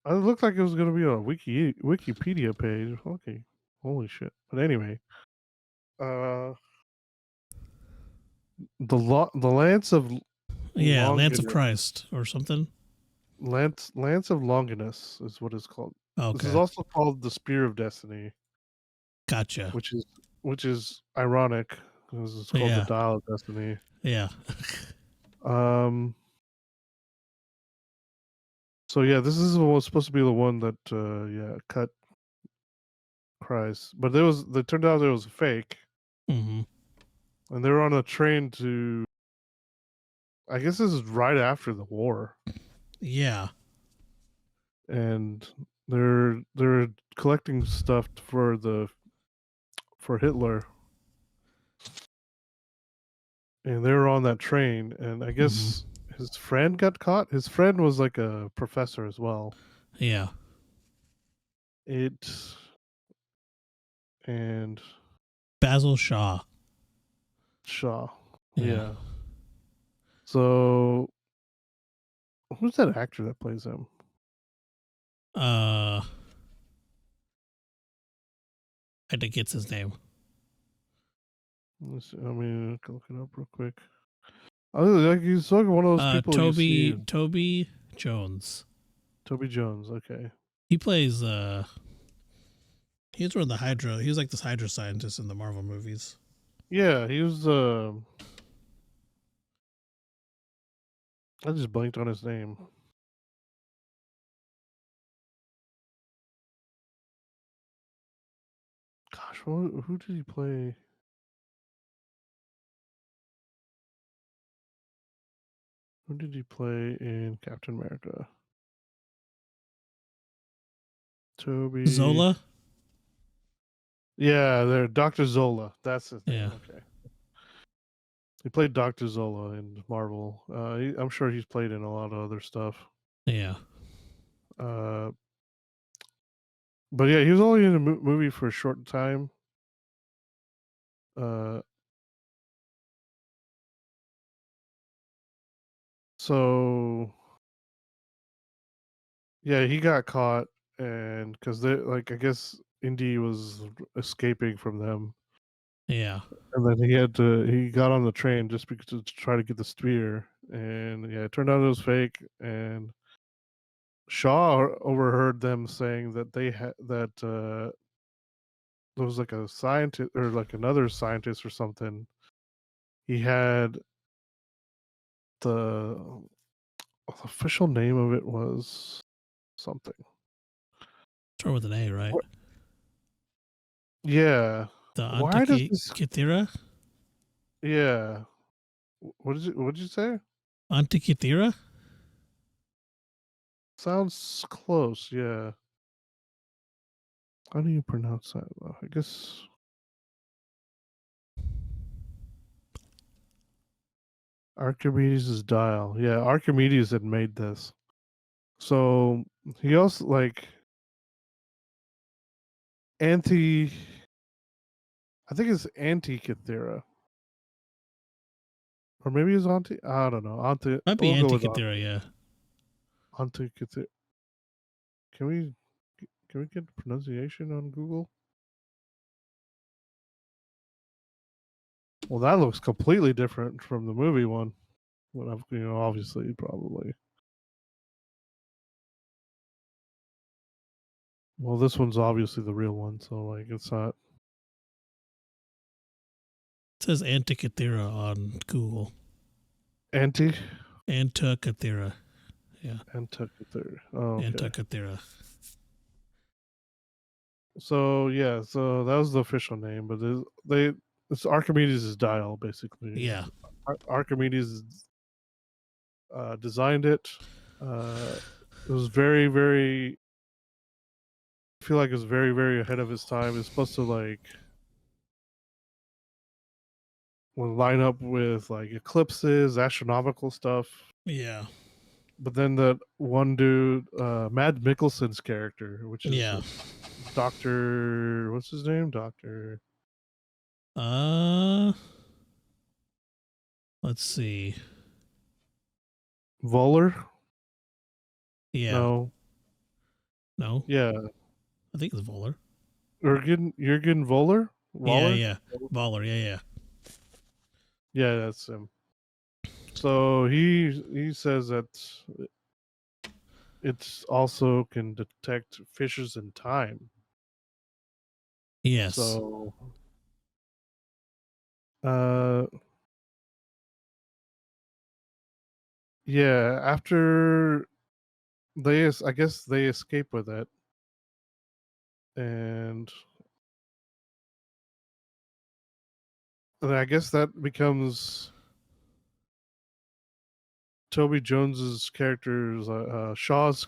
It looked like it was gonna be on a Wikipedia page. Okay, holy shit! But anyway, uh, the Lance of Yeah. Lance of Longinus, Christ or something. Lance of Longinus is what it's called. This is Okay. also called the Spear of Destiny, Gotcha. which is ironic because it's called the Yeah. Dial of Destiny. Yeah. Um. So yeah, this is was supposed to be the one that cut Christ, but it turned out it was fake, Mm-hmm. and they were on a train to. I guess this is right after the war, Yeah. and they're collecting stuff for Hitler, and they were on that train, and I Mm-hmm. guess his friend got caught. His friend was like a professor as well. Yeah. It and Basil Shaw. Shaw. Yeah. Yeah. So who's that actor that plays him? I think it's his name. I mean, I can look it up real quick. Like he's like one of those people you see. Toby Jones. Toby Jones. Okay. He plays he's one of the Hydra. He was like this Hydra scientist in the Marvel movies. Yeah, he was. I just blanked on his name. Gosh, who did he play? Who did he play in Captain America? Toby Zola? Yeah, there, Dr. Zola. That's his name. Yeah. Okay. He played Dr. Zola in Marvel. I'm sure he's played in a lot of other stuff. Yeah. Uh, but yeah, he was only in a movie for a short time. So yeah, he got caught, and because they like, I guess Indy was escaping from them, Yeah. and then he got on the train just because to try to get the spear, and yeah, it turned out it was fake, and Shaw overheard them saying that they had that there was like a scientist or like another scientist or something. He had the official name of it was something. Start with an A, right? What? Yeah. The Why does this? Antikythera? Yeah. What is it? What did you say? Antikythera? Sounds close. Yeah. How do you pronounce that? I guess Archimedes' dial. Yeah, Archimedes had made this. So he also like anti. I think it's Antikythera. Or maybe it's anti. I don't know. Might be We'll go with Antikythera, yeah. Antikythera. Can we get pronunciation on Google? Well, that looks completely different from the movie one. Well, obviously, probably. Well, this one's obviously the real one, so like it's not. It says Antikythera on Google. Antikythera. Yeah. Antikythera. Oh, okay. Antikythera. So yeah, so that was the official name, but it's Archimedes' dial basically. Yeah. Archimedes designed it. It was very, very. I feel like it was very, very ahead of its time. It's supposed to like line up with like eclipses, astronomical stuff. Yeah. But then that one dude, Mad Mikkelsen's character, which is Doctor, what's his name? Doctor. Let's see. Voller. Yeah. No. Yeah. I think it's Voller. Jürgen Voller. Waller? Yeah. Voller. Yeah. Yeah, that's him. So he says that it's also can detect fissures in time. Yes. So, yeah, after I guess they escape with it, and I guess that becomes Toby Jones's character's Shaw's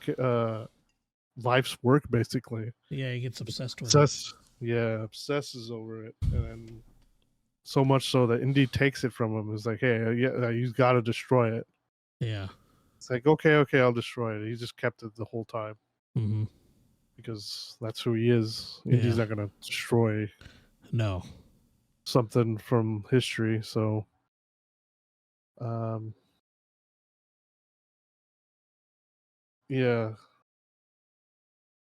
life's work, basically. Yeah, he gets obsessed with it. Yeah, obsesses over it, and then so much so that Indy takes it from him. Is like, hey, yeah, you've got to destroy it. Yeah. It's like, okay, I'll destroy it. He just kept it the whole time Mm-hmm. because that's who he is. Indy's Yeah. not gonna destroy No. something from history. So, um, yeah.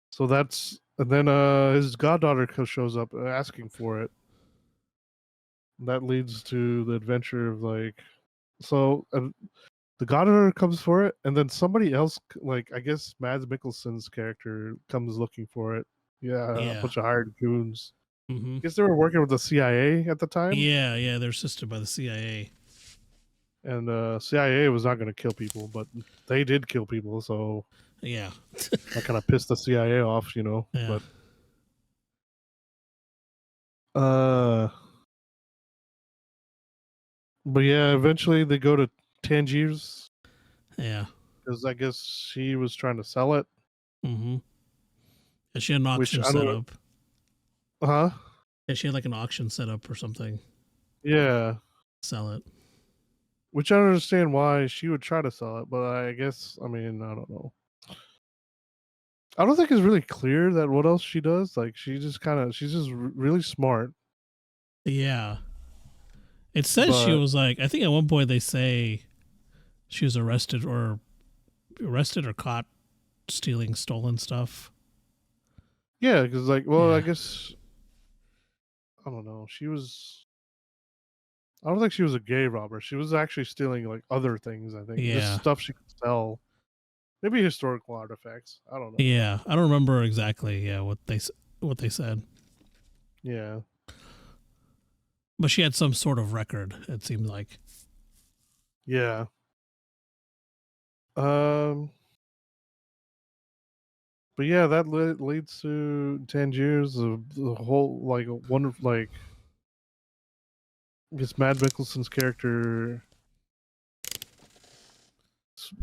So that's and then his goddaughter shows up asking for it. That leads to the adventure of like, so the goddaughter comes for it, and then somebody else, like I guess Mads Mikkelsen's character, comes looking for it. Yeah, a Yeah. bunch of hired goons. Mm-hmm. I guess they were working with the CIA at the time, Yeah. Yeah. They're assisted by the CIA. and CIA was not going to kill people, but they did kill people, so Yeah. that kind of pissed the CIA off, you know. Yeah. Uh, but yeah, eventually they go to Tangiers Yeah. because I guess she was trying to sell it, Mm-hmm. And she had an which auction I set don't, up. huh? Yeah, she had like an auction set up or something. Yeah, Sell it. which I don't understand why she would try to sell it, but I guess I mean I don't know. I don't think it's really clear that what else she does. Like she's just really smart, Yeah. It says she but was like, I think at one point they say she was arrested or caught stealing stolen stuff. yeah, because like, well, I Yeah. guess I don't know. I don't think she was a gay robber. She was actually stealing like other things. I think just Yeah. stuff she could sell, maybe historical artifacts. I don't know. Yeah. I don't remember exactly. Yeah, what they said, Yeah, but she had some sort of record. It seemed like. yeah. Um, but yeah, that leads to Tangiers, the whole like wonderful like. I guess Mad Mikkelsen's character,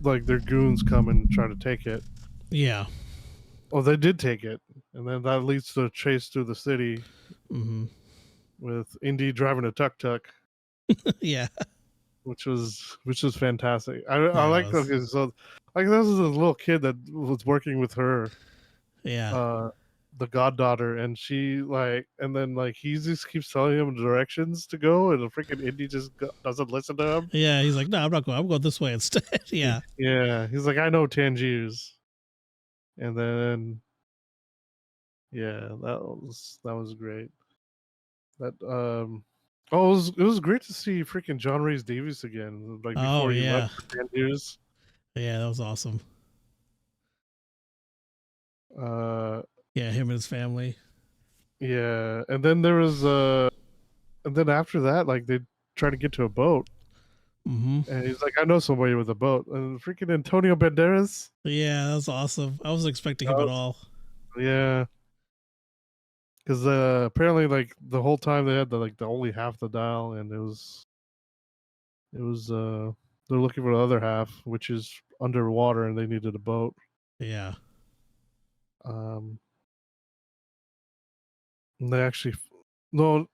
like their goons come and try to take it. Yeah. Oh, they did take it, and then that leads to a chase through the city Mm-hmm. with Indy driving a tuk tuk, Yeah. which was fantastic. I Yeah. It like was. okay, so like this is a little kid that was working with her, Yeah. uh, the goddaughter, and she like, and then like he just keeps telling him directions to go, and the freaking Indy just doesn't listen to him. Yeah. He's like, no, I'm not going. I'm going this way instead. Yeah. Yeah, he's like, I know Tangiers, and then yeah, that was great. That it was great to see freaking John Rhys Davies again. Like Oh before he yeah. left for Tangiers. Yeah. That was awesome. Uh, Yeah. Him and his family. yeah, and then there was and then after that, like they try to get to a boat, Mm-hmm. and he's like, I know somebody with a boat, and freaking Antonio Banderas. Yeah. That was awesome. I wasn't expecting him at all. Yeah, because apparently like the whole time they had the only half the dial, and it was they're looking for the other half, which is underwater, and they needed a boat. Yeah. Um, and they actually no,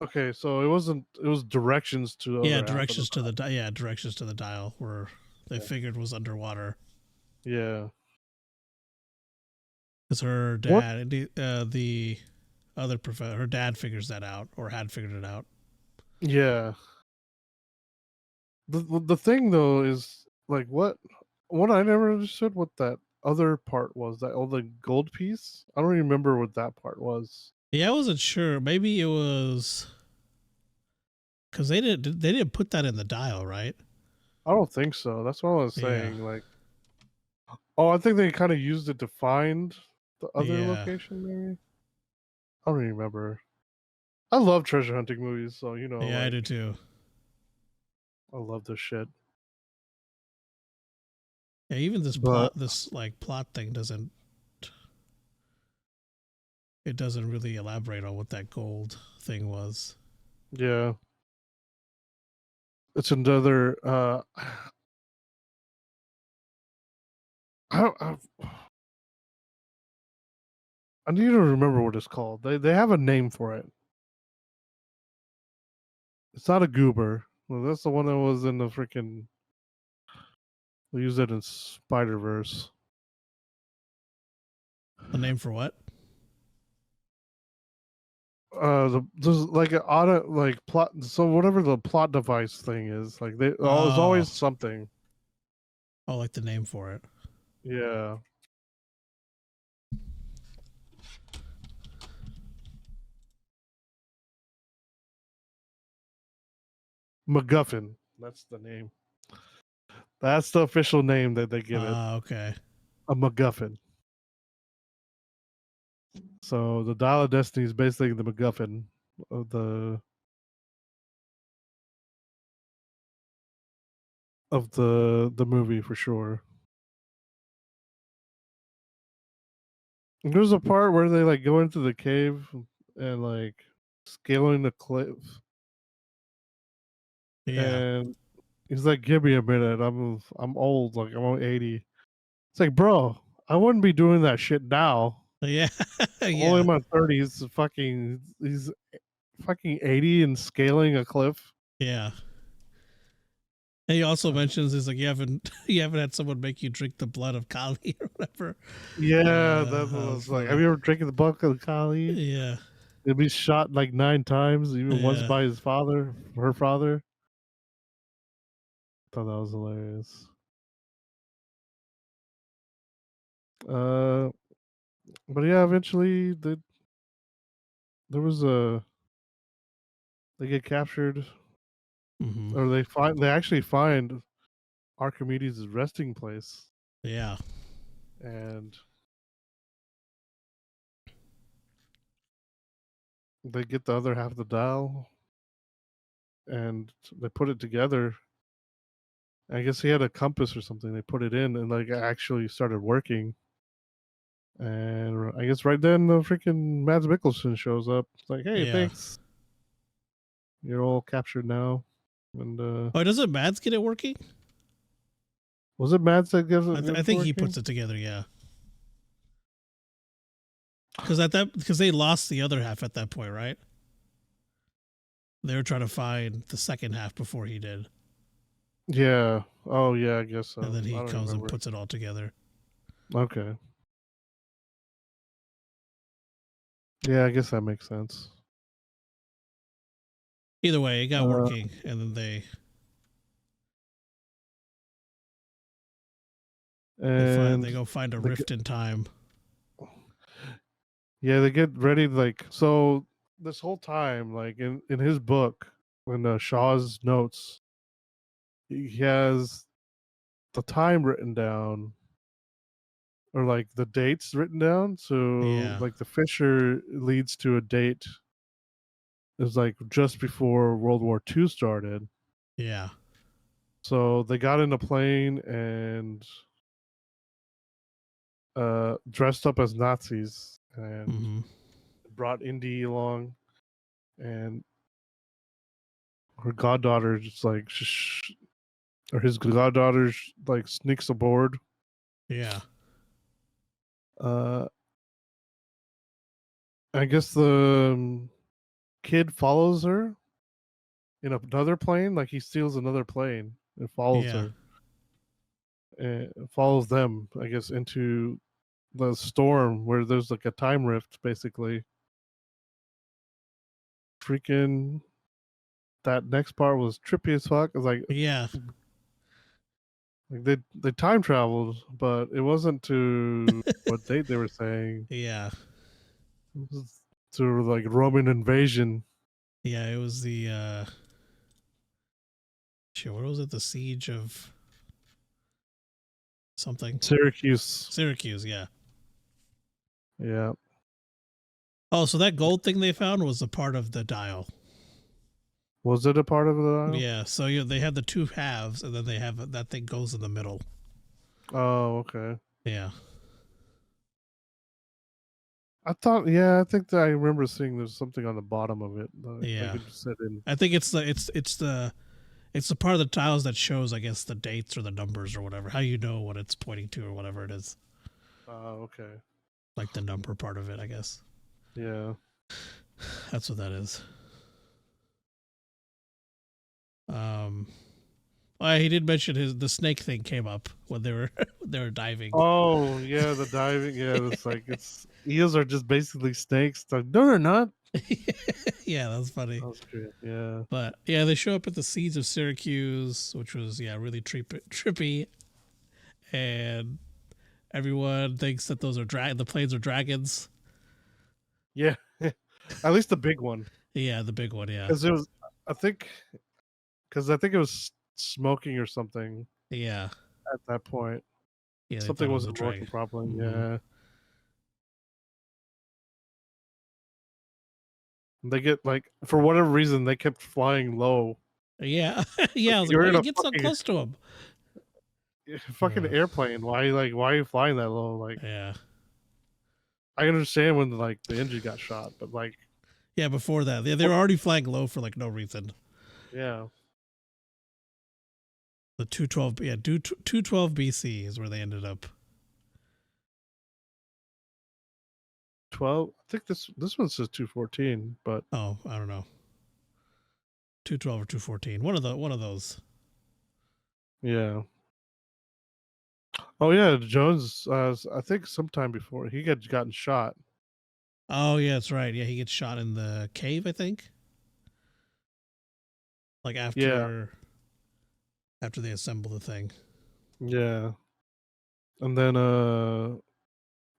okay, so it wasn't. It was directions to the Yeah. other half of Directions to the directions to the dial where they figured was underwater. yeah. Because her What? dad, the other professor, her dad figures that out or had figured it out. Yeah. The thing though is like what I never understood what that other part was, that the gold piece. I don't remember what that part was. Yeah, I wasn't sure. Maybe it was because they didn't put that in the dial, right? I don't think so. That's what I was Yeah. saying. Like, oh, I think they kind of used it to find the other Yeah. location. Maybe I don't remember. I love treasure hunting movies, so Yeah, I like do too. I love this shit. Yeah, even But this like plot thing doesn't really elaborate on what that gold thing was. yeah, it's another. I I need to remember what it's called. They have a name for it. It's not a goober. Well, that's the one that was in the freaking. They use it in Spider-Verse. The name for what? There's like an auto like plot. So whatever the plot device thing is, like there's always something. Oh, like the name for it. Yeah. MacGuffin. That's the name. That's the official name that they give it. Okay. A MacGuffin. So the Dial of Destiny is basically the MacGuffin of the movie for sure. And there's a part where they like go into the cave and like scaling the cliff, Yeah. and he's like, "Give me a minute. I'm old. Like I'm only 80." It's like, bro, I wouldn't be doing that shit now. Yeah. I'm only Yeah. in my 30s. He's fucking 80 and scaling a cliff. Yeah. And he also mentions is like you haven't had someone make you drink the blood of Kali or whatever. Yeah, that's what I was like. Have you ever drinking the buck of Kali? Yeah. He'll be shot like 9 times, even once Yeah. by his father, her father. I thought that was hilarious. But yeah, eventually there was they get captured, Mm-hmm. or they actually find Archimedes' resting place, Yeah. and they get the other half of the dial, and they put it together. I guess he had a compass or something. They put it in, and like it actually started working. And I guess right then the freaking Mads Mikkelsen shows up. It's like, hey, Yeah. thanks. You're all captured now. And Oh, doesn't Mads get it working? was it Mads that gives it? I think he puts it together. Yeah. Because they lost the other half at that point, right? They were trying to find the second half before he did. Yeah. Oh, yeah. I guess so. And then he I don't comes remember. and puts it all together. Okay. Yeah, I guess that makes sense. Either way, it got working, and then they go find a rift in time. Yeah, they get ready. Like, so this whole time, like in his book, in Shaw's notes, he has the time written down, or like the dates written down. So like the fissure leads to a date. It was like just before World War II started. Yeah. So they got in a plane and dressed up as Nazis and brought Indy along, and her goddaughter just like or his goddaughter like sneaks aboard. Yeah. I guess the kid follows her in another plane. Like he steals another plane and follows her. And follows them, I guess, into the storm where there's like a time rift, basically. Freaking that next part was trippy as fuck. It was like, yeah, like they time traveled, but it wasn't to what date they were saying. Yeah. It was to like Roman invasion. Yeah, it was the shit, what was it? The siege of something. Syracuse, yeah. Yeah. Oh, so that gold thing they found was a part of the dial. Was it a part of the dial? Yeah, so they have the two halves, and then they have that thing goes in the middle. Oh, okay. Yeah. I think that I remember seeing there's something on the bottom of it. Yeah. I could sit in. I think it's the part of the tiles that shows, I guess, the dates or the numbers or whatever. How you know what it's pointing to or whatever it is. Oh, okay. Like the number part of it, I guess. Yeah. That's what that is. He did mention the snake thing came up when they were when they were diving. Oh yeah, the diving. Yeah, it's like it's eels are just basically snakes. It's like, no, they're not. Yeah, that's funny. That's true. Yeah. But yeah, they show up at the Siege of Syracuse, which was really trippy, and everyone thinks that those are the planes are dragons. Yeah. At least the big one, Yeah, the big one. Yeah, because it was. I think because I think it was smoking or something yeah, at that point. yeah. They thought Something it was a wasn't dragon. working properly. Hmm. Yeah. They get like for whatever reason they kept flying low. Yeah, Like yeah. I was like, you're why in you a get so close to him? fucking airplane. Why are you flying that low? Like Yeah, I understand when like the engine got shot, but like yeah. Before that, they were already flying low for like no reason. yeah. The 212, 212 BC is where they ended up. 12. I think this one says 214, but Oh, I don't know, 212 or 214. One of those. yeah. Oh yeah, Jones. I think sometime before he had gotten shot. Oh yeah, that's right. Yeah, he gets shot in the cave, I think. Like Yeah, after they assemble the thing. yeah. And then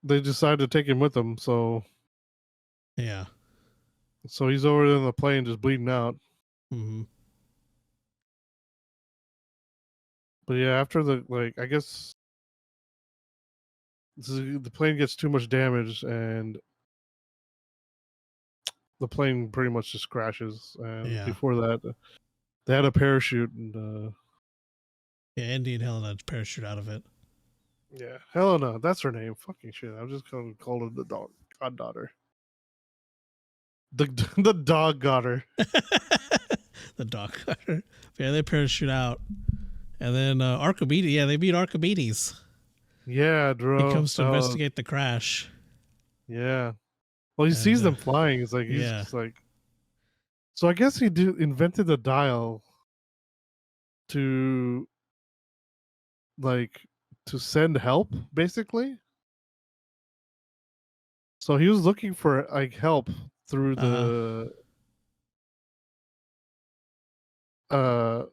they decided to take him with them, so Yeah. he's over there in the plane just bleeding out. Hmm. But yeah, after the I guess the plane gets too much damage and the plane pretty much just crashes. And Yeah. before that, they had a parachute and Yeah. Andy and Helen had to parachute out of it. yeah, Helena, that's her name. Fucking shit, I'm just gonna call her the goddaughter. The dog got her. The dog cutter. Yeah, they parachute out, and then Archimedes. Yeah, they meet Archimedes. Yeah, He bro. comes to investigate the crash. Yeah. Well, he sees And them flying. It's like he's yeah, just like. So I guess he invented the dial to like to send help, basically. So he was looking for like help through uh huh, uh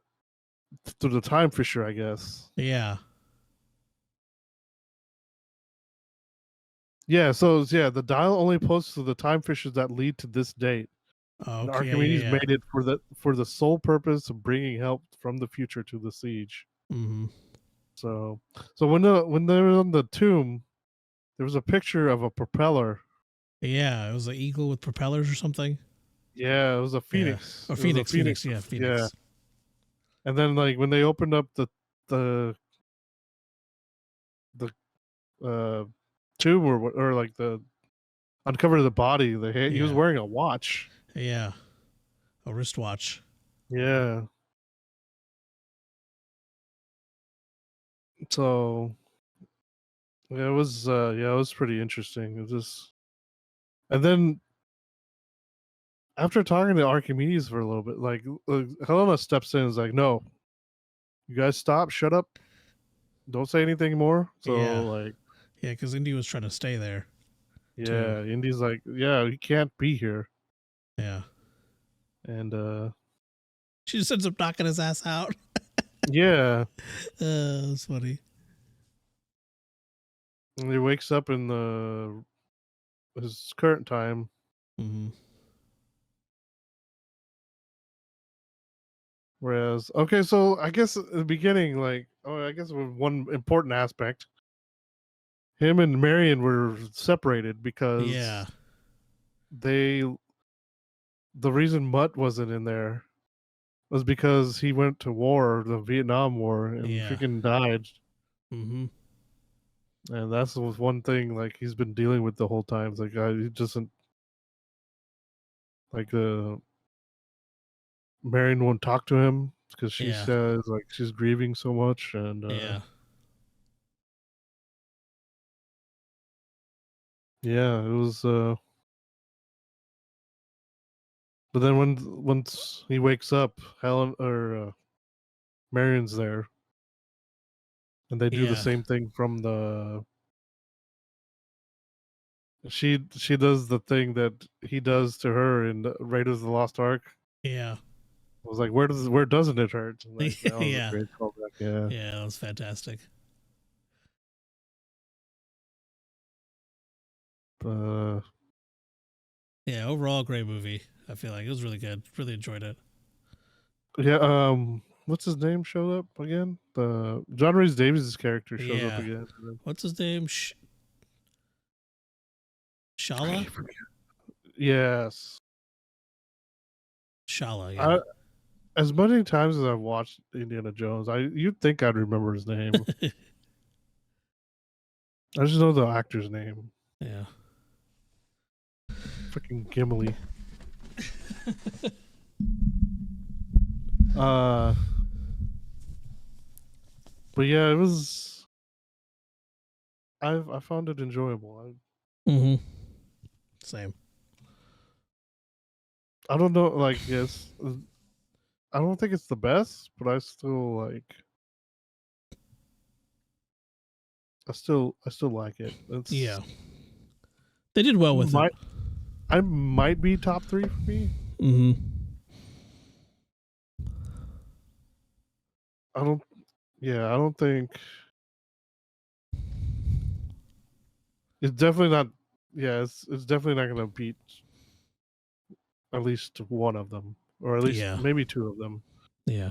the time fisher, I guess. yeah, Yeah. So yeah, the dial only posts to the time fissures that lead to this date. And okay, yeah, Archimedes yeah, made it for the sole purpose of bringing help from the future to the siege. yeah. Mm-hmm. So when they were on the tomb, there was a picture of a propeller. Yeah, it was an eagle with propellers or something. Yeah, it was a Yeah, phoenix. or It was a Phoenix, phoenix. Phoenix. Yeah, Yeah, Phoenix. and then like when they opened up the the uh tomb or like the uncovered the body, he was Yeah, wearing a watch. yeah, a wristwatch. Yeah. So it was pretty interesting. It was just and then after talking to Archimedes for a little bit, like Helena steps in and is like, "No, you guys stop, shut up, don't say anything more." So Yeah, like, yeah, because Indy was trying to stay there too. yeah, Indy's like, "Yeah, he can't be here," Yeah, and she just ends up knocking his ass out. yeah, That's funny. and he wakes up in his current time. Mm-hmm. Whereas, okay, so I guess at the beginning, like, I guess one important aspect, him and Marion were separated Yeah, because they the reason Mutt wasn't in there was because he went to war, the Vietnam War, and yeah. freaking died. Mm-hmm. And that's was one thing like he's been dealing with the whole time. It's like he doesn't like Marion won't talk to him because she Yeah, says like she's grieving so much, and yeah, yeah, it was. But then once he wakes up, Helen or Marion's there, and they do the Yeah. same thing from the. She does the thing that he does to her in Raiders of the Lost Ark. Yeah. I was like, where doesn't it hurt? And like that was a Yeah. great callback. Yeah. Yeah, that was fantastic. Yeah, overall great movie. I feel like it was really good. Really enjoyed it. Yeah. What's his name showed up again? The John Rhys Davies' character shows up Yeah. again. What's his name? Shala? Yes. Shala, yeah. As many times as I've watched Indiana Jones, you'd think I'd remember his name. I just know the actor's name. Yeah. Freaking Gimli. But yeah, it was. I found it enjoyable. Same. I don't know, like yes, I don't think it's the best, but I still like. I still like it. Yeah. They did well with it. I might be top 3 for me. I don't think it's definitely not. Yeah, it's definitely not going to beat at least one of them, or at least maybe 2 of them. Yeah.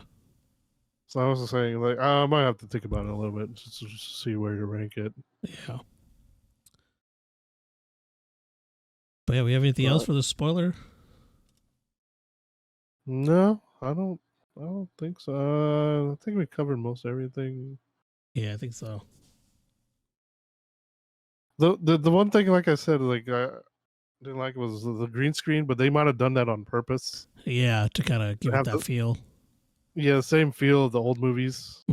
So I was saying, like, I might have to think about it a little bit just to see where to rank it. Yeah. But yeah, we have anything else for the spoiler? No, I don't think so. I think we covered most everything. Yeah, I think so. The one thing, like I said, like I didn't like was the green screen, but they might have done that on purpose. Yeah, to kind of give it that feel. Yeah, same feel of the old movies.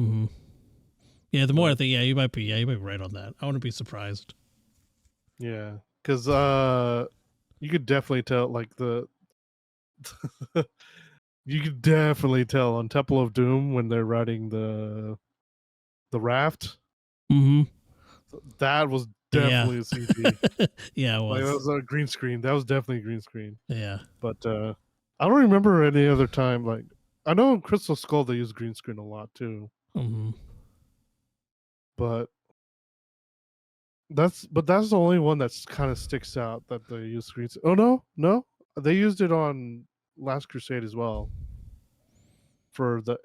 Yeah, the more I think, you might be right on that. I wouldn't be surprised. Yeah, because you could definitely tell, like you could definitely tell on Temple of Doom when they're riding the raft. That was definitely a CG. Yeah, it was. Like, that was a green screen. That was definitely a green screen. Yeah. But I don't remember any other time. Like, I know in Crystal Skull they use green screen a lot too. But that's the only one that's kind of sticks out that they use screen. Oh no, they used it on Last Crusade as well for the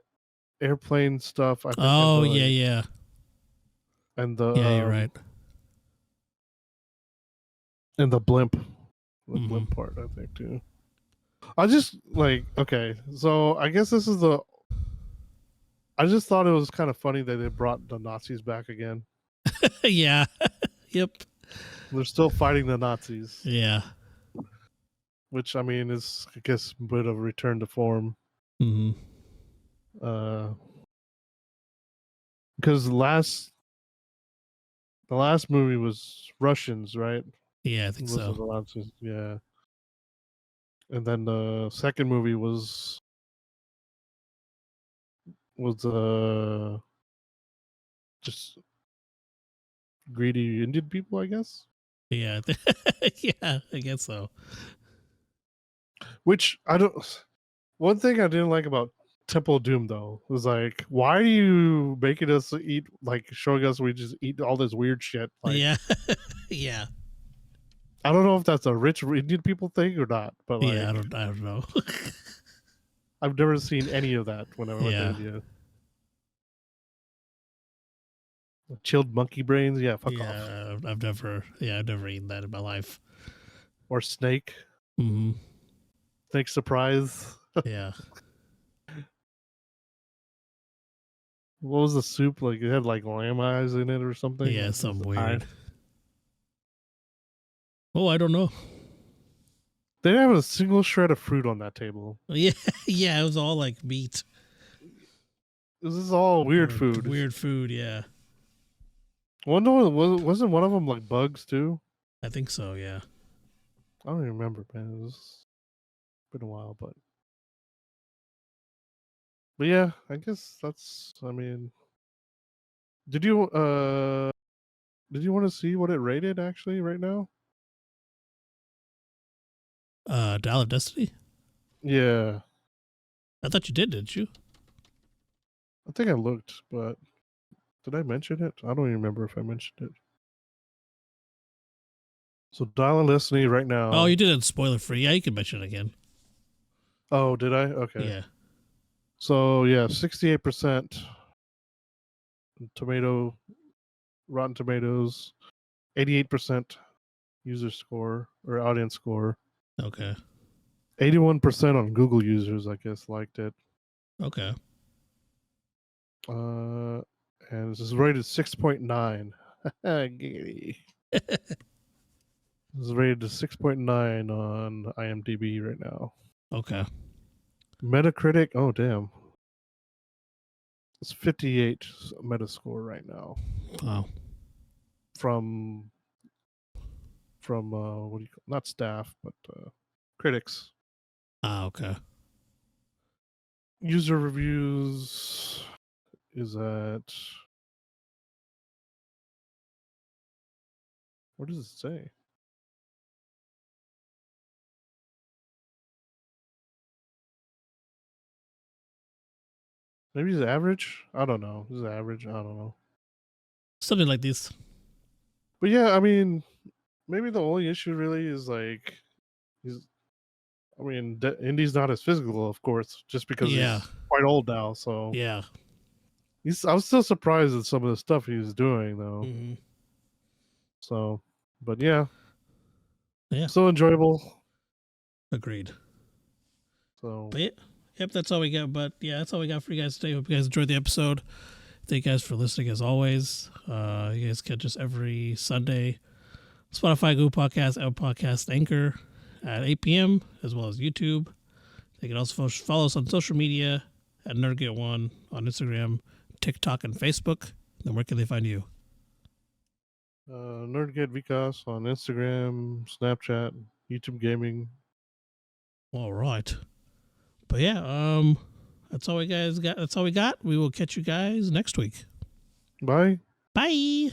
airplane stuff. I think. Oh yeah. And the you're right. And the blimp part, I think too. I just like okay, so I guess this is the. I just thought it was kind of funny that they brought the Nazis back again. Yeah. Yep. They're still fighting the Nazis. Yeah. Which I mean is, I guess, a bit of a return to form. Because the last movie was Russians, right? Yeah, I think so. The Nazis, yeah. And then the second movie was just greedy Indian people, I guess. Yeah. Yeah, I guess so. Which I don't. One thing I didn't like about Temple of Doom though was like, why are you making us eat, like showing us we just eat all this weird shit? Like, yeah. Yeah. I don't know if that's a rich Indian people thing or not, but like, yeah, I don't know. I've never seen any of that when I went to India. Chilled monkey brains, yeah, fuck off. I've never eaten that in my life. Or snake. Snake surprise. Yeah. What was the soup like? It had like lamb eyes in it or something. Yeah, something weird. Oh, I don't know. They didn't have a single shred of fruit on that table. Yeah, yeah, it was all like meat. This is all weird food. Weird food, yeah. Wasn't one of them like bugs too? I think so, yeah. I don't even remember, man. It's been a while, but But yeah, I guess that's. I mean, did you want to see what it rated actually right now? Dial of Destiny. Yeah, I thought you didn't you? I think I looked, but did I mention it? I don't even remember if I mentioned it. So Dial of Destiny right now. Oh, you did it spoiler free. Yeah, you can mention it again. Oh, did I? Okay. Yeah. So yeah, 68% tomato, Rotten Tomatoes, 88% user score or audience score, Okay. 81% on Google users, I guess, liked it. Okay. And this is rated 6.9. Giggity. This is rated 6.9 on IMDb right now. Okay. Metacritic, oh damn. It's 58 Metascore right now. Wow. From what do you call, not staff, but critics. Okay. User reviews is at, what does it say? Maybe it's average. I don't know. This is average. I don't know. Something like this. But yeah, I mean, maybe the only issue really is like he's. I mean, Indy's not as physical, of course, just because Yeah. he's quite old now. So Yeah. I was still surprised at some of the stuff he was doing, though. Mm-hmm. So, but yeah, Yeah. still enjoyable. Agreed. So, But yeah. Yep, that's all we got. But yeah, that's all we got for you guys today. Hope you guys enjoyed the episode. Thank you guys for listening as always. You guys catch us every Sunday. Spotify, Google Podcasts, Apple Podcasts, Anchor at 8 p.m. as well as YouTube. They can also follow us on social media at NerdDotGet1 on Instagram, TikTok, and Facebook. Then where can they find you? NerdGet Vikas on Instagram, Snapchat, YouTube Gaming. All right. But yeah, that's all we guys got. That's all we got. We will catch you guys next week. Bye. Bye.